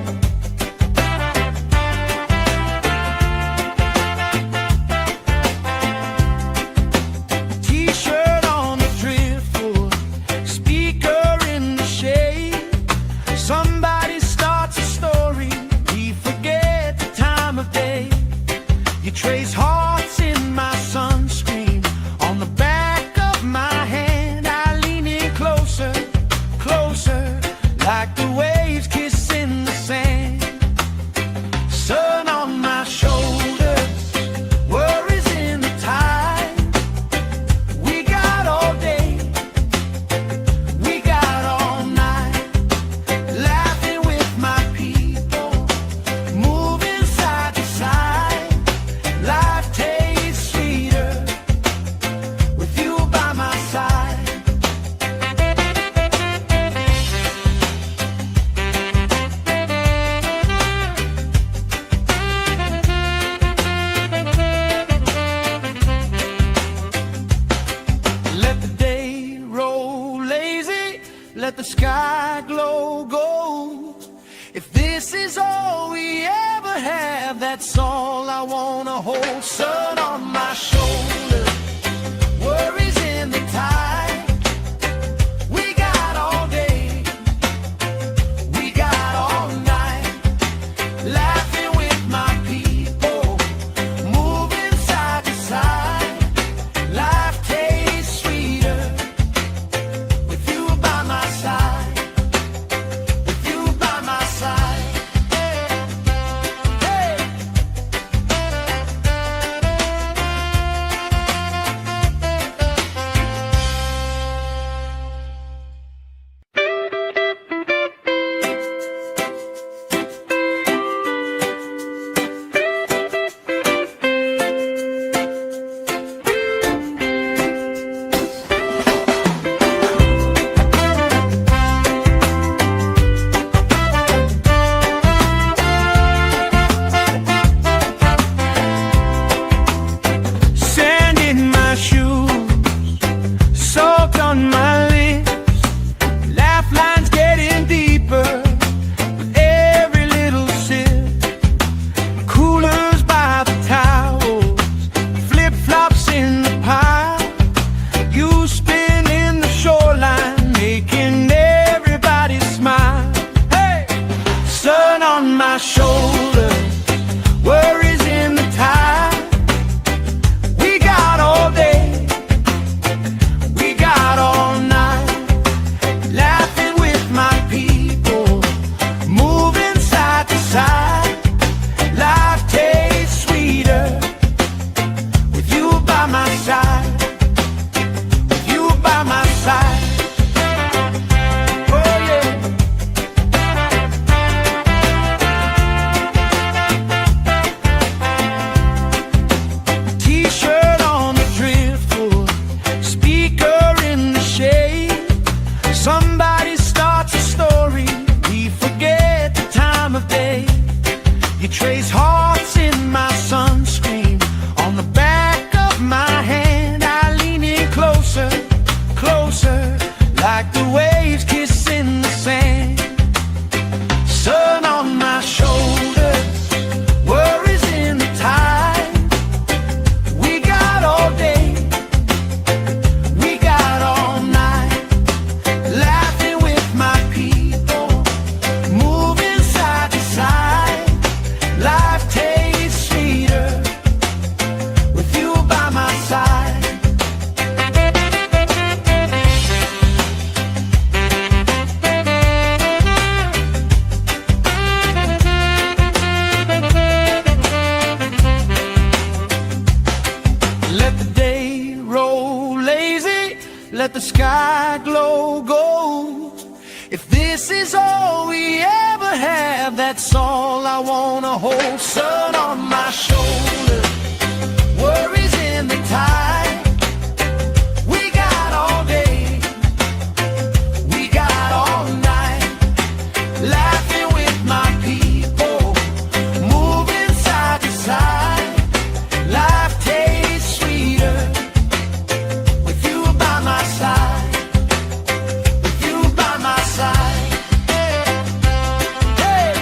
all I wanna hold. Sun on my shoulder, worries in the tide. We got all day, we got all night, laughing with my people, moving side to side. Life tastes sweeter with you by my side, with you by my side. Hey! Sand in my shoes, salt on my lips, laugh lines getting deeper with every little sip. Coolers by the towels, flip-flops in the pile. You spin in the shoreline, making everybody smile. Hey! Sun on my shoulder, worries in the tide. We got all day, we got all night, laughing with my people, moving side to side. Life tastes sweeter with you by my side, with you by my side. Oh yeah. T-shirt on the driftwood, speaker in the shade. Somebody starts a story, we forget the time of day. You trace hearts in my sunscreen, on the back of my hand. I lean in closer, closer, like the waves kissing the sand. Sun on my shoulders, worries in the tide. We got all day, we got all night, laughing with my people, moving side to side. Life tastes sweeter with you by my side. Let the day roll lazy, let the sky glow gold. If this is all we ever have, that's all I wanna hold. Sun on my shoulder, worries in the tide. We got all day, we got all night, laughing with my people, moving side to side. Life tastes sweeter with you by my side, with you by my side. Hey!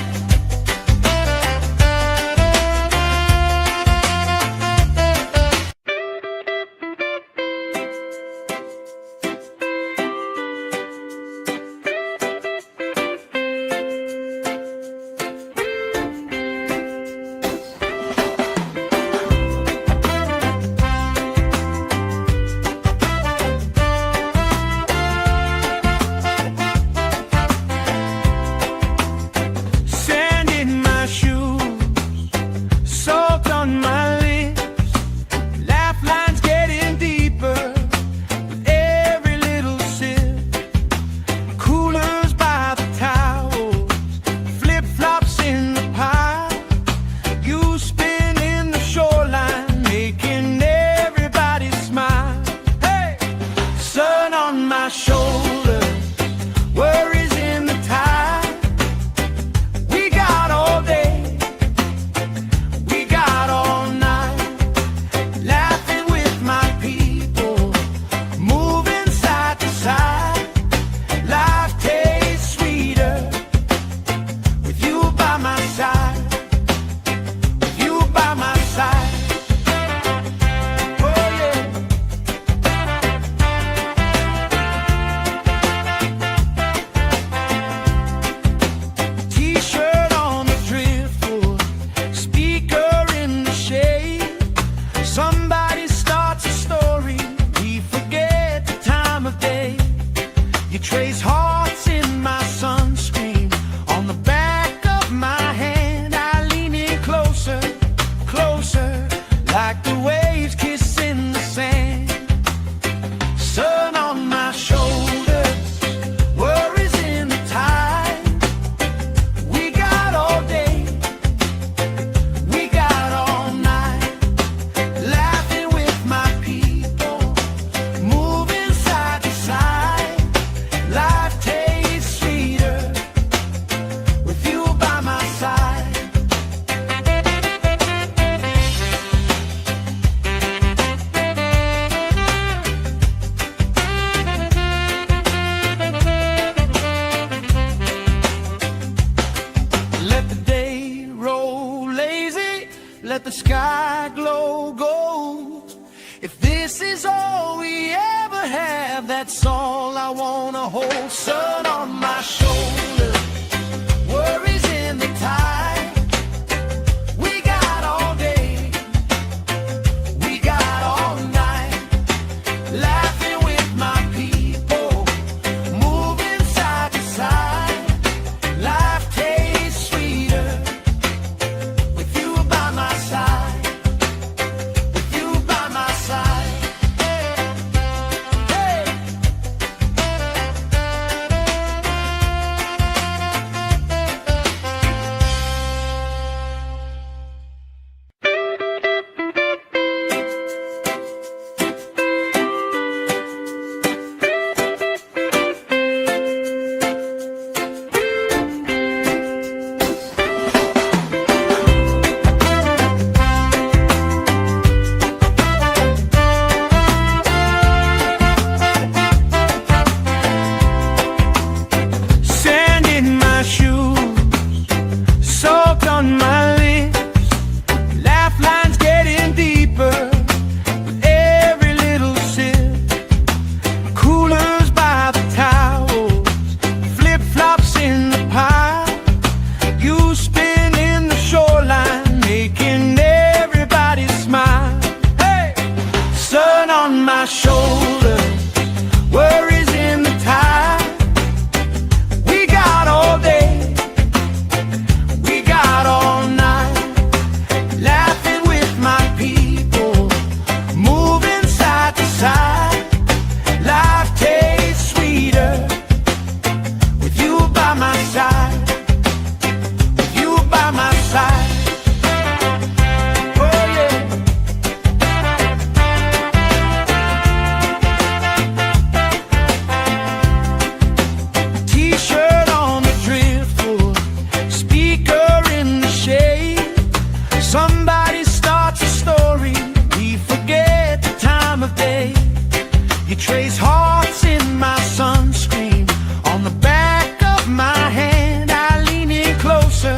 like the waves kissing the sand. Sun on my shoulders, worries in the tide. We got all day, we got all night, laughing with my people, moving side to side. Life tastes sweeter with you by my side. Let the day roll lazy, let the sky glow gold. If this is all we ever have, that's all I wanna hold. Sun on my shoulder, worries in the tide. We got all day, we got all night, laughing with my people, moving side to side. Life tastes sweeter with you by my side, with you by my side. Hey! Sand in my shoes, salt on my lips, laugh lines getting deeper with every little sip. Coolers by the towels, flip-flops in the pile. You spin in the shoreline, making everybody smile. Hey! Sun on my shoulder, worries in the tide. We got all day, we got all night, laughing with my people, moving side to side. Life tastes sweeter with you by my side, with you by my side. Oh yeah. T-shirt on the driftwood, speaker in the shade. Somebody starts a story, we forget the time of day. You trace hearts in my sunscreen, on the back of my hand. I lean in closer,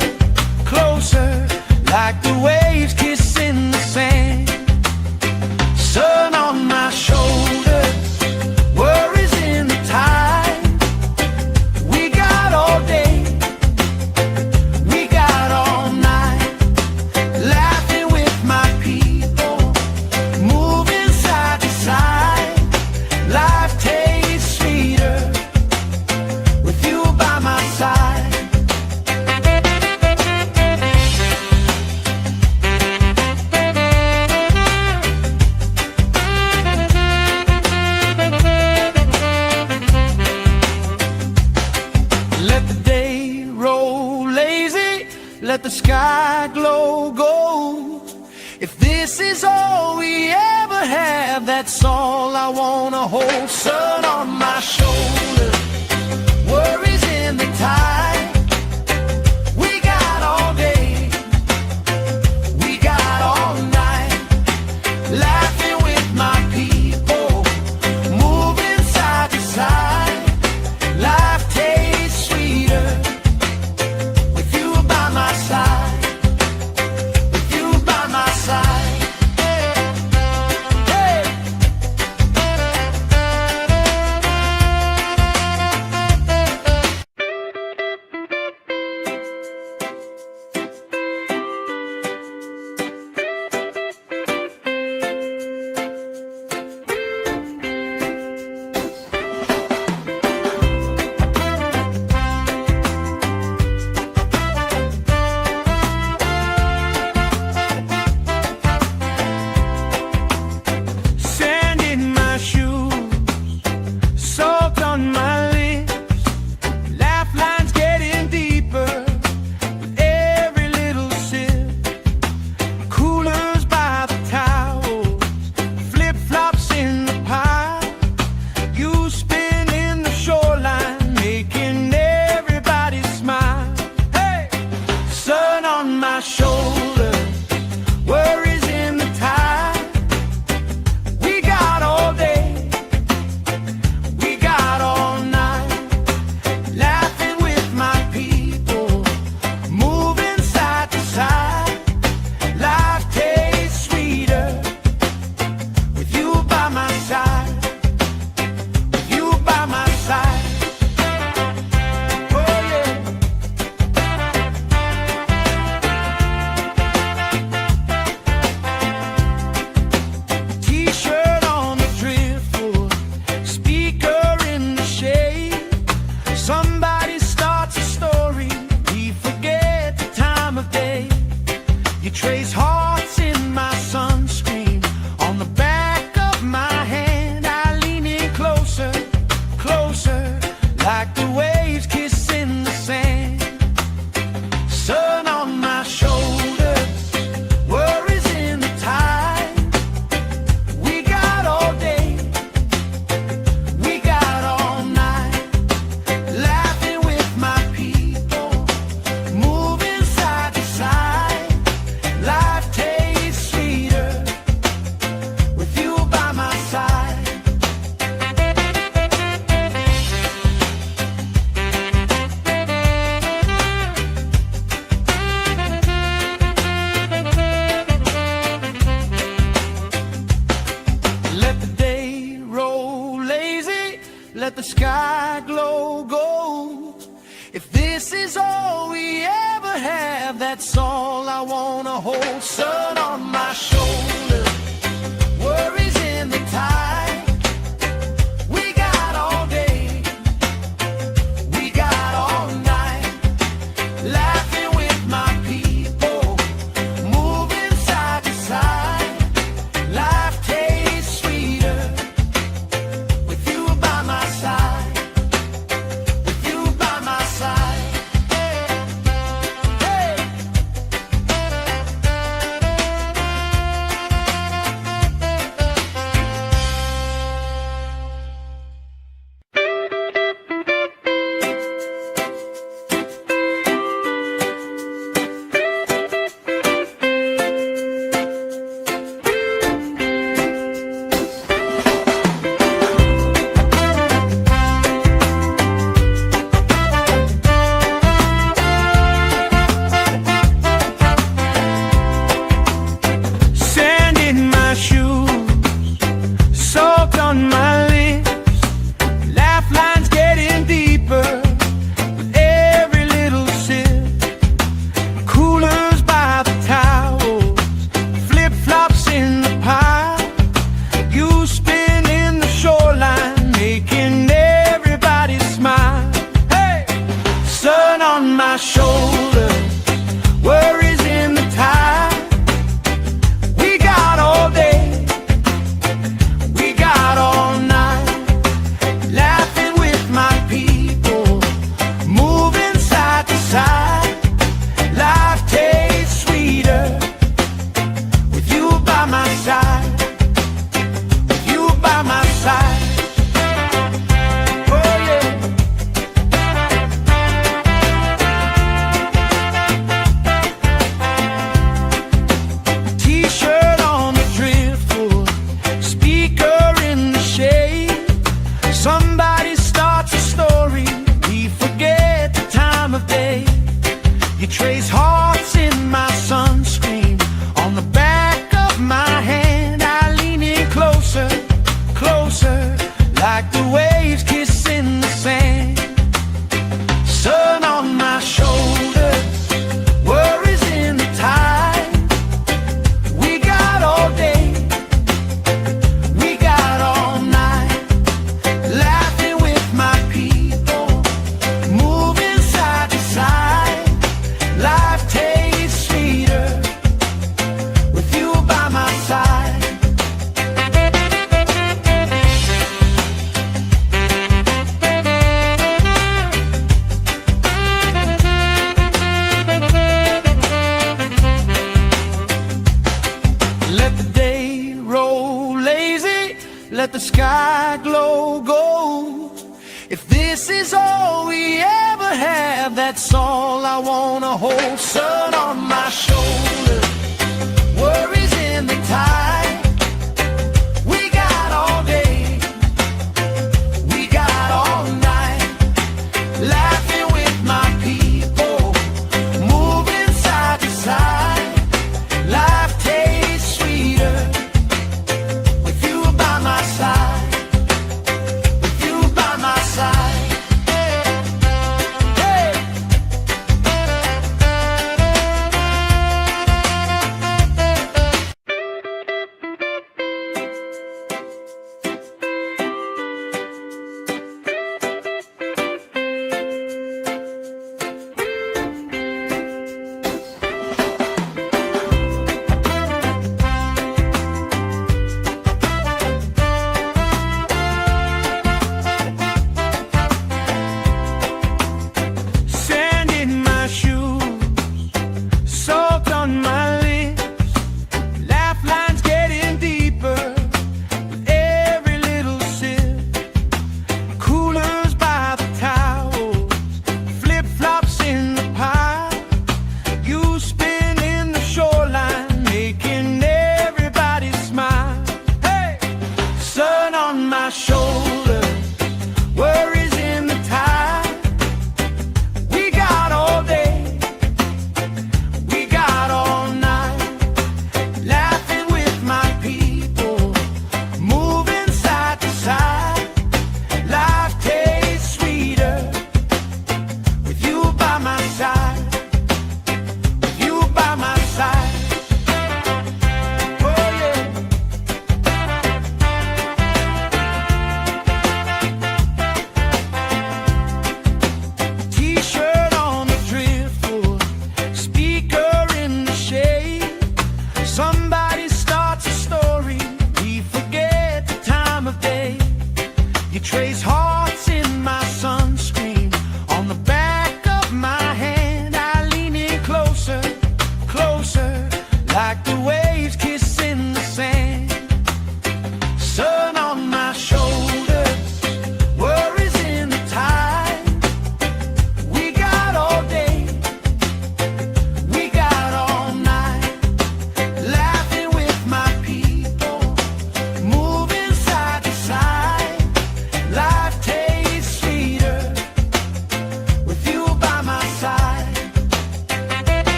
closer, like the waves kissing the sand. Sun on my shoulders, worries in the tide. We got all day, we got all night, laughing with my people, moving side to side. Life tastes sweeter with you by my side. Let the day roll lazy, let the sky glow gold. If this is all we ever have, that's all I wanna hold. Sun on my shoulder, worries in the tide. We got all day, we got all night, laughing with my people, moving side to side. Life tastes sweeter with you by my side, with you by my side. Hey! sky glow gold. If this is all we ever have, that's all I wanna hold. Sun on my shoulder, worries in the tide. We got all day, we got all night, laughing with my people, moving side to side. Life tastes sweeter with you by my side, with you by my side. Hey. Sand in my shoes, salt on my lips, laugh lines getting deeper with every little sip. Coolers by the towels, flip-flops in the pile. You spin in the shoreline, making everybody smile. Hey! Sun on my shoulder, worries in the tide. We got all day, we got all night, laughing with my people, moving side to side. Life tastes sweeter with you by my side, with you by my side. Oh yeah. T-shirt on the driftwood, speaker in the shade. Somebody starts a story, we forget the time of day. You trace hearts in my sunscreen, on the back of my hand. I lean in closer, closer, like the waves kissing the sand. Sun on my shoulders, worries in the tide. We got all day, we got all night, laughing with my people, moving side to side. Life tastes sweeter with you by my side. Let the day roll lazy, let the sky glow gold. If this is all we ever have, that's all I wanna hold. Sun on my shoulder, worries in the tide. We got all day, we got all night, laughing with my people, moving side to side. Life tastes sweeter with you by my side, with you by my side. Hey.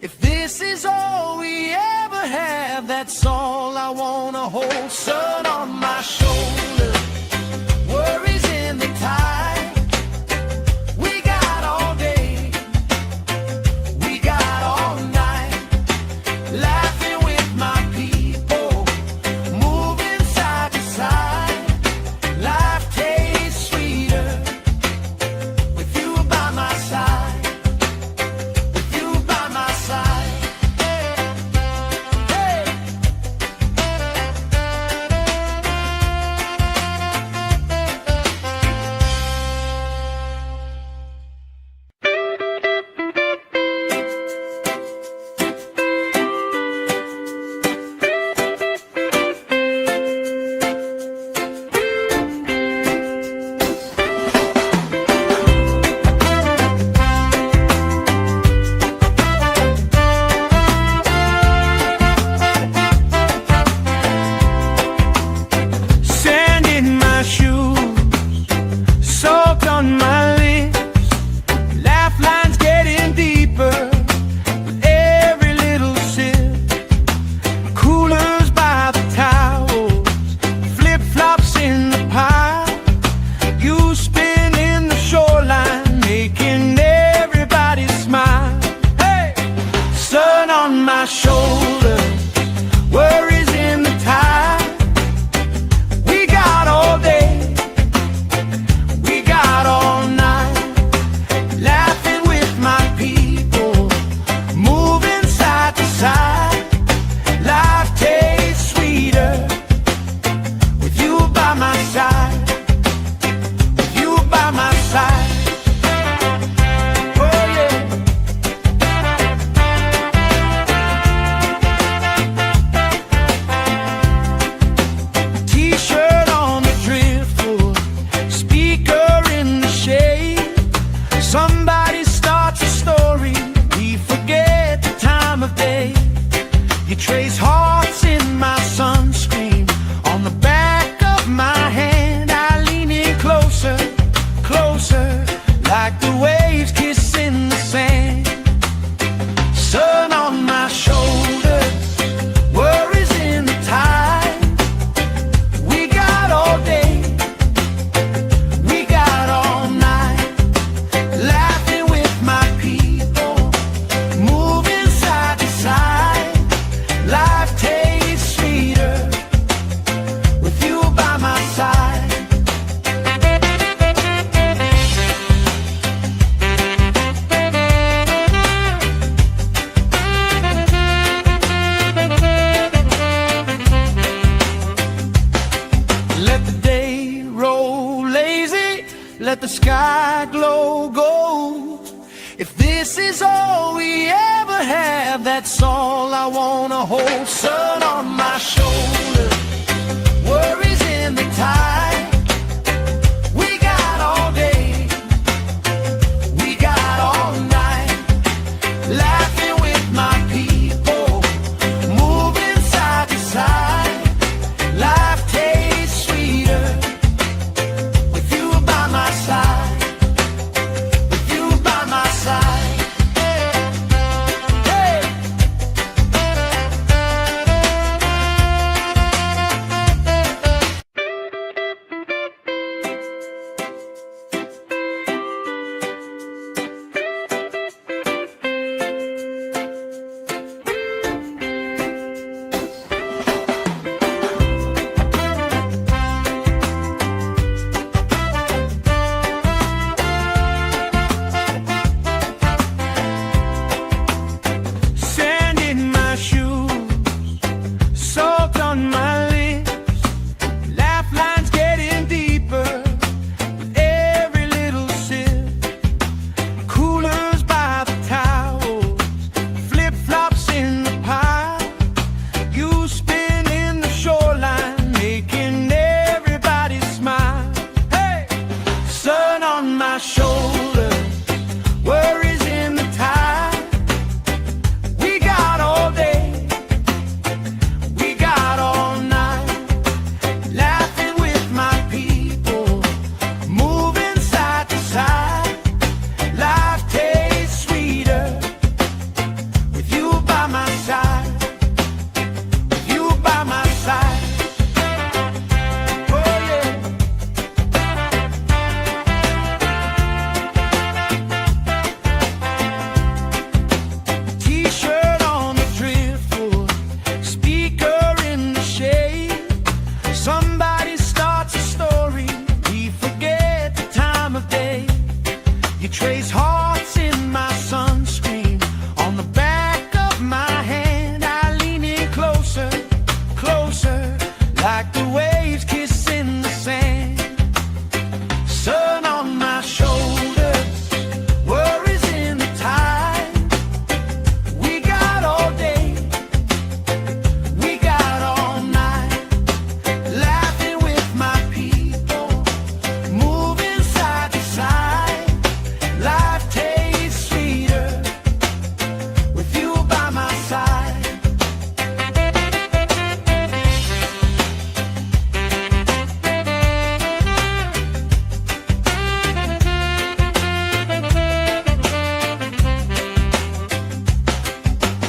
If this is all we ever have, that's all I wanna hold. Sun on my shoulder, worries in the tide. We got all day, we got all night, laughing with my people, moving side to side. Life tastes sweeter with you by my side. On my lips, laugh lines getting deeper with every little sip. Coolers by the towels, flip-flops in the pile. You spin in the shoreline, making everybody smile. Hey, sun on my shoulder, worries in the tide. We got all day, all night, laughing with my people, moving side to side. Life tastes sweeter with you by my side, with you by my side. Oh yeah. T-shirt on the driftwood, speaker shade. Somebody starts a story, we forget the time of day. You trace hearts in my sunscreen, on the back of my hand. I lean in closer, closer, like the waves kissing the sand. Sun on my shoulders, worries in the tide. We got all day, let the sky glow gold. If this is all we ever have, that's all I wanna hold. Sun on my shoulder, worries in the tide. We got all day, we got all night, laughing with my people, moving side to side. Life tastes sweeter with you by my side, with you by my side. Hey.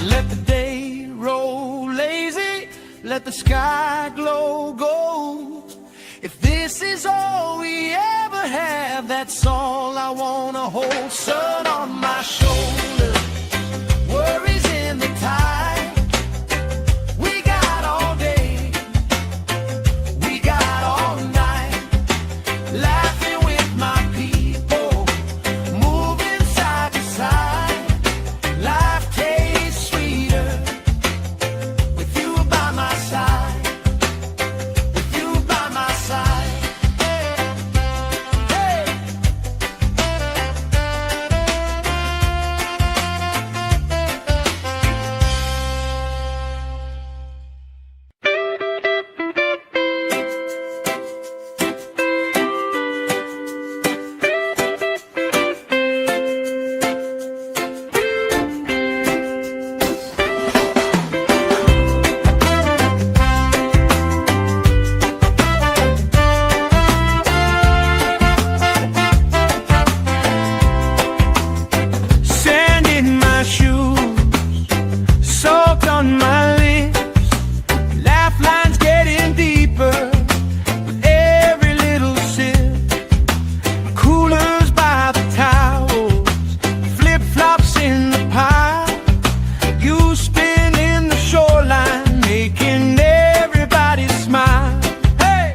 Let the day roll lazy, let the sky glow gold. If this is all we ever have, that's all I wanna hold. Sun on my shoulder, worries in the tide. We got all day, we got all night, laughing with my people, moving side to side. Life tastes sweeter with you by my side, with you by my side. Hey. Sand in my shoes, salt on my lips, laugh lines getting deeper with every little sip. Coolers by the towels, flip-flops in the pile. You spin in the shoreline, making everybody smile. Hey!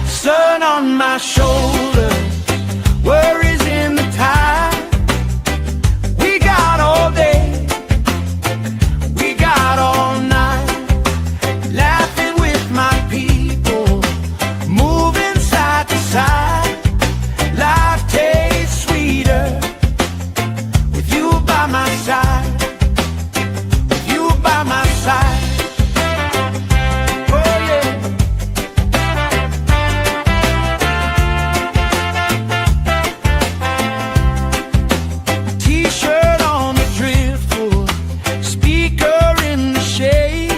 Sun on my shoulders, worries in the tide. We got all day, we got all night, laughing with my people, moving side to side. Life tastes sweeter with you by my side, with you by my side. Oh yeah. T-shirt on the driftwood, speaker in the shade.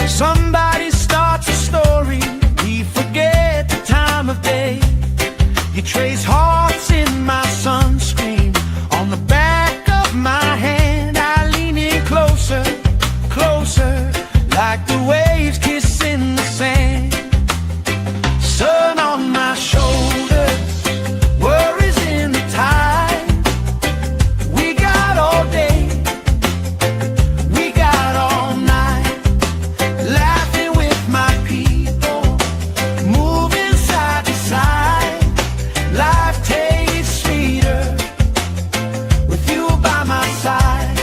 Somebody starts a story, we forget the time of day. You trace hearts in my sunscreen, on the back of my hand. I lean in closer, closer, like the waves kissing the sand. Sun on my shoulders, worries in the tide. We got all day, we got all night, laughing with my people, moving side to side. Life tastes sweeter with you by my side.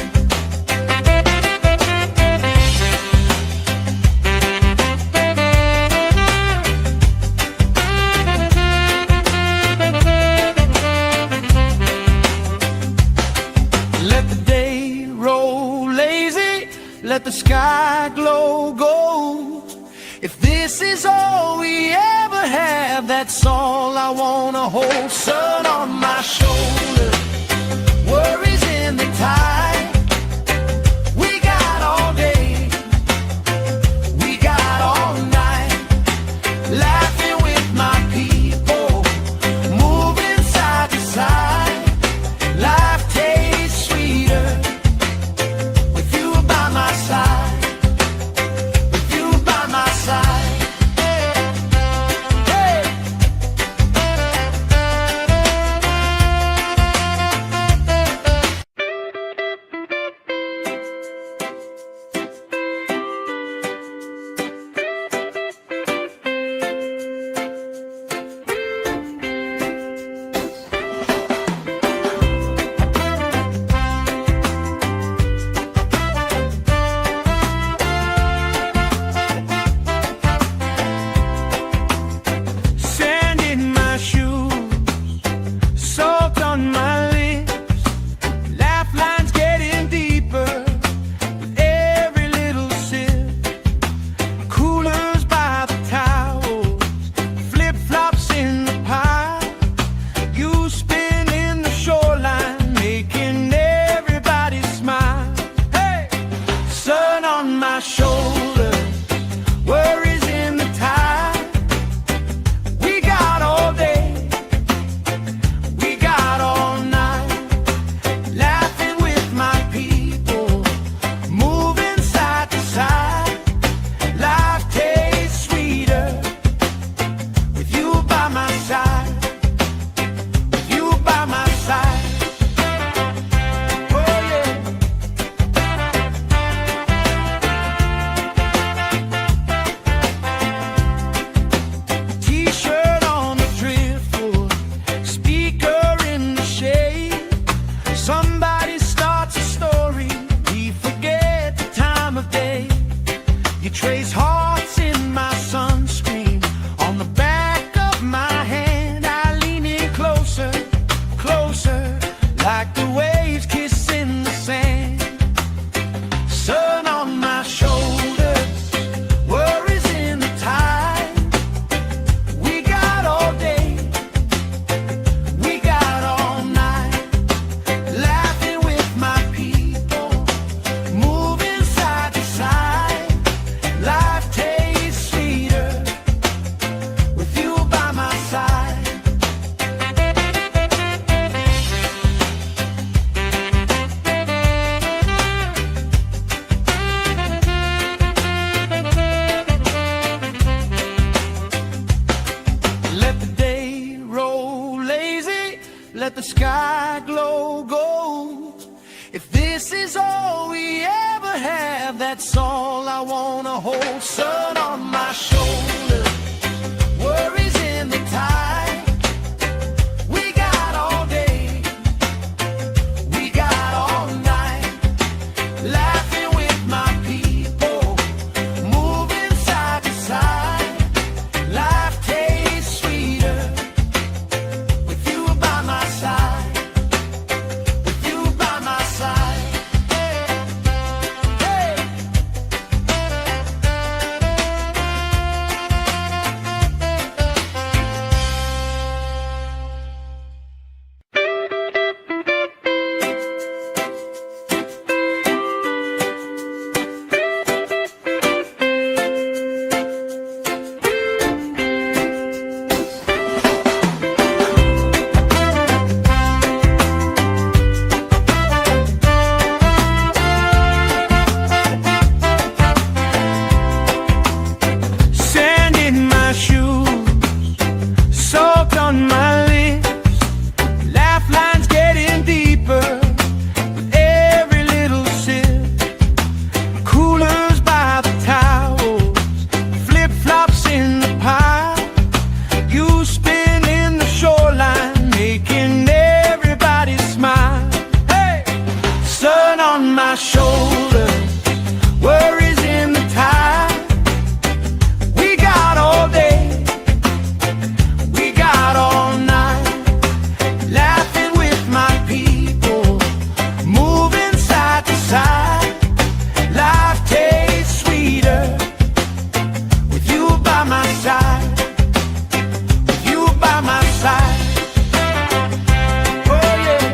Let the day roll lazy, let the sky glow gold. If this is all we ever have, that's all I wanna hold. Sun on my shoulder, worries in the tide. We got all day, we got all night, laughing with my people, moving side to side. Life tastes sweeter with you by my side, with you by my side. Hey. Sand in my shoes, salt on my lips, laugh lines getting deeper with every little sip. Coolers by the towels, flip-flops in the pile. You spin in the shoreline, making everybody smile. Hey! Sun on my shoulders, worries in the tide. We got all day, we got all night, laughing with my people, moving trace hearts in my sunscreen. On the back of my hand, I lean in closer, closer, like the waves kissing the sand. Sun on my shoulders, worries in the tide. We got all day, we got all night, laughing with my people, moving side to side. Life tastes sweeter with you by my side. Let the day roll lazy, let the sky glow gold. If this is all we ever have, that's all I wanna hold. Sun on my shoulder, worries in the tide. We got all day, we got all night, laughing with my people, moving side to side. Life tastes sweeter with you by my side, with you by my side. Hey. Sand in my shoes, salt on my lips, laugh lines getting deeper with every little sip. Coolers by the towels, flip-flops in the pile. You spin in the shoreline, making everybody smile. Hey! Sun on my shoulder, worries in the tide. We got all day, we got all night, laughing with my people, moving side to side. Life tastes sweeter with you by my side, with you by my side. Oh yeah.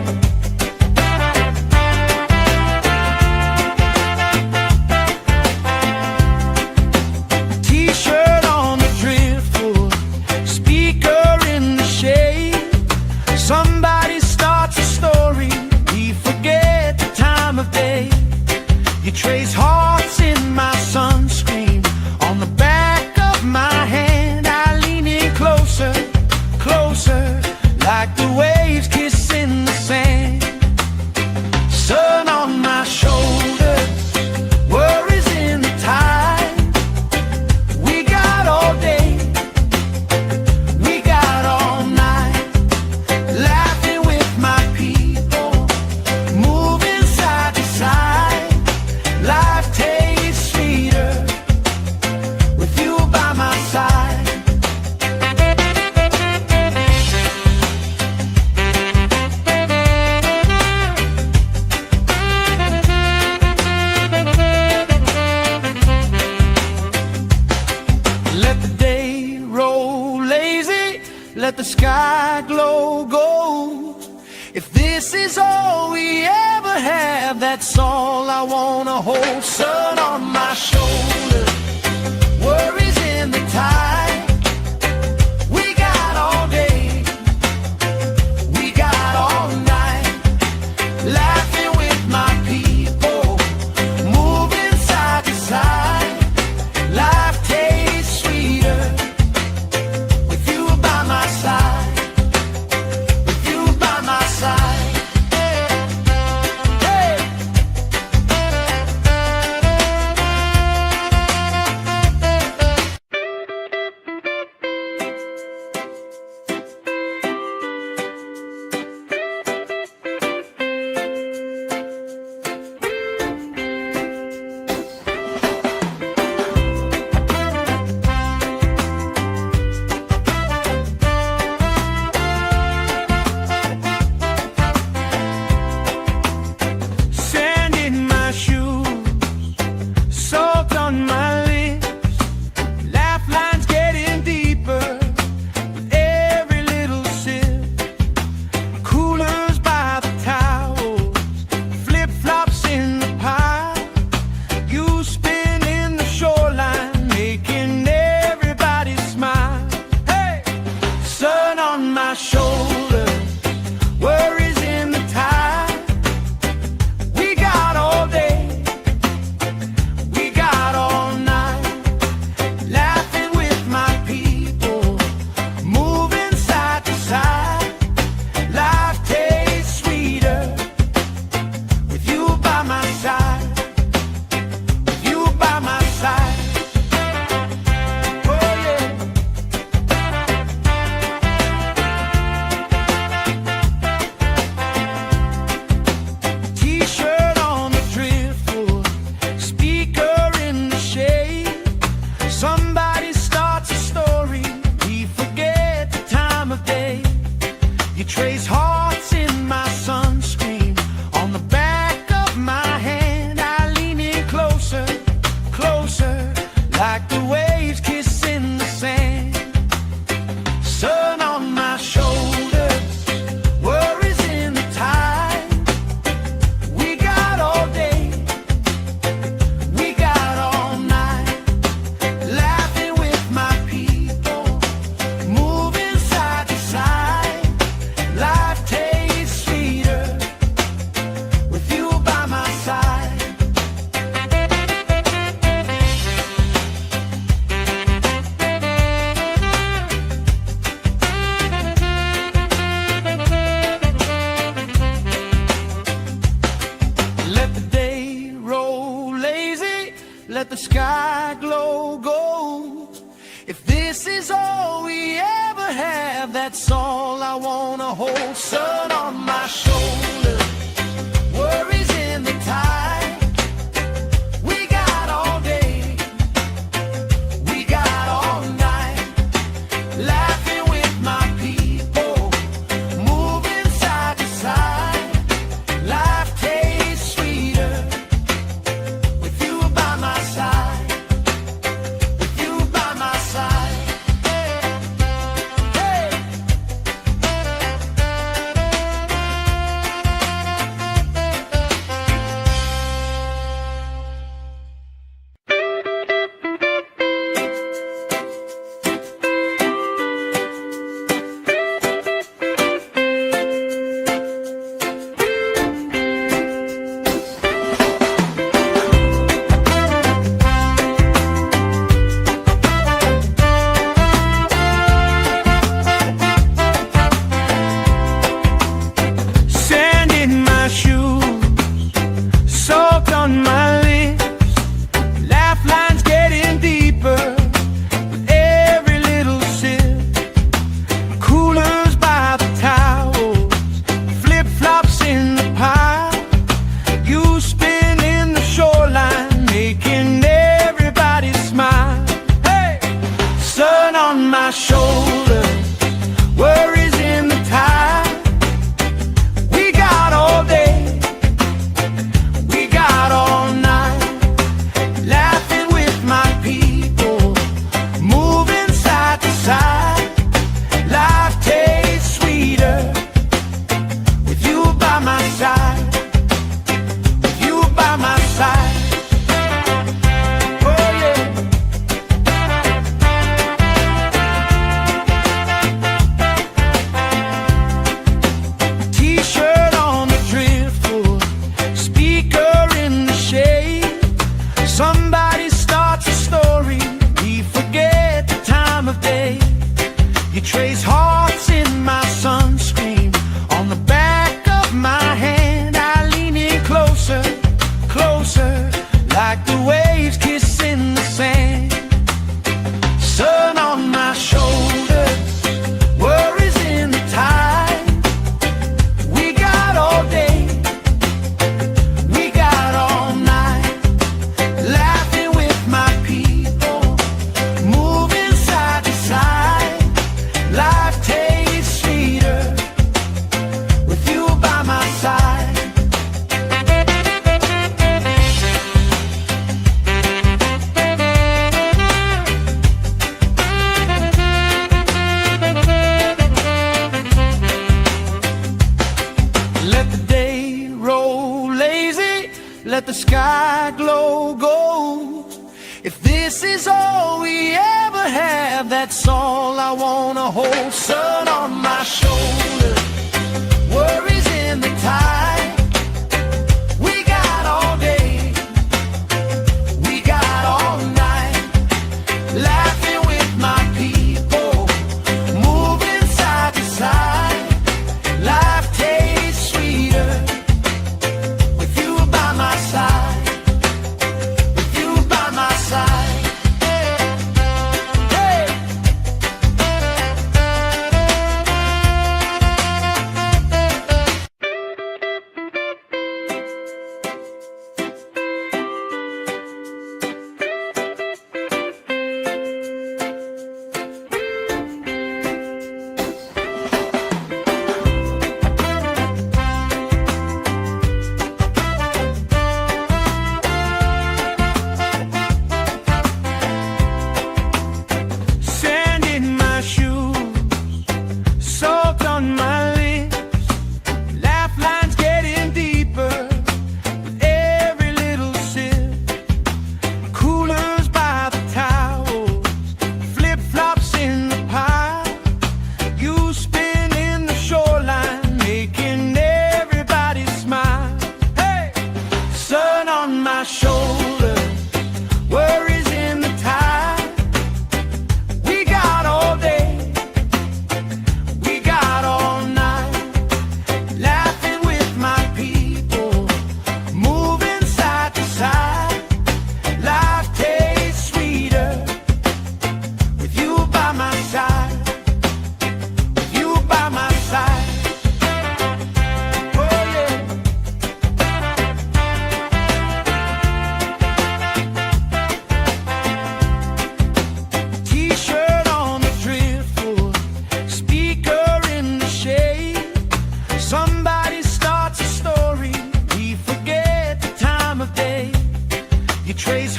T-shirt on the driftwood, speaker in the shade. Somebody starts a story, we forget the time of day. You trace hearts in my sunscreen. On the back of my hand, I lean in closer, closer, like the waves kissing the sand. Sun on my shoulders, worries in the tide. We got all day, we got all night, laughing with my people, moving side to side. Life tastes sweeter with you by my side. Let the day roll lazy, let the sky glow gold. If this is all we ever have, that's all I wanna hold. Sun on my shoulder, worries in the tide. We got all day, we got all night, laughing with my people, moving side to side. Life tastes sweeter with you by my side, with you by my side. Hey. lazy, let the sky glow gold. If this is all we ever have, that's all I wanna hold. Sun on my shoulder, worries in the tide. We got all day, we got all night, laughing with my people, moving side to side. Life tastes sweeter with you by my side, with you by my side. Hey. Sand in my shoes, salt on my lips, laugh lines getting deeper with every little sip. Coolers by the towels, flip flops in the pile. You spinning the shoreline, making everybody smile. Hey, sun on my shoulder, worries in the tide. We got all day, we got all night, laughing with my people, moving side to side. Life tastes sweeter with you by my side, with you by my side. Oh yeah. T-shirt on the driftwood, speaker in the shade. Somebody starts a story, we forget the time of day. You trace hearts in my sunscreen, on the back of my hand. I lean in closer, closer, like the waves kissing the sand. Sun on my shoulders, worries in the tide. We got all day, we got all night, laughing with my people, moving side to side. Life tastes sweeter with you by my side. Let the day roll lazy, let the sky glow gold. If this is all we ever have, that's all I wanna hold. Sun on my shoulder, worries in the tide. We got all day, we got all night, laughing with my people, moving side to side. Life tastes sweeter with you by my side, with you by my side. Hey.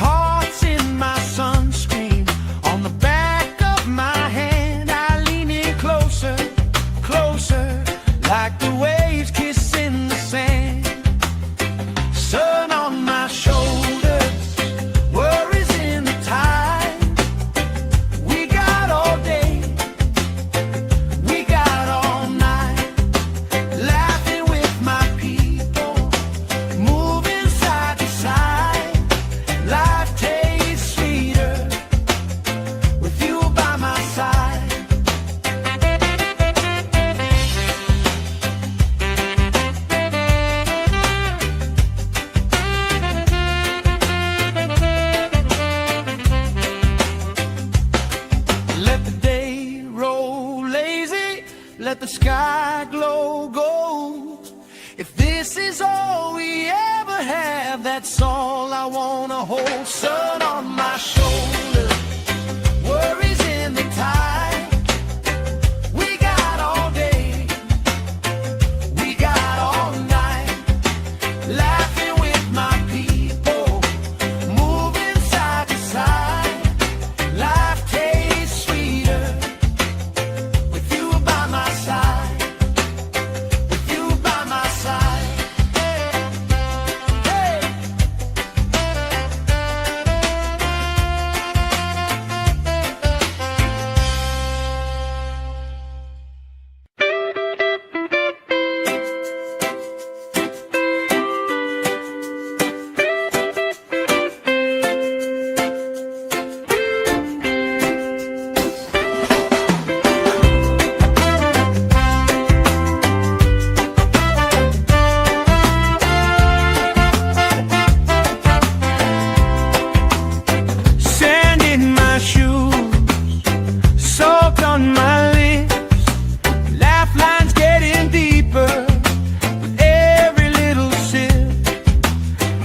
hearts in my sunscreen. On the back of my hand, I lean in closer, closer, like the waves kissing the sand. Sun on my shoulders, worries in the tide. We got all day, we got all night, laughing with my people, moving side to side. Life tastes sweeter with you by my side. Let the day roll lazy, let the sky glow gold. If this is all we ever have, that's all I wanna hold. Sun on my shoulder, worries in the tide. We got all day, we got all night, laughing with my people, moving side to side. Life tastes sweeter with you by my side, with you by my side. Hey. Sand in my shoes, salt on my lips, laugh lines getting deeper with every little sip.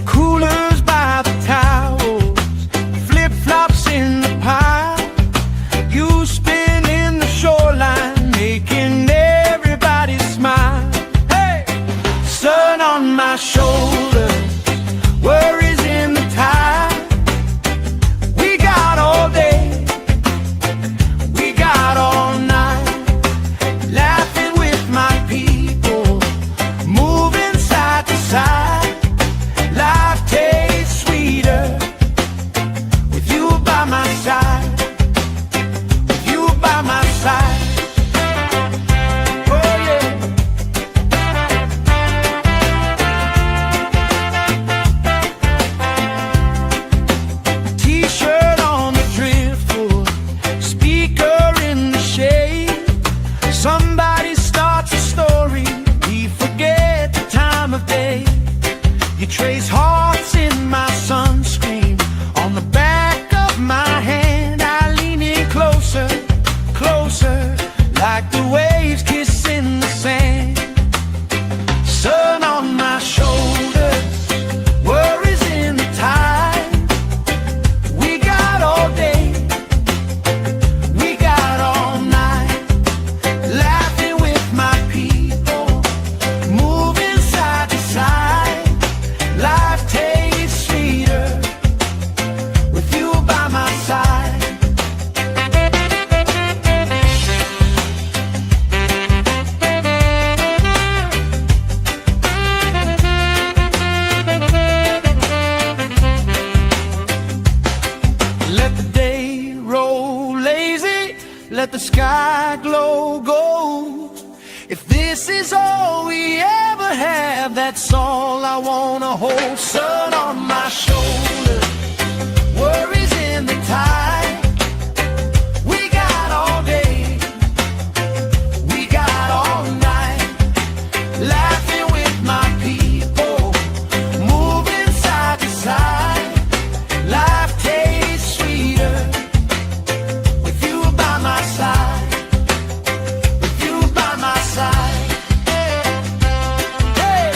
Coolers by the towels, flip-flops in the pile. You spin in the shoreline, making everybody smile. Hey! Sun on my shoulder, worries in the tide. We got all day, we got all night, laughing with my people, moving side to side. Life tastes sweeter with you by my side, with you by my side. Oh yeah. T-shirt on the driftwood, speaker in the shade. Somebody starts a story, we forget the time of day. You trace hearts in my sunscreen. On the back of my hand, I lean in closer, closer, like the waves kissing the sand. Sun on my shoulders, worries in the tide. We got all day, we got all night, laughing with my people, moving side to side. Life tastes sweeter with you by my side. Let the day roll lazy, let the sky glow gold. If this is all we ever have, that's all I wanna hold. Sun on my shoulder, worries in the tide. We got all day, we got all night, laughing with my people, moving side to side. Life tastes sweeter with you by my side, with you by my side. Hey.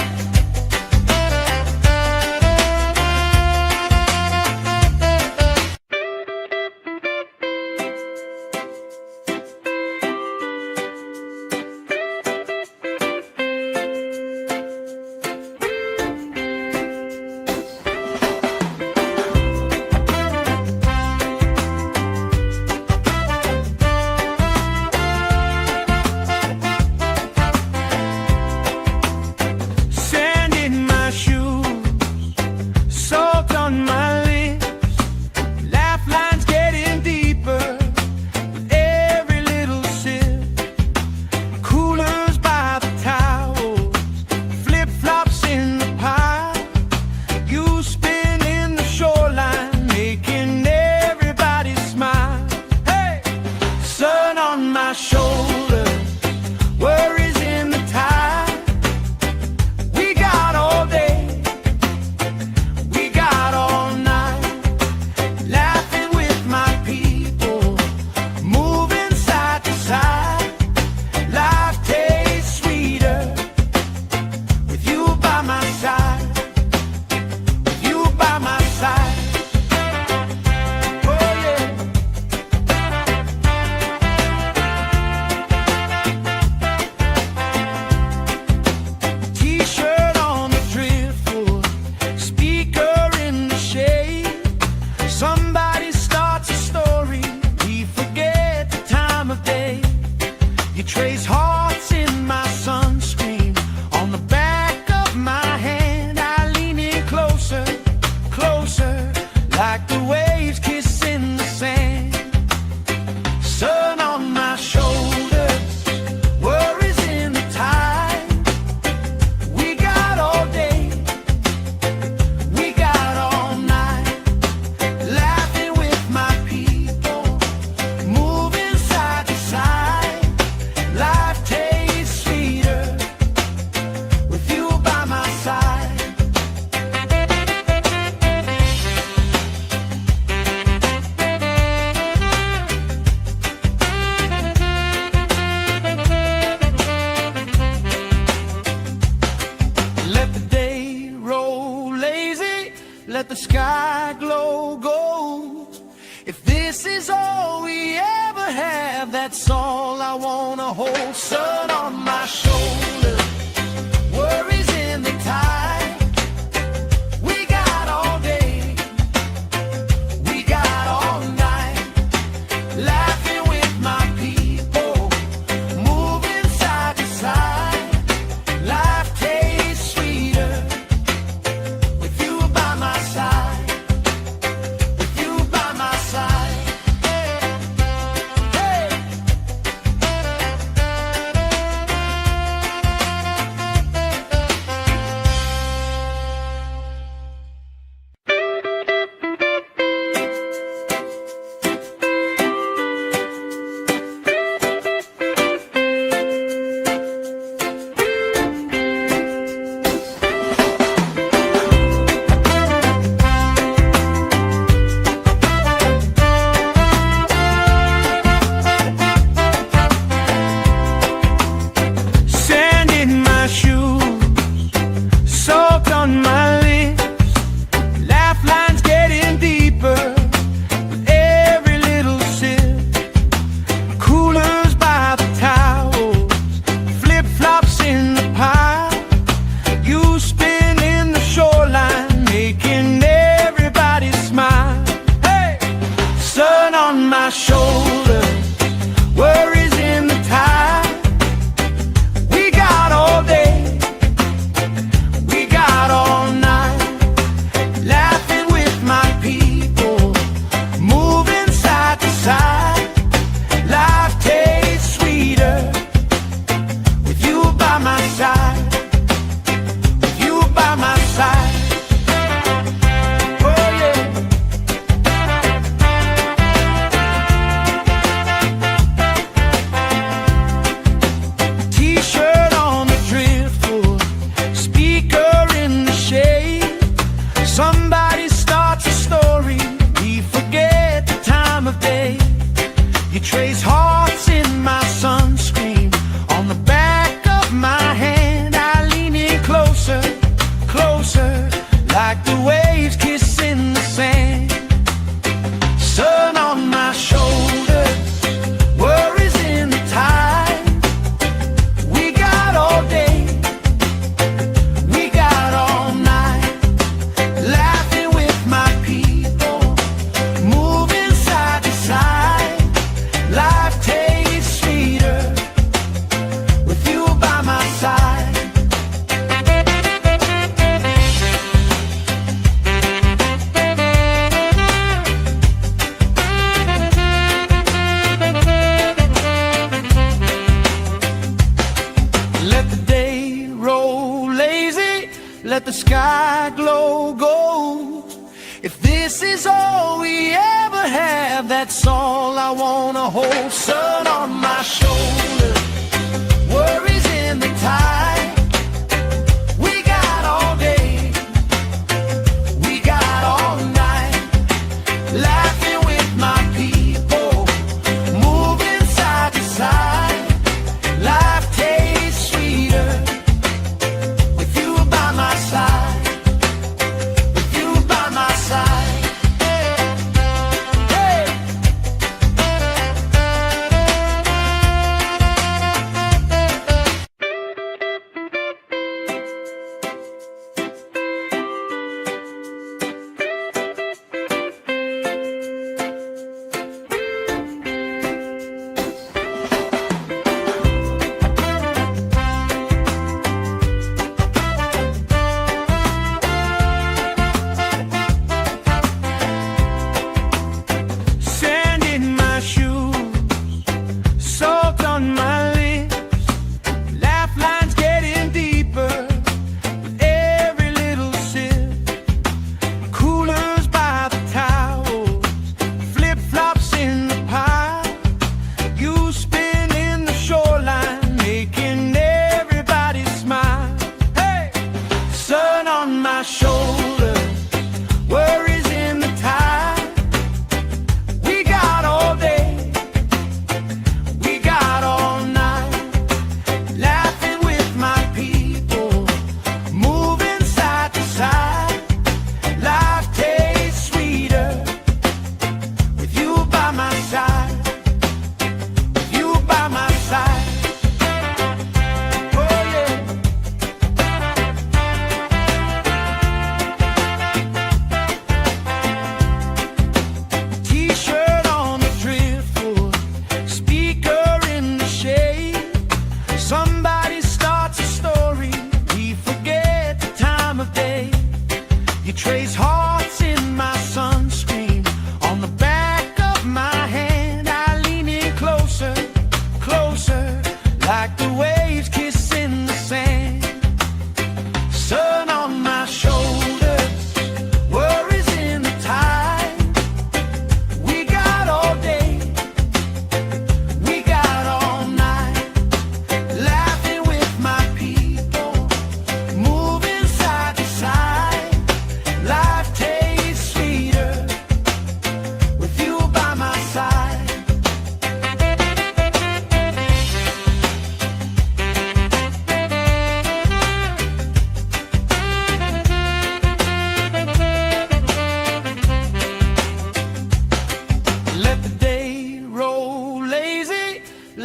this is all we ever have, that's all I wanna hold. Sun on my shoulder, worries in the tide. We got all day, we got all night, laughing with my people, moving side to side. Life tastes sweeter with you by my side, with you by my side. Hey. Sand in my shoes, salt on my lips, laugh lines getting deeper with every little sip. Coolers by the towels, flip flops in the pile. You spin in the shoreline, making everybody smile. Hey, sun on my shoulder, worries in the tide. We got all day, we got all night, laughing with my people, moving side to side. Life tastes sweeter with you by my side, with you by my side. Oh yeah. T-shirt on the driftwood, speaker in the shade. Somebody starts a story, we forget the time of day. You trace hearts in my sunscreen, on the back of my hand. I lean in closer, closer, like the waves kissing the sand. Sun on my shoulder, worries in the tide. We got all day, we got all night, laughing with my people, moving side to side. Life tastes sweeter with you by my side. Let the day roll lazy, let the sky glow gold. If this is all we ever have, that's all I wanna hold. Sun on my shoulder, worries in the tide. We got all day, we got all night, laughing with my people, moving side to side. Life tastes sweeter with you by my side, with you by my side. Hey.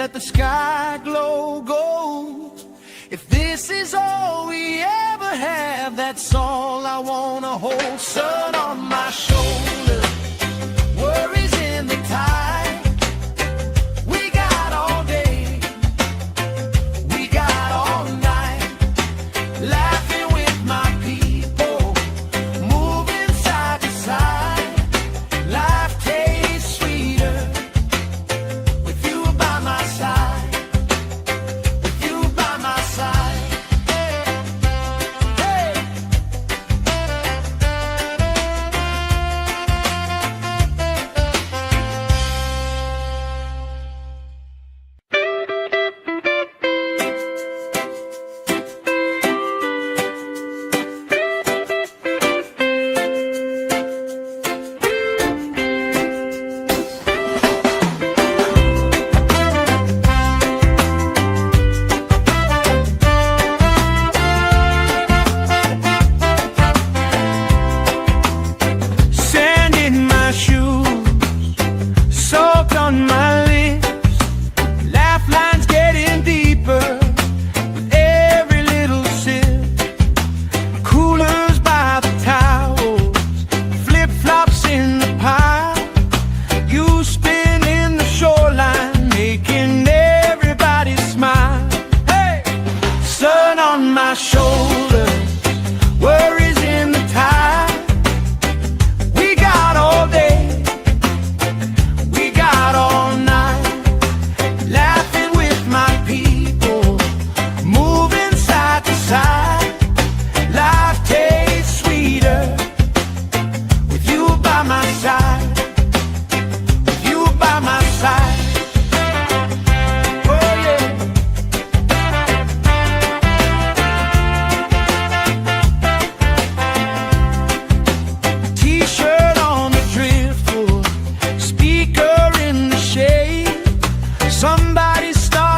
let the sky glow gold. If this is all we ever have, that's all I wanna hold. Sun on my shoulder,